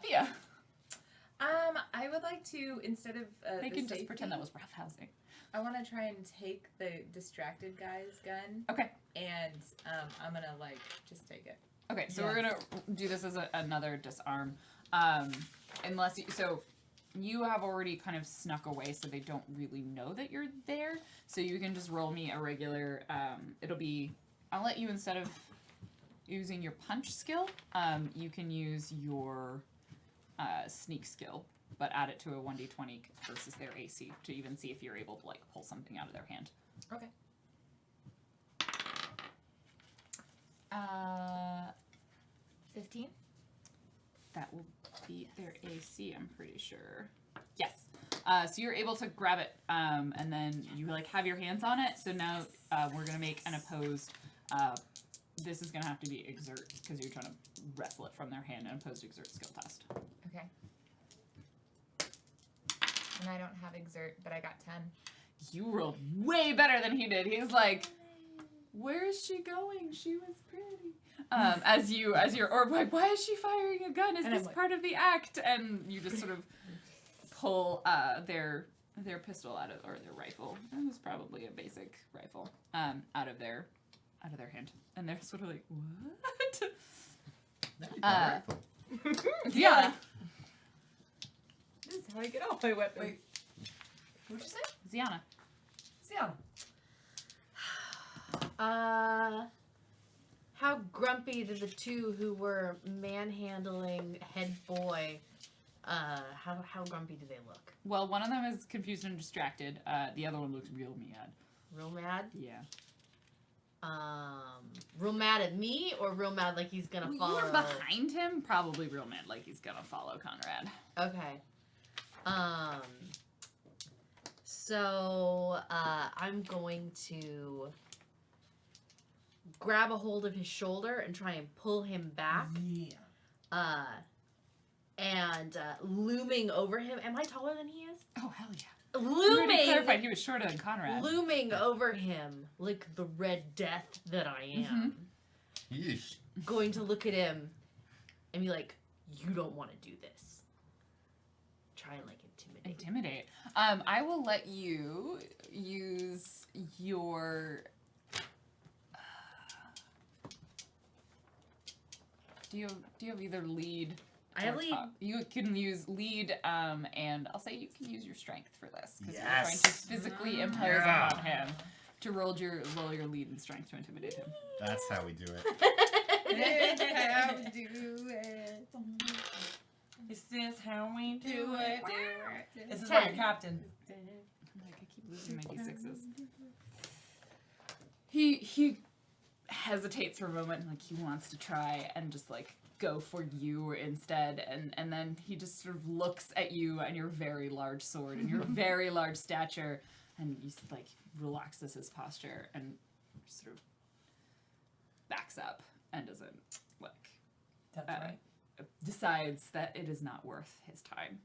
Thea, I would like to, instead of they the can just safety, pretend that was roughhousing. I want to try and take the distracted guy's gun. Okay. And I'm gonna like just take it. Okay, so we're gonna do this as another disarm, unless you have already kind of snuck away, so they don't really know that you're there. So you can just roll me a regular. I'll let you, instead of using your punch skill, you can use your sneak skill, but add it to a 1d20 versus their AC to even see if you're able to like pull something out of their hand. Okay. 15. That will beat their AC, I'm pretty sure. Yes. So you're able to grab it, and then you like have your hands on it. So now we're gonna make an opposed. This is gonna have to be exert because you're trying to wrestle it from their hand. An opposed exert skill test. Okay. And I don't have exert, but I got 10. You rolled way better than he did. He's like, "Where is she going? She was pretty." As you're or like, "Why is she firing a gun? Is And this I'm like- part of the act?" And you just sort of pull their pistol out of, or their rifle. It was probably a basic rifle. Out of their hand, and they're sort of like, "What?" Rifle. Yeah, This is how I get all my weapons. Wait. What'd you say? Ziana. Sienna. How grumpy did the two who were manhandling head boy, how grumpy do they look? Well, one of them is confused and distracted. The other one looks real mad. Real mad? Yeah. Real mad at me or real mad like he's gonna Well, follow? you were behind him, probably real mad, like he's gonna follow Conrad. Okay. So, I'm going to grab a hold of his shoulder and try and pull him back. Yeah. And looming over him. Am I taller than he is? Oh hell yeah! We already Looming, clarified he was shorter than Conrad. looming over him like the Red Death that I am. Yeesh. Going to look at him and be like, "You don't want to do this." Try and like intimidate. Intimidate. I will let you use your. Do you have either lead? I have or lead. talk? You can use lead, and I'll say you can use your strength for this because you're trying to Yes. physically impose Yeah. upon him to roll your lead and strength to intimidate him. That's how we do it. How do it. Is this how we do it? This is 10. what your captain. Like I keep losing my d6s. He hesitates for a moment, like he wants to try and just like go for you instead, and then he just sort of looks at you and your very large sword and your very large stature, and he like relaxes his posture and sort of backs up and doesn't like That's right. decides that it is not worth his time.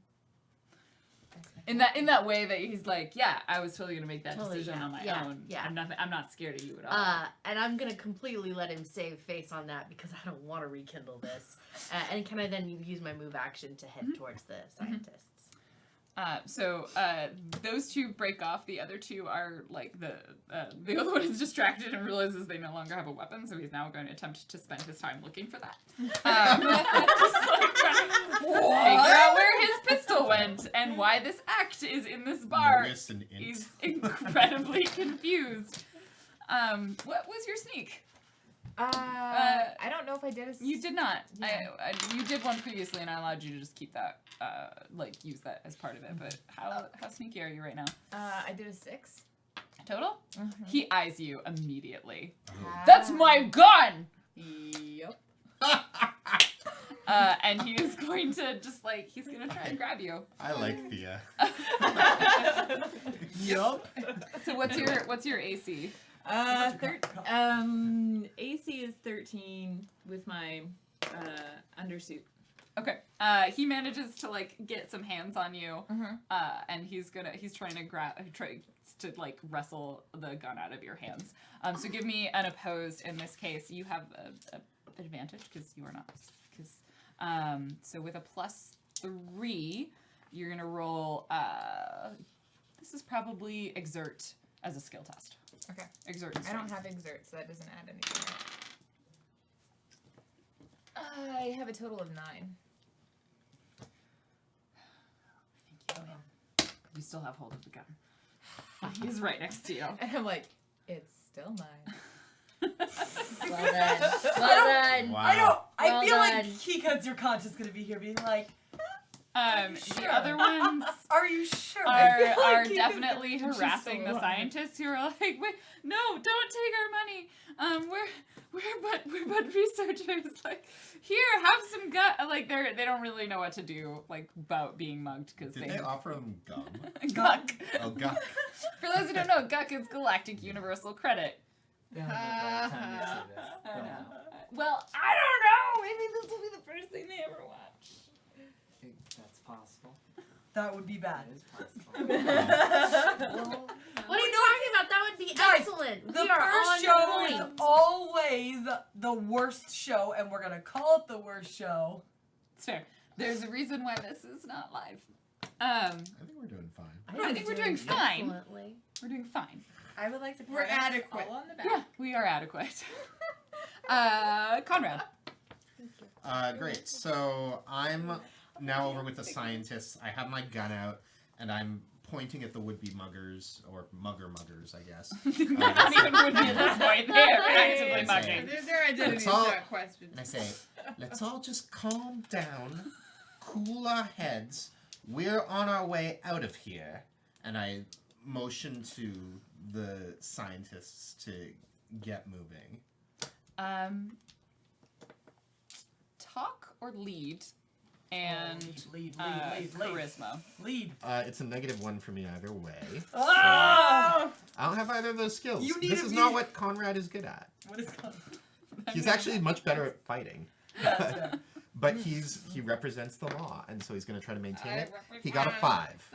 In that way that he's like, yeah, I was totally gonna make that Totally, decision yeah, on my yeah, own. yeah. I'm not scared of you at all. And I'm gonna completely let him save face on that because I don't want to rekindle this. And can I then use my move action to head towards the scientists? So those two break off. The other two are like the other one is distracted and realizes they no longer have a weapon, so he's now going to attempt to spend his time looking for that. Just like trying to figure out where his pistol went and why this act is in this bar. Notice an int. He's incredibly confused. What was your sneak? I don't know if I did a. You did not. Yeah. You did one previously, and I allowed you to just keep that, like use that as part of it. But how sneaky are you right now? I did a 6. total. He eyes you immediately. Ah. That's my gun! Yep. And he is going to just like, he's going to try and grab you. I like Thea. Yup. So what's your AC? AC is 13 with my undersuit. Okay. He manages to like get some hands on you, and he's trying to like wrestle the gun out of your hands. So give me an opposed. In this case, you have a advantage because you are not. So with a +3, you're gonna roll. This is probably exert as a skill test. Okay. Exert. And I don't strength. have exert, so that doesn't add anything. I have a total of 9. You still have hold of the gun. He's right next to you. And I'm like, it's still mine. Well done. Well done. Wow. I Well feel done. like Kika's your conscious gonna be here being like, The other ones are you sure? are Like, definitely just harassing so the scientists who are like, wait, no, don't take our money. We're but researchers. Like, here, have some gut. Like, they don't really know what to do, like, about being mugged because Did they offer him gum? Guck. Oh, gum. For those who don't know, Guck is Galactic Universal Credit. Yeah, right time to say this. But no, Well, I don't know. Maybe this will be the first thing they ever watch. I think that's possible. That would be bad. That is possible. What are you talking about? That would be Guys, excellent. The We are first on show is point. always the worst show, and we're gonna call it the worst show. It's fair. There's a reason why this is not live. I think we're doing fine. I think we're doing fine. Excellently. We're doing fine. I would like to We're pat us adequate. all on the back. Yeah, we are adequate. Conrad. Great. So I'm now over with the scientists. I have my gun out, and I'm pointing at the would-be muggers, or muggers, I guess. Not even would be at this point. They're actively That's mugging. Their identity is It's all- not questioned. And I say, let's all just calm down, cool our heads. We're on our way out of here. And I motion to the scientists to get moving. Talk or lead, and Lead. charisma. Lead. It's a -1 for me either way. Ah! I don't have either of those skills. You need This to is be- not what Conrad is good at. What is called? He's actually much better at fighting. That's fair. But he represents the law, and so he's going to try to maintain it. He got a 5.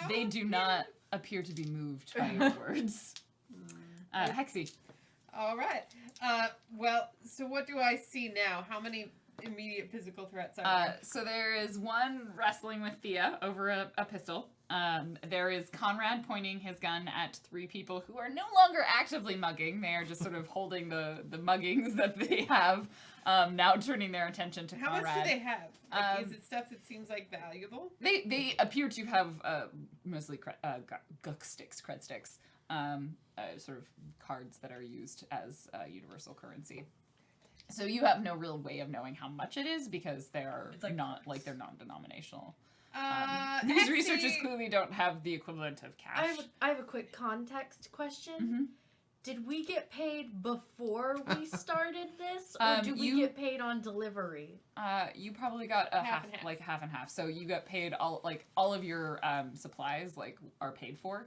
They do not appear to be moved by your words. Hexy. All right. Well, so what do I see now? How many immediate physical threats are there? So there is one wrestling with Thea over a pistol. There is Conrad pointing his gun at 3 people who are no longer actively mugging. They are just sort of holding the muggings that they have, now turning their attention to How Conrad. much do they have? Like, is Um, it stuff that seems like valuable? They appear to have mostly cred sticks, sort of cards that are used as universal currency. So you have no real way of knowing how much it is because they're It's like they're non-denominational. These Hexy- researchers clearly don't have the equivalent of cash. I have a quick context question. Mhm. Did we get paid before we started this, or do we you- get paid on delivery? You probably got a Half half, and half. like half and half. So you got paid all of your supplies are paid for.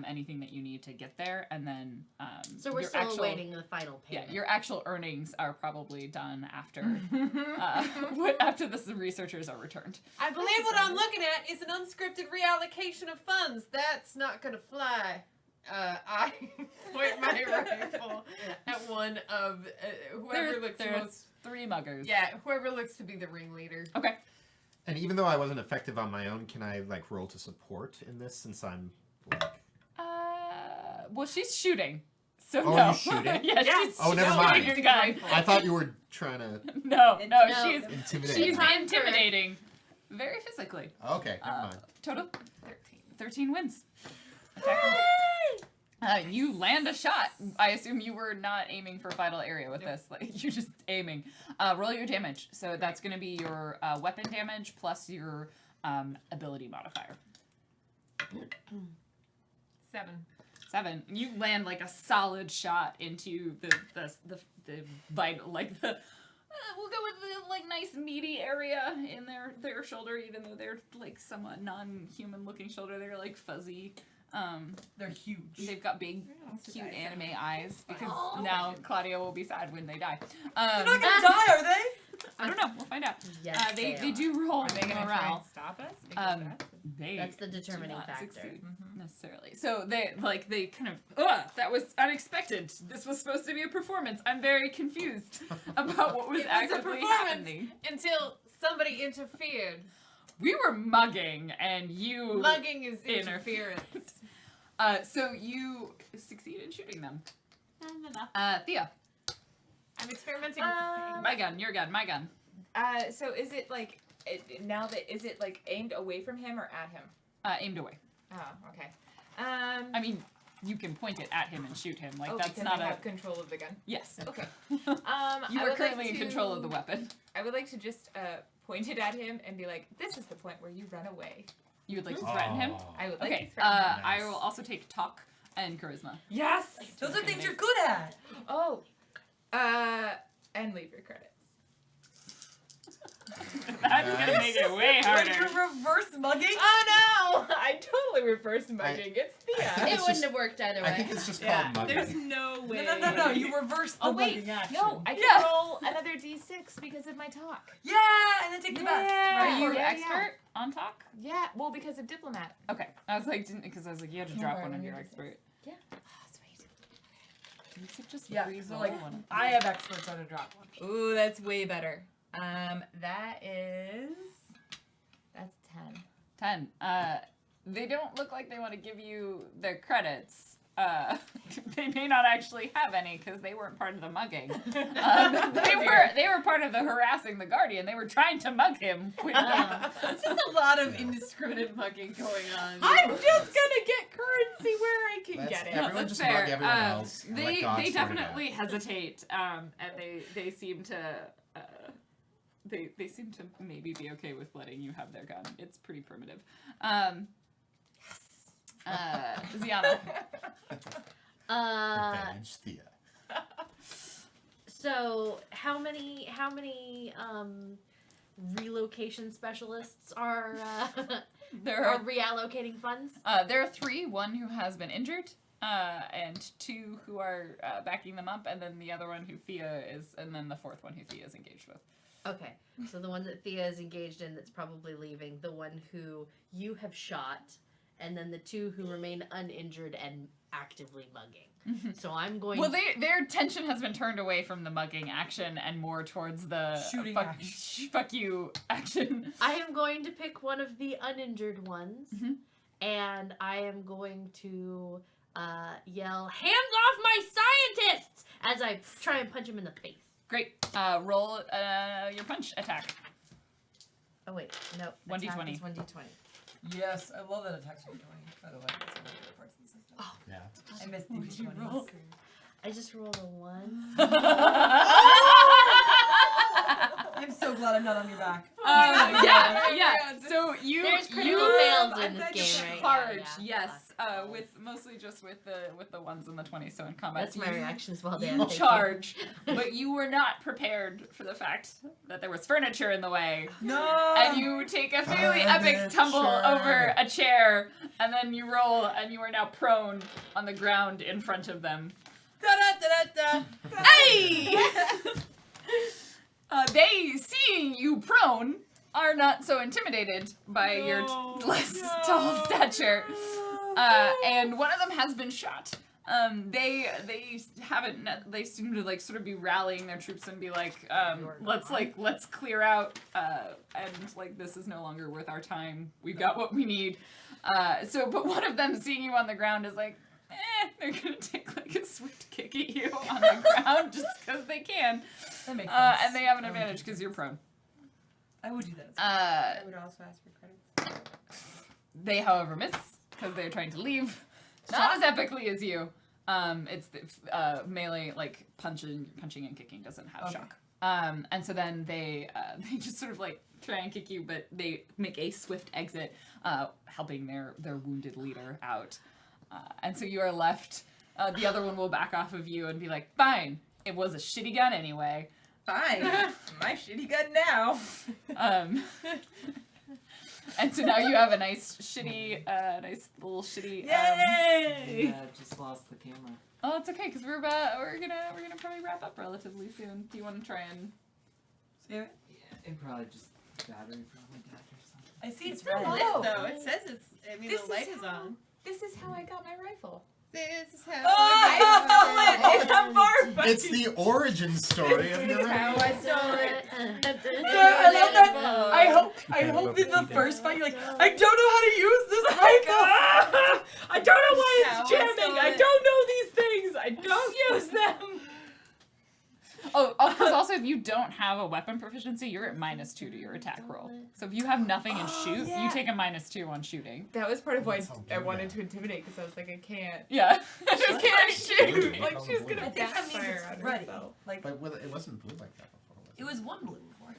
Anything that you need to get there, and then So we're your still actual, awaiting the final Yeah, payment. your actual earnings are probably done after after the researchers are returned. I believe what I'm looking at is an unscripted reallocation of funds. That's not gonna fly. I point my rifle at one of whoever looks there are most. 3 muggers. Yeah, whoever looks to be the ringleader. Okay. And even though I wasn't effective on my own, can I roll to support in this since I'm Well, she's shooting. So Oh, no. you're shooting? Yeah, she's Oh, never shooting mind. your gun. I thought you were trying to No, No. she's intimidate. intimidating, very physically. Okay, never mind. Total 13 wins. Attacker. You land a shot. I assume you were not aiming for a vital area with this. Like you're just aiming. Roll your damage. So that's going to be your weapon damage plus your ability modifier. 7. 7. You land like a solid shot into the vital, like the. We'll go with the like nice meaty area in their shoulder, even though they're like somewhat non-human looking shoulder. They're like fuzzy. They're huge. They've got big, cute anime eyes because Oh. now Claudia will be sad when they die. They're not gonna die, are they? I don't know. We'll find out. Yes, They do roll Are they gonna try morale. and stop us? Because They That's the do determining not factor. succeed necessarily. So they kind of that was unexpected. This was supposed to be a performance. I'm very confused about what was It was a actually performance. happening. Until somebody interfered. We were mugging, and you Mugging is interference. interference. So you succeed in shooting them. enough. Thea, I'm experimenting. my gun, your gun, my gun. So is it like is it like aimed away from him or at him? Aimed away. Oh, okay. I mean, you can point it at him and shoot him. Like that's because not I a have control of the gun. yes. Okay. You I are would currently like in control of the to- weapon. I would like to just point it at him and be like, "This is the point where you run away." You would like to threaten him? I would like Okay. to threaten him. I Nice. will also take talk and charisma. Yes. Those are things you're good at. Oh. And leave your credits. That's gonna make it way Like harder. you're reverse mugging. Oh no! I totally reverse mugging. It's I Thea. think It it's wouldn't just- have worked either way. I think it's just Yeah, called mugging. There's no way. No. You reverse the Oh wait, mugging action. no! I can Yeah. roll another d6 because of my talk. Yeah, and then take the best. Yeah. Are Right? you Yeah, expert on talk? Yeah, well, because of diplomat. Okay. I was like, because I was like, you had to Can I drop borrow one of one of your your expert. Yeah. Oh, sweet. You could just Yeah, re-roll so like one. I have experts on a drop one. Ooh, that's way better. That's 10. 10. They don't look like they want to give you their credits. They may not actually have any because they weren't part of the mugging. They were part of the harassing the guardian. They were trying to mug him. There's just a lot of indiscriminate mugging going on. I'm just gonna get currency where I can Let's- get it. everyone That's just fair. mug everyone else. and let They God they sort it out. definitely hesitate, and they seem to they seem to maybe be okay with letting you have their gun. It's pretty primitive. Ziana. Advantage Thea. So how many relocation specialists are There are are reallocating funds? there are 3. One who has been injured, and 2 who are backing them up, and then the other one who Thea is, and then the 4th one who Thea is engaged with. Okay, so the one that Thea is engaged in that's probably leaving, the one who you have shot, and then the 2 who remain uninjured and actively mugging. So I'm going Well, their attention has been turned away from the mugging action and more towards the Shooting fuck, action. fuck you action. I am going to pick one of the uninjured ones, Mhm. and I am going to yell, "Hands off my scientists!" as I try and punch him in the face. Great. Roll your punch attack. Oh wait, no. 1d20. Attack is 1d20. Yes, I love that attacks you 20. By the way, that's one of my favorite parts of the system. Yeah. I missed the What'd you 20s. roll? I just rolled a 1. I'm so glad I'm not on your back. Yeah. So you There's critical you fails in I'm this glad game, you right? charge, Yeah. yes, with mostly just with the ones and the 20s. So in combat, That's my you- reaction as well, You Dan. Thank charge, but you were not prepared for the fact that there was furniture in the way, No. and you take a fairly epic tumble over a chair, and then you roll, and you are now prone on the ground in front of them. Da-da-da-da-da. Hey! They, seeing you prone, are not so intimidated by your less tall stature. And one of them has been shot. They haven't. They seem to like sort of be rallying their troops and be like, let's clear out. And like this is no longer worth our time. We've got what we need. But one of them seeing you on the ground is like, they're gonna take like a swift kick at you on the ground just because they can. That makes sense. And they have an I would advantage do because you're prone. I would do that. I would also ask for credits. They, however, miss because they're trying to leave. Not as epically as you. It's the melee, like punching and kicking doesn't have Okay. shock. And so then they just sort of like try and kick you, but they make a swift exit, helping their wounded leader out. And so you are left. The other one will back off of you and be like, fine, it was a shitty gun anyway. Fine. My shitty gun now. And so now you have a nice little shitty. Yeah, just lost the camera. Oh, it's okay because we're gonna probably wrap up relatively soon. Do you want to try and? Yeah, it probably just battery probably died or something. I see it's It's not red. lit though. It says it's. I mean, This the light is is on. This is how I got my rifle. This is how. I stole it in a bar fight. It's the origin story of your How I stole it. I love that. I hope in the first fight you're like, I don't know how to use this rifle. I don't know why How I it's jamming. stole I it. don't know these things. I don't use them. Oh, because also if you don't have a weapon proficiency, you're at -2 to your attack roll. So if you have nothing in shoot, yeah. you take a -2 on shooting. That was part of why That's how I good wanted that. to intimidate because I was like, I can't. Yeah. I just can't shoot. Like Color she's blue. gonna I think that means backfire it's on ready. herself. Like But it wasn't blue like that before. it was one blue before.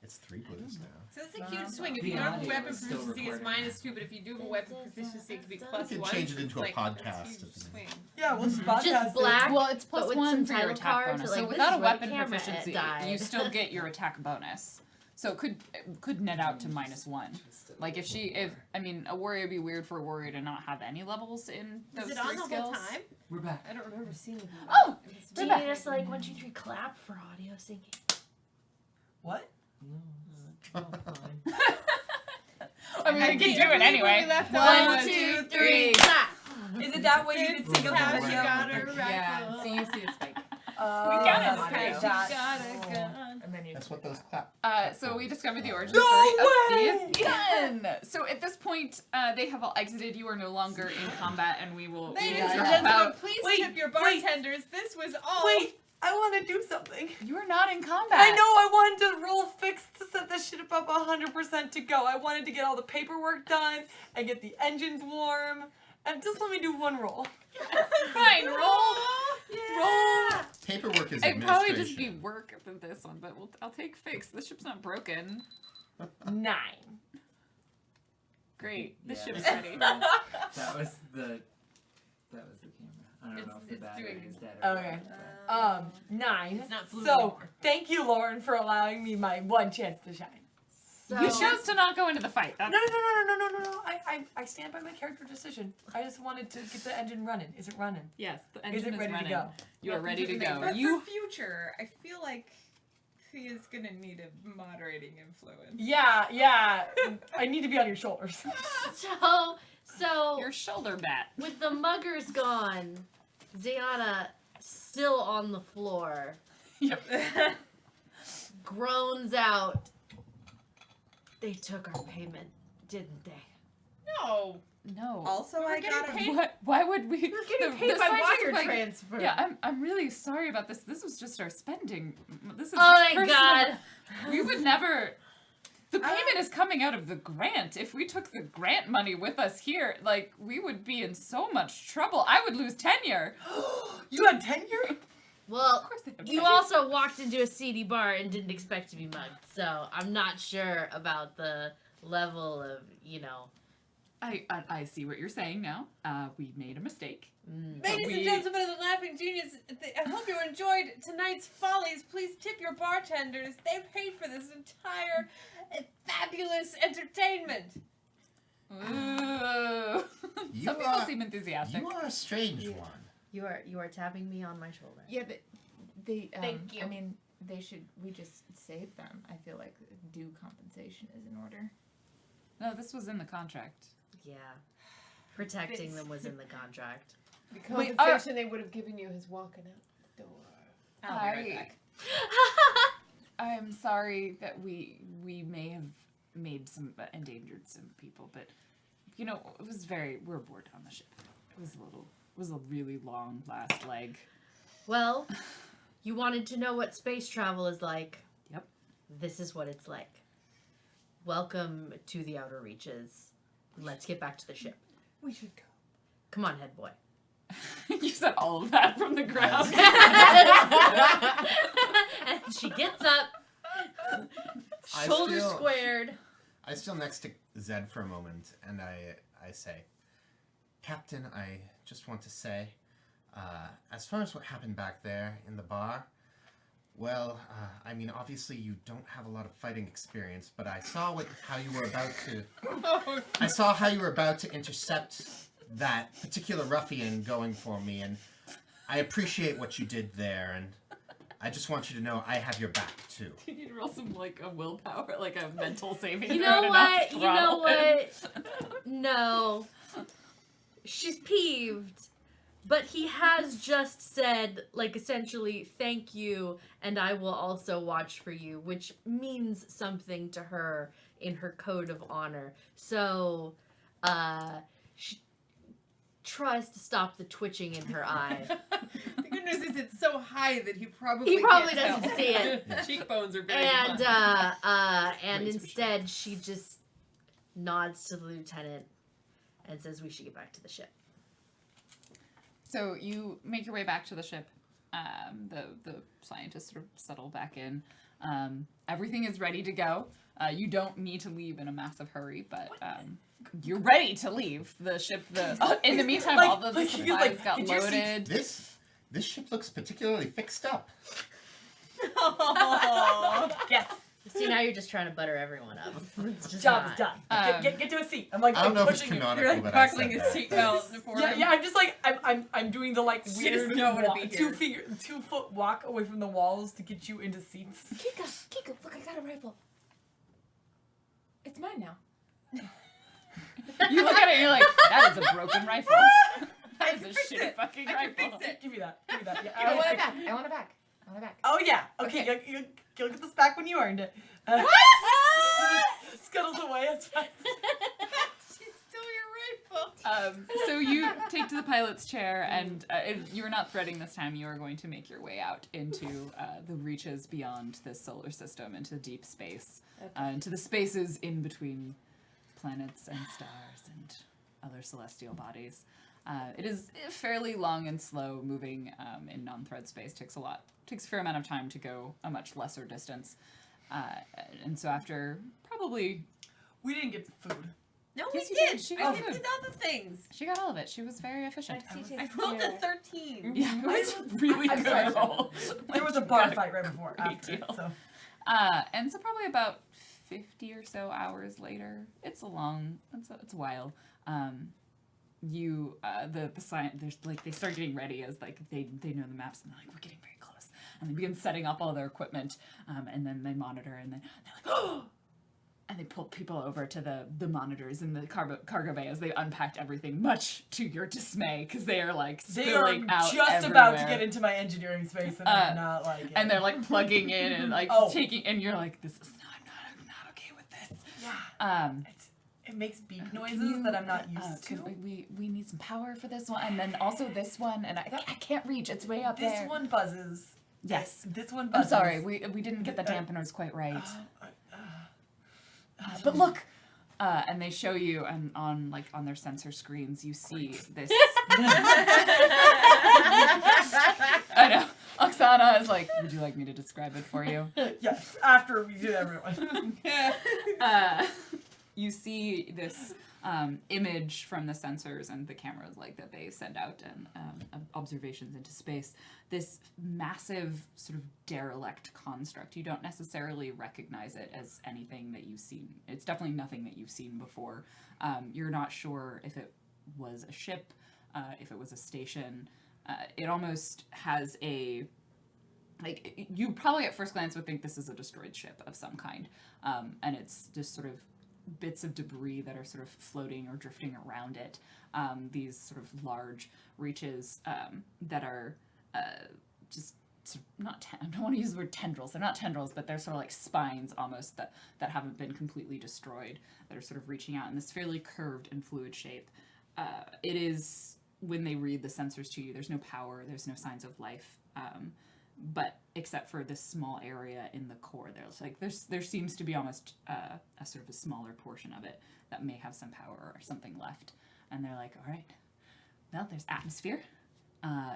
It's 3 blues now. So it's a huge swing. If The you don't have a audio weapon is still proficiency, it's recording. -2. But if you do have a weapon proficiency, it could be You +1. could change it into a It's podcast That's a at huge the swing. Yeah, we'll spot Just black. Well, it's But with +1 some for your title attack cards, bonus. like, So this without is a where the weapon camera proficiency, died. you still get your attack bonus. So it could net out to -1. Like if a warrior would be weird for a warrior to not have any levels in those Is it 3 on the skills. whole time? We're back. I don't remember seeing it. Oh! Do you back. need us to like 1, 2, 3 clap for audio syncing? What? No, it's all fine. I mean, we can't can do it believe anyway. we left 1, off. 2, 3. clap. Is it that way you could sing This up is how the she video? got her Yeah. rifle. So you see a spike, We got it. okay, Okay. that- She got a gun. and then you. That's what those clap. So we discovered the origin No story way! of these gun. So at this point, they have all exited. You are no longer in combat, and we will. Ladies Yeah, and yeah. gentlemen, please Wait, tip your wait. bartenders. This was all. Wait, I want to do something. You are not in combat. I know I wanted to roll fix to set this shit up 100% to go. I wanted to get all the paperwork done and get the engines warm. And just let me do one roll. Fine. Roll. Yeah. Paperwork is It'd probably just be administration. work than this one, but I'll take fix. The ship's not broken. 9. Great. The Yeah. ship's ready. That was the camera. I don't know if the it's battery doing- is dead or Okay. not, 9. It's not blue So, anymore. thank you, Lauren, for allowing me my one chance to shine. So, You chose to not go into the fight. No, That's, no. I stand by my character decision. I just wanted to get the engine running. Is it running? Yes, the Is engine it ready running. to go? You are ready to go. But You for future, I feel like he is gonna need a moderating influence. Yeah. I need to be on your shoulders. so your shoulder bat. with the muggers gone, Ziana still on the floor, Yep. groans out. They took our payment, didn't they? No. No. Also, We're I getting got paid. What? Why would we? We're getting the- paid the by scientists, wire like, transfer. Yeah, I'm really sorry about this. This was just our spending. This is Oh just my personal. god. We would never. The payment is coming out of the grant. If we took the grant money with us here, like, we would be in so much trouble. I would lose tenure. You had tenure? Well, Of course they have you tenure. also walked into a seedy bar and didn't expect to be mugged, so I'm not sure about the level of, I see what you're saying now. We made a mistake. Ladies and gentlemen of the Laughing Genius, I hope you enjoyed tonight's follies. Please tip your bartenders. They paid for this entire fabulous entertainment. Ooh. You Some people are- seem enthusiastic. You are a strange one. You are tapping me on my shoulder. Yeah, but they. Thank you. I mean, we just saved them. I feel like due compensation is in order. No, this was in the contract. Yeah. Protecting them was in the contract. The Wait, compensation they would have given you is walking out the door. I'll be right back. I'm sorry that we may have made endangered some people, but it was we're bored on the ship. It was a really long last leg. Well, you wanted to know what space travel is like. Yep. This is what it's like. Welcome to the outer reaches. Let's get back to the ship. We should go. Come on, head boy. You said all of that from the ground. And she gets up, shoulders still- squared. I still next to Zed for a moment, and I say, Captain, I just want to say, as far as what happened back there in the bar, well, I mean, obviously you don't have a lot of fighting experience, but I saw how you were about to... I saw how you were about to intercept that particular ruffian going for me, and I appreciate what you did there, and I just want you to know I have your back, too. You need to roll some, like, a willpower, like a mental saving You throw know to not what? You know throttle him. what? No. She's peeved. But he has just said, like, essentially, thank you, and I will also watch for you, which means something to her in her code of honor. So, she tries to stop the twitching in her eye. The good news is it's so high that he probably Probably can't doesn't tell. see it. The cheekbones are very And, high. and Razor instead, she just nods to the lieutenant and says we should get back to the ship. So you make your way back to the ship. The scientists sort of settle back in. Everything is ready to go. You don't need to leave in a massive hurry, but you're ready to leave the ship. In the meantime, Like- all the like, he was supplies like, got "Did you see loaded. This ship looks particularly fixed up. Oh, yes. See, now you're just trying to butter everyone up. It's just Job not. is done. Get to a seat. I'm like, I don't know if it's pushing you. canonical You're like that I buckling said his that. seatbelt for Yeah, him. yeah. I'm just like I'm doing the like She weird doesn't know what to walk, be here. 2 foot walk away from the walls to get you into seats. Kika, look, I got a rifle. It's mine now. You look at it and you're like, that is a broken rifle. That is a fix shitty it. fucking I can rifle. fix it. Give me that. Give me that. Yeah, I want it back. I want it back. I want it back. Oh yeah. Okay. You get this back when you earned it. What? Scuttles away. It's fine. She stole your rifle. So you take to the pilot's chair, and you're not threading this time. You are going to make your way out into the reaches beyond this solar system, into deep space, into the spaces in between planets and stars and other celestial bodies. It is fairly long and slow moving in non-thread space. Takes a fair amount of time to go a much lesser distance. And so after probably... We didn't get the food. No, Yes, we you did. did. She I got did food. other things. She got all of it. She was very efficient. I rolled a 13. Yeah, it was a really I'm good sorry. roll. There was a Like, bar got fight right before. great After, deal. so. And so probably about 50 or so hours later, it's a while. The science, there's like, they start getting ready as like, they know the maps and they're like, we're getting very close. And they begin setting up all their equipment, and then they monitor and then they're like, oh! And they pull people over to the monitors in the cargo bay as they unpacked everything, much to your dismay, because they are like They are spilling out just about to everywhere. get into my engineering space and I'm not like it. And they're like plugging in and like Oh. taking, and you're like, this is I'm not okay with this. Yeah. It makes beep noises that I'm not used to. We need some power for this one, and then also this one, and I can't reach. It's way up This there. one buzzes. Yes. This one I'm buzzes. sorry, we didn't get the dampeners quite right. Uh, But look, and they show you, and on their sensor screens, you see this. I know. Oksana is like, would you like me to describe it for you? Yes, after we do everyone. You see this image from the sensors and the cameras like that they send out and observations into space. This massive sort of derelict construct. You don't necessarily recognize it as anything that you've seen. It's definitely nothing that you've seen before. You're not sure if it was a ship, if it was a station. It almost has a... Like, you probably at first glance would think this is a destroyed ship of some kind. And it's just sort of bits of debris that are sort of floating or drifting around it. These sort of large reaches that are just sort of not... I don't want to use the word tendrils. They're not tendrils, but they're sort of like spines almost that haven't been completely destroyed, that are sort of reaching out in this fairly curved and fluid shape. It is... When they read the sensors to you, there's no power, there's no signs of life. But except for this small area in the core, there seems to be almost a sort of a smaller portion of it that may have some power or something left. And they're like, all right, well, there's atmosphere.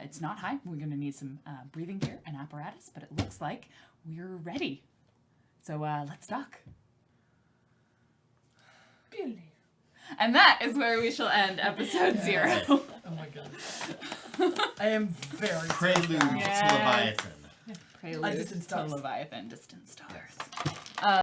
It's not high. We're going to need some breathing gear and apparatus, but it looks like we're ready. So let's dock. And that is where we shall end episode 0. Oh my god. I am very Prelude sad. Yes. to Leviathan. Prelude Distant to Stars. Leviathan, Distant Stars.